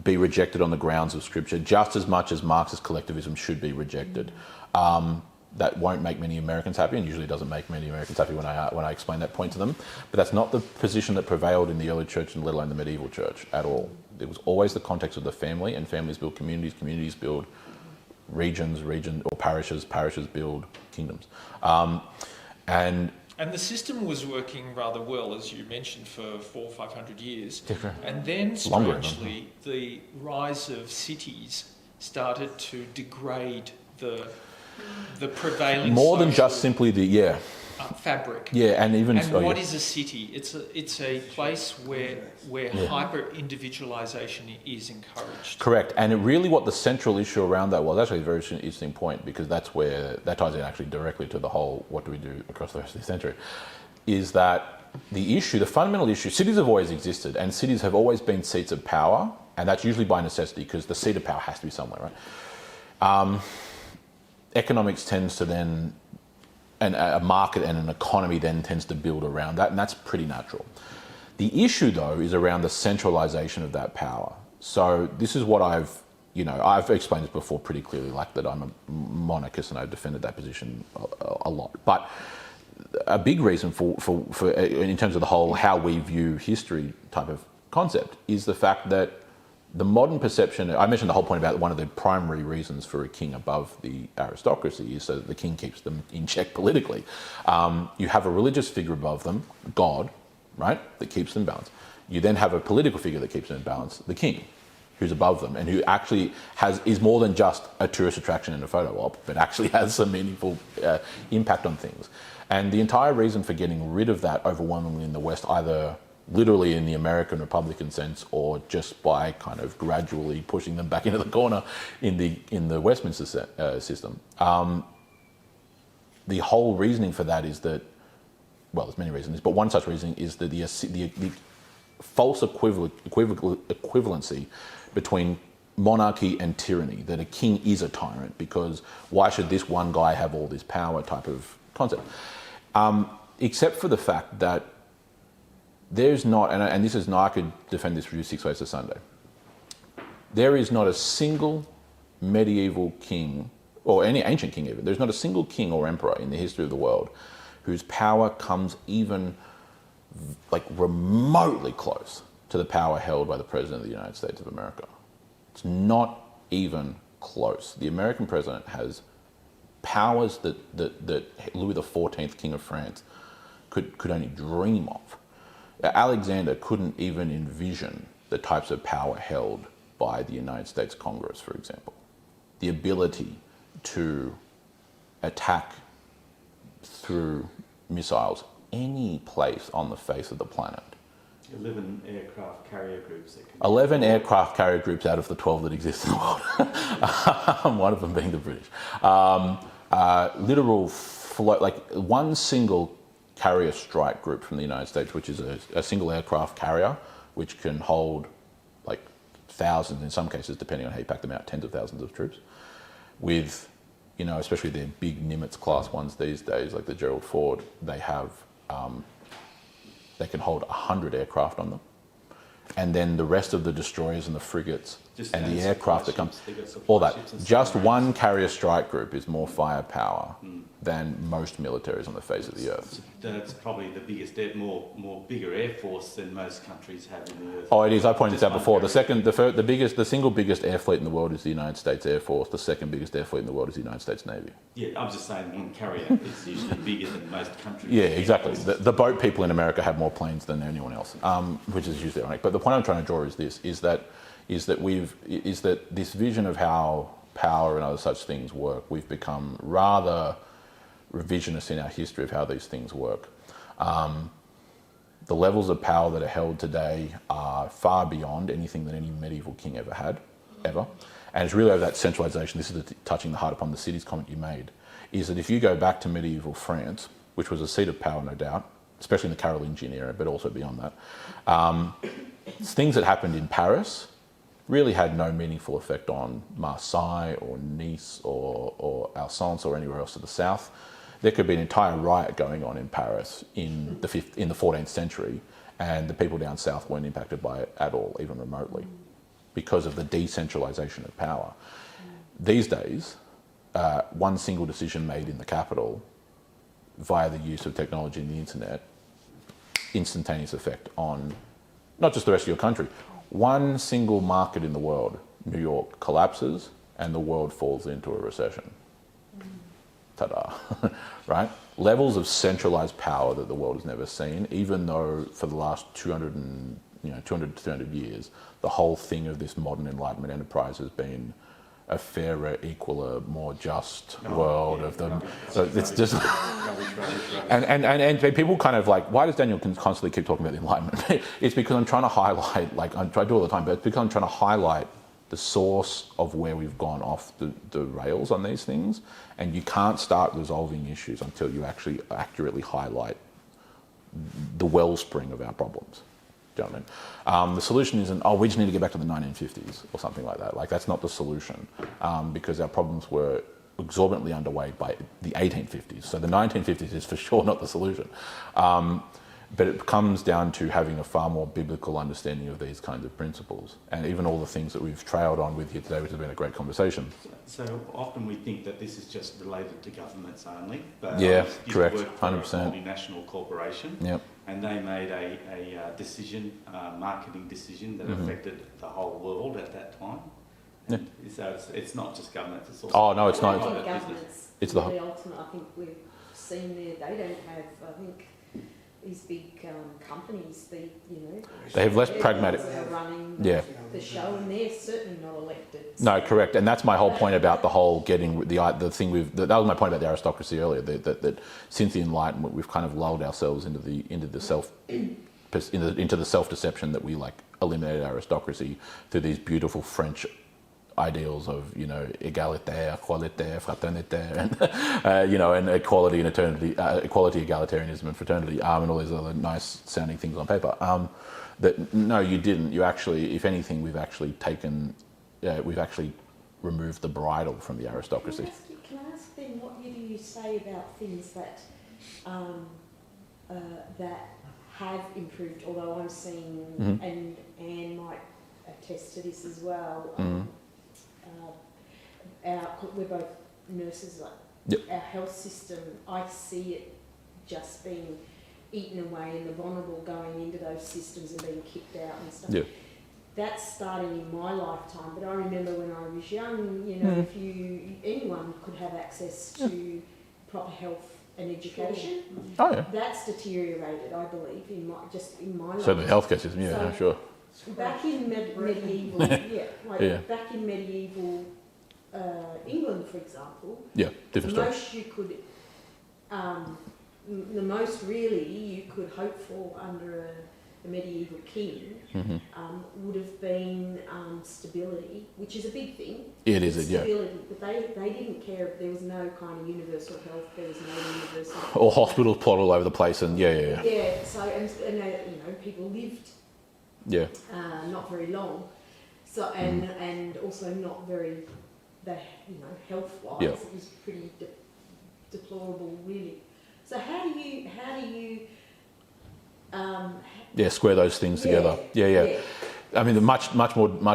be rejected on the grounds of Scripture, just as much as Marxist collectivism should be rejected. That won't make many Americans happy, and usually doesn't make many Americans happy when I explain that point to them. But that's not the position that prevailed in the early church, and let alone the medieval church, at all. It was always the context of the family, and families build communities, communities build regions, or parishes build kingdoms. And the system was working rather well, as you mentioned, for 400 or 500 years. Different. And then, strangely, the rise of cities started to degrade the prevailing more than just simply fabric. Yeah, and even what is a city? It's a place where hyper individualization is encouraged. Correct, and what the central issue around that was actually a very interesting point, because that ties in actually directly to the whole what do we do across the rest of the century, is that the fundamental issue, cities have always existed, and cities have always been seats of power, and that's usually by necessity because the seat of power has to be somewhere, right? Economics tends to then, and a market and an economy then tends to build around that, and that's pretty natural. The issue, though, is around the centralisation of that power. So this is what I've explained this before pretty clearly, like that I'm a monarchist and I've defended that position a lot. But a big reason for in terms of the whole how we view history type of concept is the fact that the modern perception, I mentioned the whole point about one of the primary reasons for a king above the aristocracy is so that the king keeps them in check politically. You have a religious figure above them, God, right, that keeps them in balance. You then have a political figure that keeps them in balance, the king, who's above them and who actually is more than just a tourist attraction and a photo op, but actually has some meaningful impact on things. And the entire reason for getting rid of that overwhelmingly in the West, either literally in the American Republican sense, or just by kind of gradually pushing them back into the corner in the Westminster system. The whole reasoning for that is that, well, there's many reasons, but one such reasoning is that the false equivalency between monarchy and tyranny, that a king is a tyrant, because why should this one guy have all this power type of concept. Except for the fact that there's not, and this is not, I could defend this for you 6 ways to Sunday. There is not a single medieval king, or any ancient king even, there's not a single king or emperor in the history of the world whose power comes even like remotely close to the power held by the President of the United States of America. It's not even close. The American president has powers that Louis XIV, King of France, could only dream of. Alexander couldn't even envision the types of power held by the United States Congress, for example. The ability to attack through missiles any place on the face of the planet. 11 aircraft carrier groups. 11 aircraft carrier groups out of the 12 that exist in the world. One of them being the British. Literal float, like one single carrier strike group from the United States, which is a single aircraft carrier, which can hold like thousands, in some cases, depending on how you pack them out, tens of thousands of troops, with, you know, especially their big Nimitz class ones these days, like the Gerald Ford, they have, they can hold 100 aircraft on them. And then the rest of the destroyers and the frigates and the aircraft that come, all that. Just one carrier strike group is more firepower than most militaries on the face of the earth. That's probably the biggest, more bigger air force than most countries have in the earth. Oh, it is. I pointed this out before. The single biggest air fleet in the world is the United States Air Force. The second biggest air fleet in the world is the United States Navy. Yeah, I'm just saying one carrier is usually bigger than most countries. Yeah, exactly. The boat people in America have more planes than anyone else, which is usually ironic. But the point I'm trying to draw is this: is that this vision of how power and other such things work, we've become rather revisionist in our history of how these things work. The levels of power that are held today are far beyond anything that any medieval king ever had, ever. And it's really over that centralisation. This is touching the heart upon the cities comment you made, is that if you go back to medieval France, which was a seat of power, no doubt, especially in the Carolingian era, but also beyond that, things that happened in Paris really had no meaningful effect on Marseille or Nice or Alsace or anywhere else to the south. There could be an entire riot going on in Paris in the 14th century, and the people down south weren't impacted by it at all, even remotely, because of the decentralisation of power. These days, one single decision made in the capital via the use of technology and the internet, instantaneous effect on not just the rest of your country. One single market in the world, New York, collapses and the world falls into a recession. Ta-da, right? Levels of centralised power that the world has never seen, even though for the last 200 to 300 years, the whole thing of this modern Enlightenment enterprise has been a fairer, equaler, more just world of them. So it's just, and people kind of like, why does Daniel constantly keep talking about the Enlightenment? It's because I'm trying to highlight, like I try to do all the time, but it's because I'm trying to highlight the source of where we've gone off the rails on these things, and you can't start resolving issues until you actually accurately highlight the wellspring of our problems. Do you know what I mean? The solution isn't, we just need to get back to the 1950s or something like that. Like, that's not the solution, because our problems were exorbitantly underweight by the 1850s. So the 1950s is for sure not the solution. But it comes down to having a far more biblical understanding of these kinds of principles, and even all the things that we've trailed on with here today, which has been a great conversation. So often we think that this is just related to governments only, but yeah, I correct, used to work for 100%. a multinational corporation, Yep. and they made a decision, marketing decision that affected the whole world at that time. Yeah. So it's not just governments; it's also Oh no, it's I not. don't think private governments, business. It's the the ultimate, I think we've seen there, they don't have, I think, these big companies, They have less they're pragmatic. the ones that are running Yeah. the show, and they're certainly not elected. No, correct, and that's my whole point about the whole getting the thing that was my point about the aristocracy earlier. That since the Enlightenment, we've kind of lulled ourselves into the self into the self-deception that we like eliminated aristocracy through these beautiful French ideals of, you know, égalitaire, qualité, fraternité, and you know, and equality and eternity, equality, egalitarianism, and fraternity, and all these other nice sounding things on paper. That no, you didn't. You actually, if anything, we've actually removed the bridle from the aristocracy. Can I ask then, what do you say about things that that have improved? Although I'm seeing, and Anne might attest to this as well. We're both nurses. Our health system, I see it just being eaten away, and the vulnerable going into those systems and being kicked out and stuff. Yeah. That's starting in my lifetime, but I remember when I was young, you know, anyone could have access to proper health and education. Oh yeah. That's deteriorated, I believe, in my life. So the healthcare system, yeah, So, sure. Back in medieval, back in medieval England, for example, Yeah, different story. the most really you could hope for under a medieval king would have been stability, which is a big thing. It is, yeah. Stability, but they didn't care. There was no kind of universal health. There was no universal. Or hospitals plot all over the place, and yeah. Yeah. So and you know, people lived not very long. So and also not very, health wise, it was pretty deplorable, really. So how do you square those things together. Yeah. I mean, the much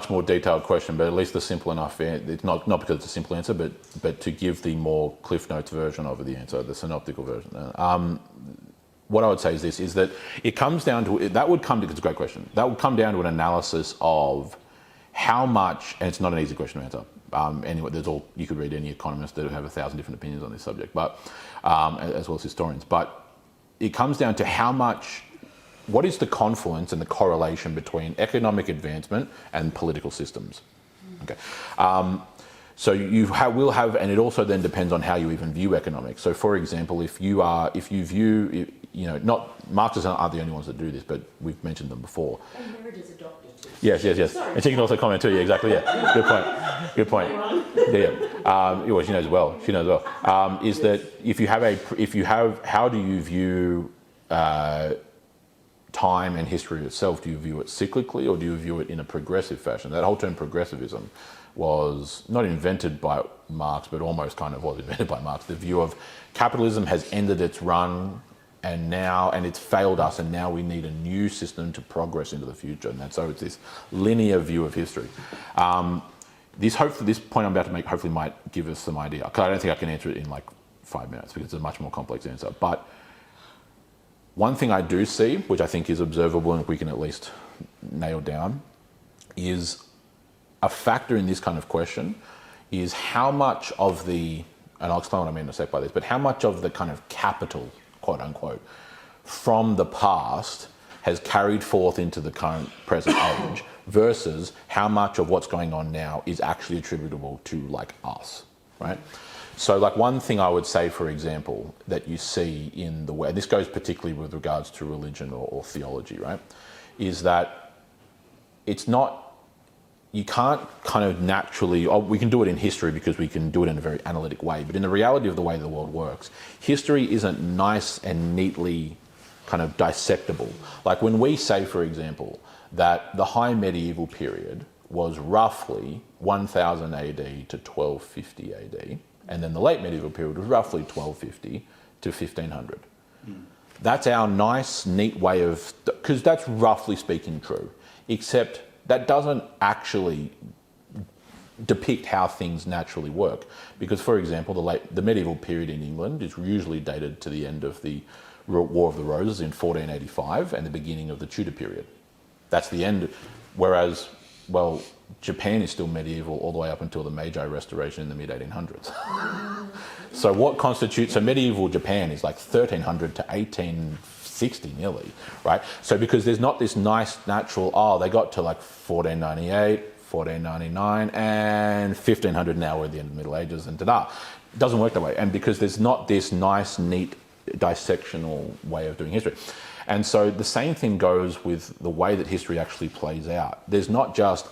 more detailed question, but at least the simple enough. It's not because it's a simple answer, but to give the more Cliff Notes version of the answer, the synoptical version. What I would say is this: is that it comes down to it's a great question. That would come down to an analysis of how much, and it's not an easy question to answer. Anyway, you could read any economist that have 1,000 different opinions on this subject, but as well as historians. But it comes down to what is the confluence and the correlation between economic advancement and political systems? Okay. So will have, and it also then depends on how you even view economics. So, for example, if you view, not Marxists aren't the only ones that do this, but we've mentioned them before. And Meredith's a doctor too. Yes. Sorry. And she can also comment too. Yeah, exactly. Yeah. Good point. Yeah. Well, she knows well. Is that how do you view time and history itself? Do you view it cyclically, or do you view it in a progressive fashion? That whole term progressivism was not invented by Marx, but almost kind of was invented by Marx. The view of capitalism has ended its run, and it's failed us, and now we need a new system to progress into the future. And so it's this linear view of history. This point I'm about to make hopefully might give us some idea, because I don't think I can answer it in like 5 minutes, because it's a much more complex answer. But one thing I do see, which I think is observable and we can at least nail down, is a factor in this kind of question is how much of and I'll explain what I mean in a sec by this, but how much of the kind of capital, quote unquote, from the past has carried forth into the current present age versus how much of what's going on now is actually attributable to like us, right? So like one thing I would say, for example, that you see in the way, and this goes particularly with regards to religion or theology, right, is that it's not, you can't kind of naturally, we can do it in history because we can do it in a very analytic way, but in the reality of the way the world works, history isn't nice and neatly kind of dissectable. Like when we say, for example, that the high medieval period was roughly 1000 AD to 1250 AD, and then the late medieval period was roughly 1250 to 1500. That's our nice, neat way of, because that's roughly speaking true, except that doesn't actually depict how things naturally work. Because, for example, the medieval period in England is usually dated to the end of the War of the Roses in 1485 and the beginning of the Tudor period. That's the end. Whereas, well, Japan is still medieval all the way up until the Meiji Restoration in the mid-1800s. So medieval Japan is like 1300 to 1860 nearly, right? So because there's not this nice natural, they got to like 1498, 1499, and 1500 now we're at the end of the Middle Ages, and ta-da. It doesn't work that way. And because there's not this nice, neat, dissectional way of doing history. And so the same thing goes with the way that history actually plays out. There's not just,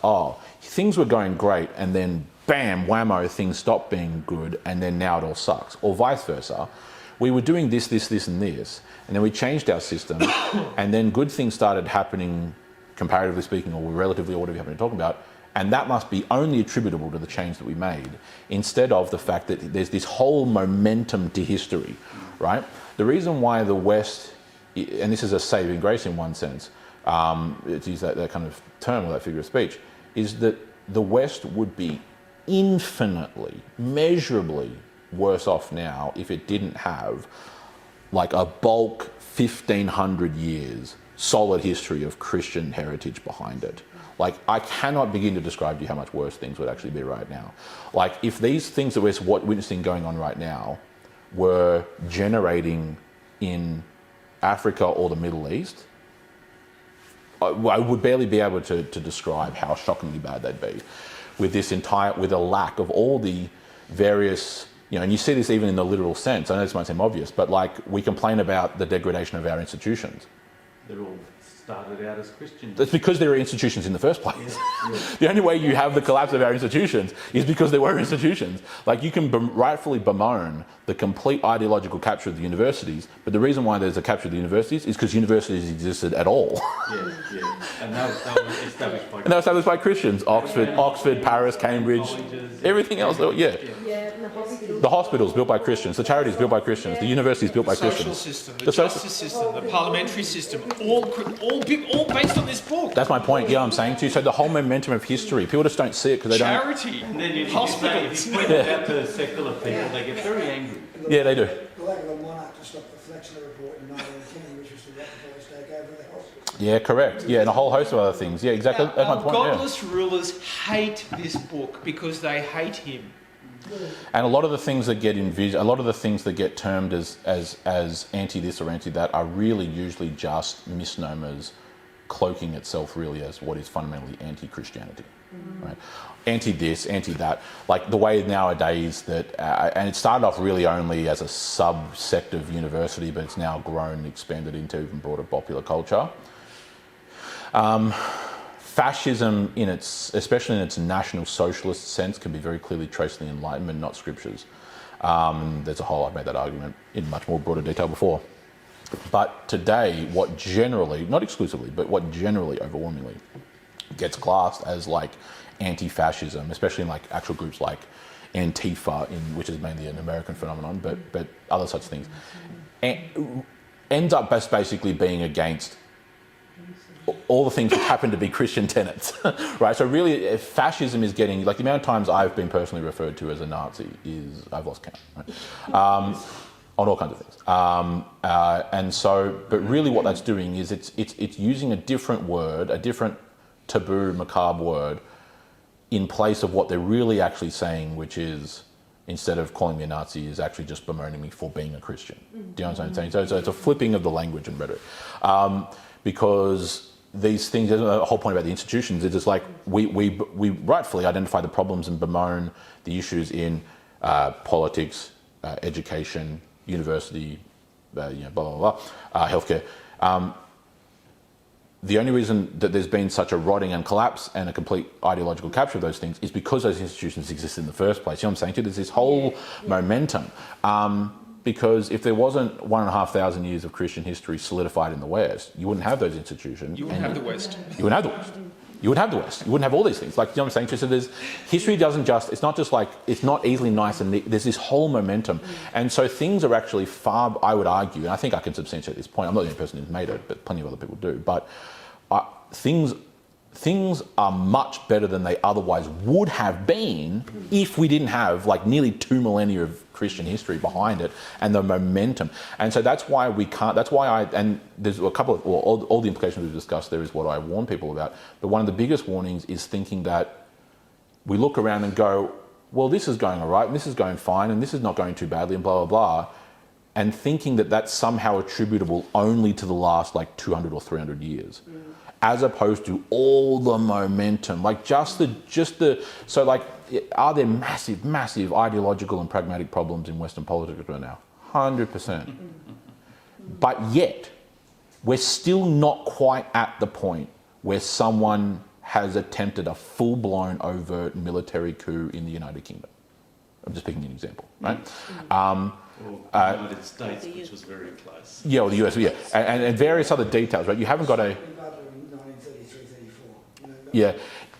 things were going great and then bam, whammo, things stopped being good and then now it all sucks. Or vice versa. We were doing this, and this, and then we changed our system and then good things started happening, comparatively speaking, or relatively, or whatever you happen to talk about, and that must be only attributable to the change that we made, instead of the fact that there's this whole momentum to history, right? The reason why the West, and this is a saving grace in one sense, to use that kind of term or that figure of speech, is that the West would be infinitely, measurably worse off now if it didn't have like a bulk 1,500 years solid history of Christian heritage behind it. Like, I cannot begin to describe to you how much worse things would actually be right now. Like, if these things that we're witnessing going on right now were generating in Africa or the Middle East, I would barely be able to describe how shockingly bad they'd be. With a lack of all the various, and you see this even in the literal sense. I know this might seem obvious, but like, we complain about the degradation of our institutions. They're all started out as Christians. That's because there are institutions in the first place. Yeah. The only way you have the collapse of our institutions is because there were institutions. Like, you can rightfully bemoan the complete ideological capture of the universities, but the reason why there's a capture of the universities is because universities existed at all. Yeah. And they were established by Christians. Oxford, Paris, Cambridge, colleges, everything else. Yeah, and the hospitals. The hospitals built by Christians, the charities built by Christians, the universities built by Christians. The social system, the justice system, the parliamentary system, all based on this book. That's my point. Yeah, I'm saying to you. So the whole momentum of history, people just don't see it because they don't. Charity, and then hospitals. If you point it out to secular people, they get very angry. Yeah, they do. The lack of a monarch to stop the Fletcher report in 1910, which was the Rockefellers take over the hospital. Yeah, correct. Yeah, and a whole host of other things. Yeah, exactly. That's my point. Godless rulers hate this book because they hate him. And a lot of the things that get a lot of the things that get termed as anti this or anti that are really usually just misnomers cloaking itself really as what is fundamentally anti-Christianity, right? Anti this, anti that. Like the way nowadays that, and it started off really only as a subsect of university, but it's now grown and expanded into even broader popular culture. Fascism, especially in its national socialist sense, can be very clearly traced in the Enlightenment, not scriptures. There's I've made that argument in much more broader detail before. But today, what generally, not exclusively, but what generally, overwhelmingly, gets classed as like anti-fascism, especially in like actual groups like Antifa, which is mainly an American phenomenon, but other such things, ends up basically being against all the things which happen to be Christian tenets, right? So really, fascism is getting, like the amount of times I've been personally referred to as a Nazi is, I've lost count, right? On all kinds of things. And so, but really what that's doing is it's using a different word, a different taboo, macabre word, in place of what they're really actually saying, which is, instead of calling me a Nazi, is actually just bemoaning me for being a Christian. Do you know what I'm saying? So it's a flipping of the language and rhetoric. Because these things, there's a whole point about the institutions, it's just like we rightfully identify the problems and bemoan the issues in politics, education, university, blah, blah, blah, healthcare. The only reason that there's been such a rotting and collapse and a complete ideological capture of those things is because those institutions exist in the first place. You know what I'm saying to you? There's this whole momentum. Because if there wasn't 1,500 years of Christian history solidified in the West, you wouldn't have those institutions. You wouldn't have the West. You wouldn't have the West. You wouldn't have the West. You wouldn't have all these things. Like, you know what I'm saying? So history doesn't just, it's not just like, it's not easily nice and neat. There's this whole momentum. And so things are actually far, I would argue, and I think I can substantiate this point. I'm not the only person who's made it, but plenty of other people do. But things are much better than they otherwise would have been if we didn't have like nearly 2 millennia of Christian history behind it and the momentum. And so that's why we can't, and there's a couple of, all the implications we've discussed there is what I warn people about. But one of the biggest warnings is thinking that we look around and go, well, this is going all right, and this is going fine, and this is not going too badly, and blah, blah, blah. And thinking that that's somehow attributable only to the last like 200 or 300 years. As opposed to all the momentum, like so like, are there massive ideological and pragmatic problems in Western politics right now? 100%. But yet, we're still not quite at the point where someone has attempted a full-blown overt military coup in the United Kingdom. I'm just picking an example, right? Or the United States, which was very close. Yeah, or the US, yeah, and various other details, right? You haven't got a... In 1933, 34. You know, Yeah,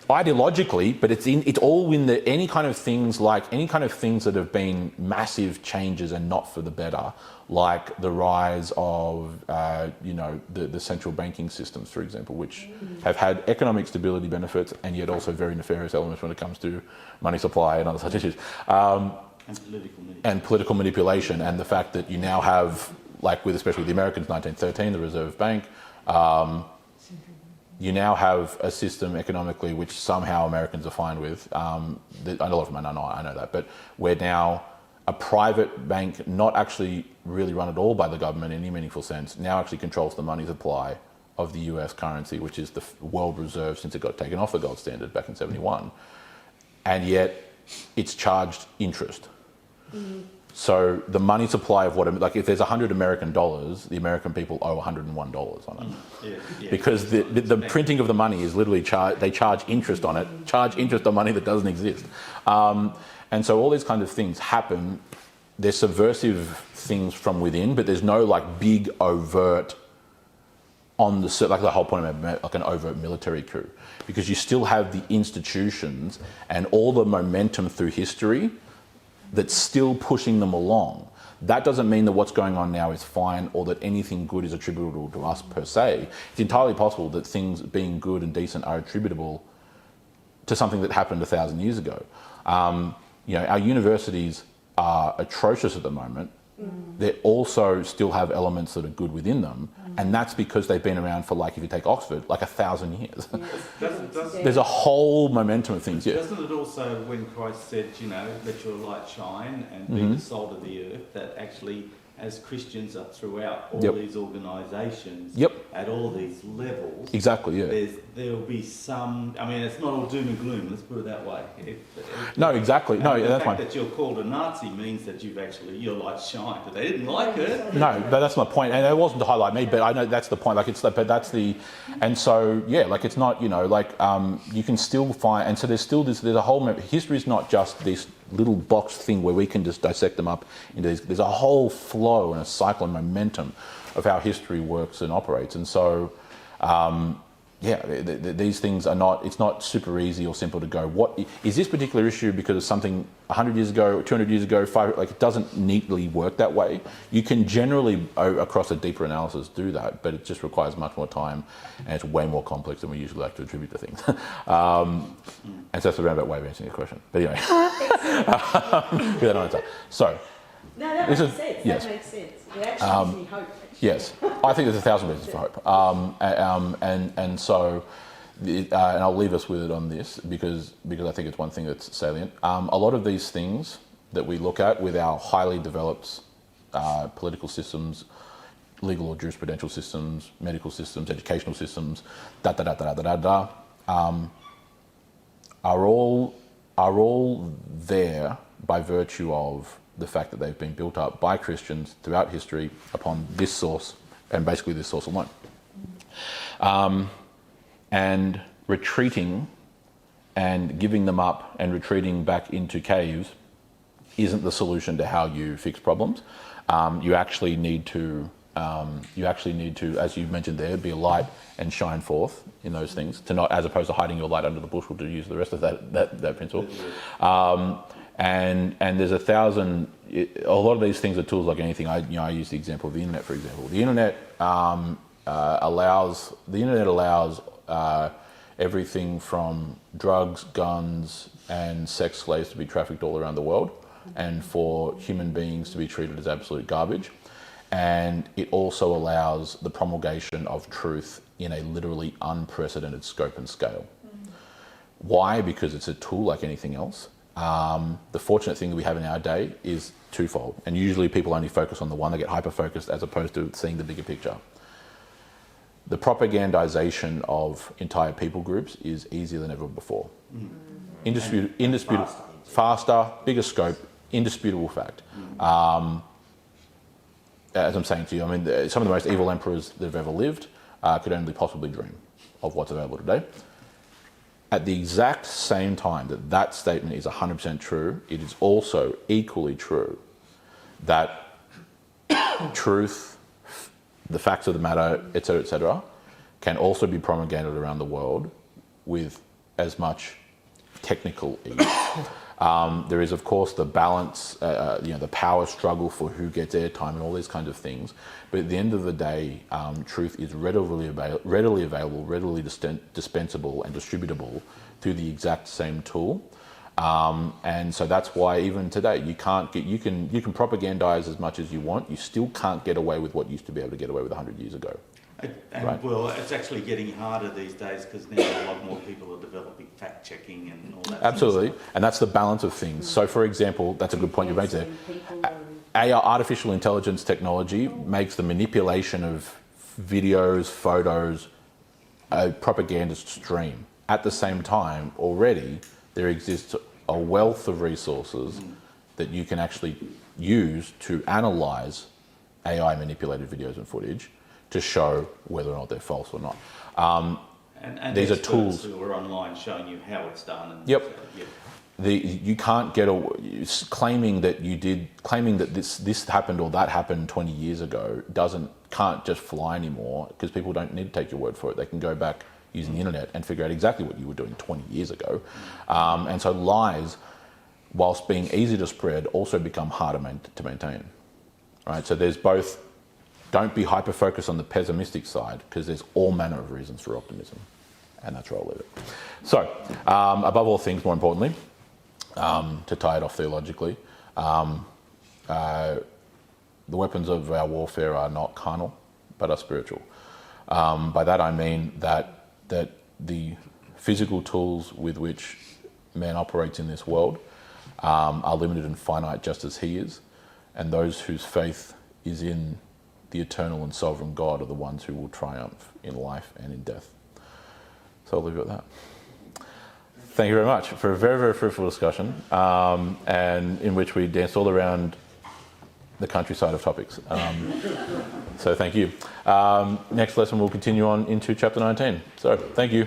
ideologically, but it's all in the any kind of things that have been massive changes and not for the better, like the rise of the central banking systems, for example, which have had economic stability benefits and yet also very nefarious elements when it comes to money supply and other such issues, and political manipulation, and the fact that you now have, like with especially the Americans, 1913, the Reserve Bank. You now have a system economically which somehow Americans are fine with. A lot of them are not, I know that, but we're now a private bank, not actually really run at all by the government in any meaningful sense, now actually controls the money supply of the US currency, which is the world reserve since it got taken off the gold standard back in 71. And yet it's charged interest. So the money supply of like if there's 100 American dollars, the American people owe $101 on it. Because the printing of the money is literally they charge interest on it, charge interest on money that doesn't exist. And so all these kind of things happen. They're subversive things from within, but there's no like big overt like the whole point of like an overt military coup, because you still have the institutions and all the momentum through history that's still pushing them along. That doesn't mean that what's going on now is fine or that anything good is attributable to us per se. It's entirely possible that things being good and decent are attributable to something that happened 1,000 years ago. Our universities are atrocious at the moment. They also still have elements that are good within them, and that's because they've been around for, like, if you take Oxford, like 1,000 years. There's a whole momentum of things. Yeah. Doesn't it also, when Christ said, let your light shine and be the salt of the earth, that actually, as Christians are throughout all these organisations, at all these levels, exactly, yeah, there'll be some. I mean, it's not all doom and gloom. Let's put it that way. No, exactly. No, the that's fact fine. that you're called a Nazi means that your light shined, but they didn't like it. No, but that's my point, and it wasn't to highlight me, but I know that's the point. Like and so yeah, like it's not, you can still find, and so there's a whole. History is not just this little box thing where we can just dissect them up into these. There's a whole flow and a cycle and momentum of how history works and operates, and so. These things are not, it's not super easy or simple to go, what is this particular issue because of something 100 years ago, 200 years ago, it doesn't neatly work that way. You can generally, across a deeper analysis, do that, but it just requires much more time and it's way more complex than we usually like to attribute to things. And so that's a roundabout way of answering your question. But anyway, with that answer. So, no, that makes sense. Yes. That makes sense. It actually gives me hope. Yes, I think there's 1,000 reasons for hope, and I'll leave us with it on this because I think it's one thing that's salient. A lot of these things that we look at with our highly developed political systems, legal or jurisprudential systems, medical systems, educational systems, are all there by virtue of the fact that they've been built up by Christians throughout history upon this source, and basically this source alone. And retreating and giving them up and retreating back into caves isn't the solution to how you fix problems. You actually need to, as you mentioned there, be a light and shine forth in those things, to not, as opposed to hiding your light under the bushel, to use the rest of that principle. And there's a lot of these things are tools like anything. I use the example of the internet, for example. The internet allows everything from drugs, guns, and sex slaves to be trafficked all around the world, and for human beings to be treated as absolute garbage. And it also allows the promulgation of truth in a literally unprecedented scope and scale. Why? Because it's a tool like anything else. The fortunate thing that we have in our day is twofold, and usually people only focus on the one. They get hyper-focused as opposed to seeing the bigger picture. The propagandization of entire people groups is easier than ever before. Indisputable, faster, bigger scope, indisputable fact. as I'm saying to you, I mean, some of the most evil emperors that have ever lived could only possibly dream of what's available today. At the exact same time that that statement is 100% true, it is also equally true that truth, the facts of the matter, etc., can also be promulgated around the world with as much technical ease. There is, of course, the balance, the power struggle for who gets airtime and all these kinds of things. But at the end of the day, truth is readily available, readily dispensable and distributable through the exact same tool. And so that's why even today you can propagandize as much as you want. You still can't get away with what used to be able to get away with 100 years ago. And right. Well, it's actually getting harder these days because now a lot more people are developing fact checking and all that. Absolutely, sort of stuff. And that's the balance of things. So, for example, that's a good point you made there. AI, artificial intelligence technology, makes the manipulation of videos, photos, a propagandist stream. At the same time, already there exists a wealth of resources that you can actually use to analyse AI manipulated videos and footage to show whether or not they're false or not. And these are tools who are online showing you how it's done. And yep. Yep. You can't get claiming that this happened or that happened 20 years ago can't just fly anymore, because people don't need to take your word for it. They can go back using the internet and figure out exactly what you were doing 20 years ago. And so lies, whilst being easy to spread, also become harder to maintain. Right? So there's both. Don't be hyper-focused on the pessimistic side, because there's all manner of reasons for optimism. And that's where I'll leave it. So, above all things, more importantly, to tie it off theologically, the weapons of our warfare are not carnal, but are spiritual. By that I mean that the physical tools with which man operates in this world are limited and finite, just as he is, and those whose faith is in the eternal and sovereign God are the ones who will triumph in life and in death. So I'll leave it at that. Thank you very much for a very, very fruitful discussion, and in which we danced all around the countryside of topics. So thank you. Next lesson we'll continue on into chapter 19. So thank you.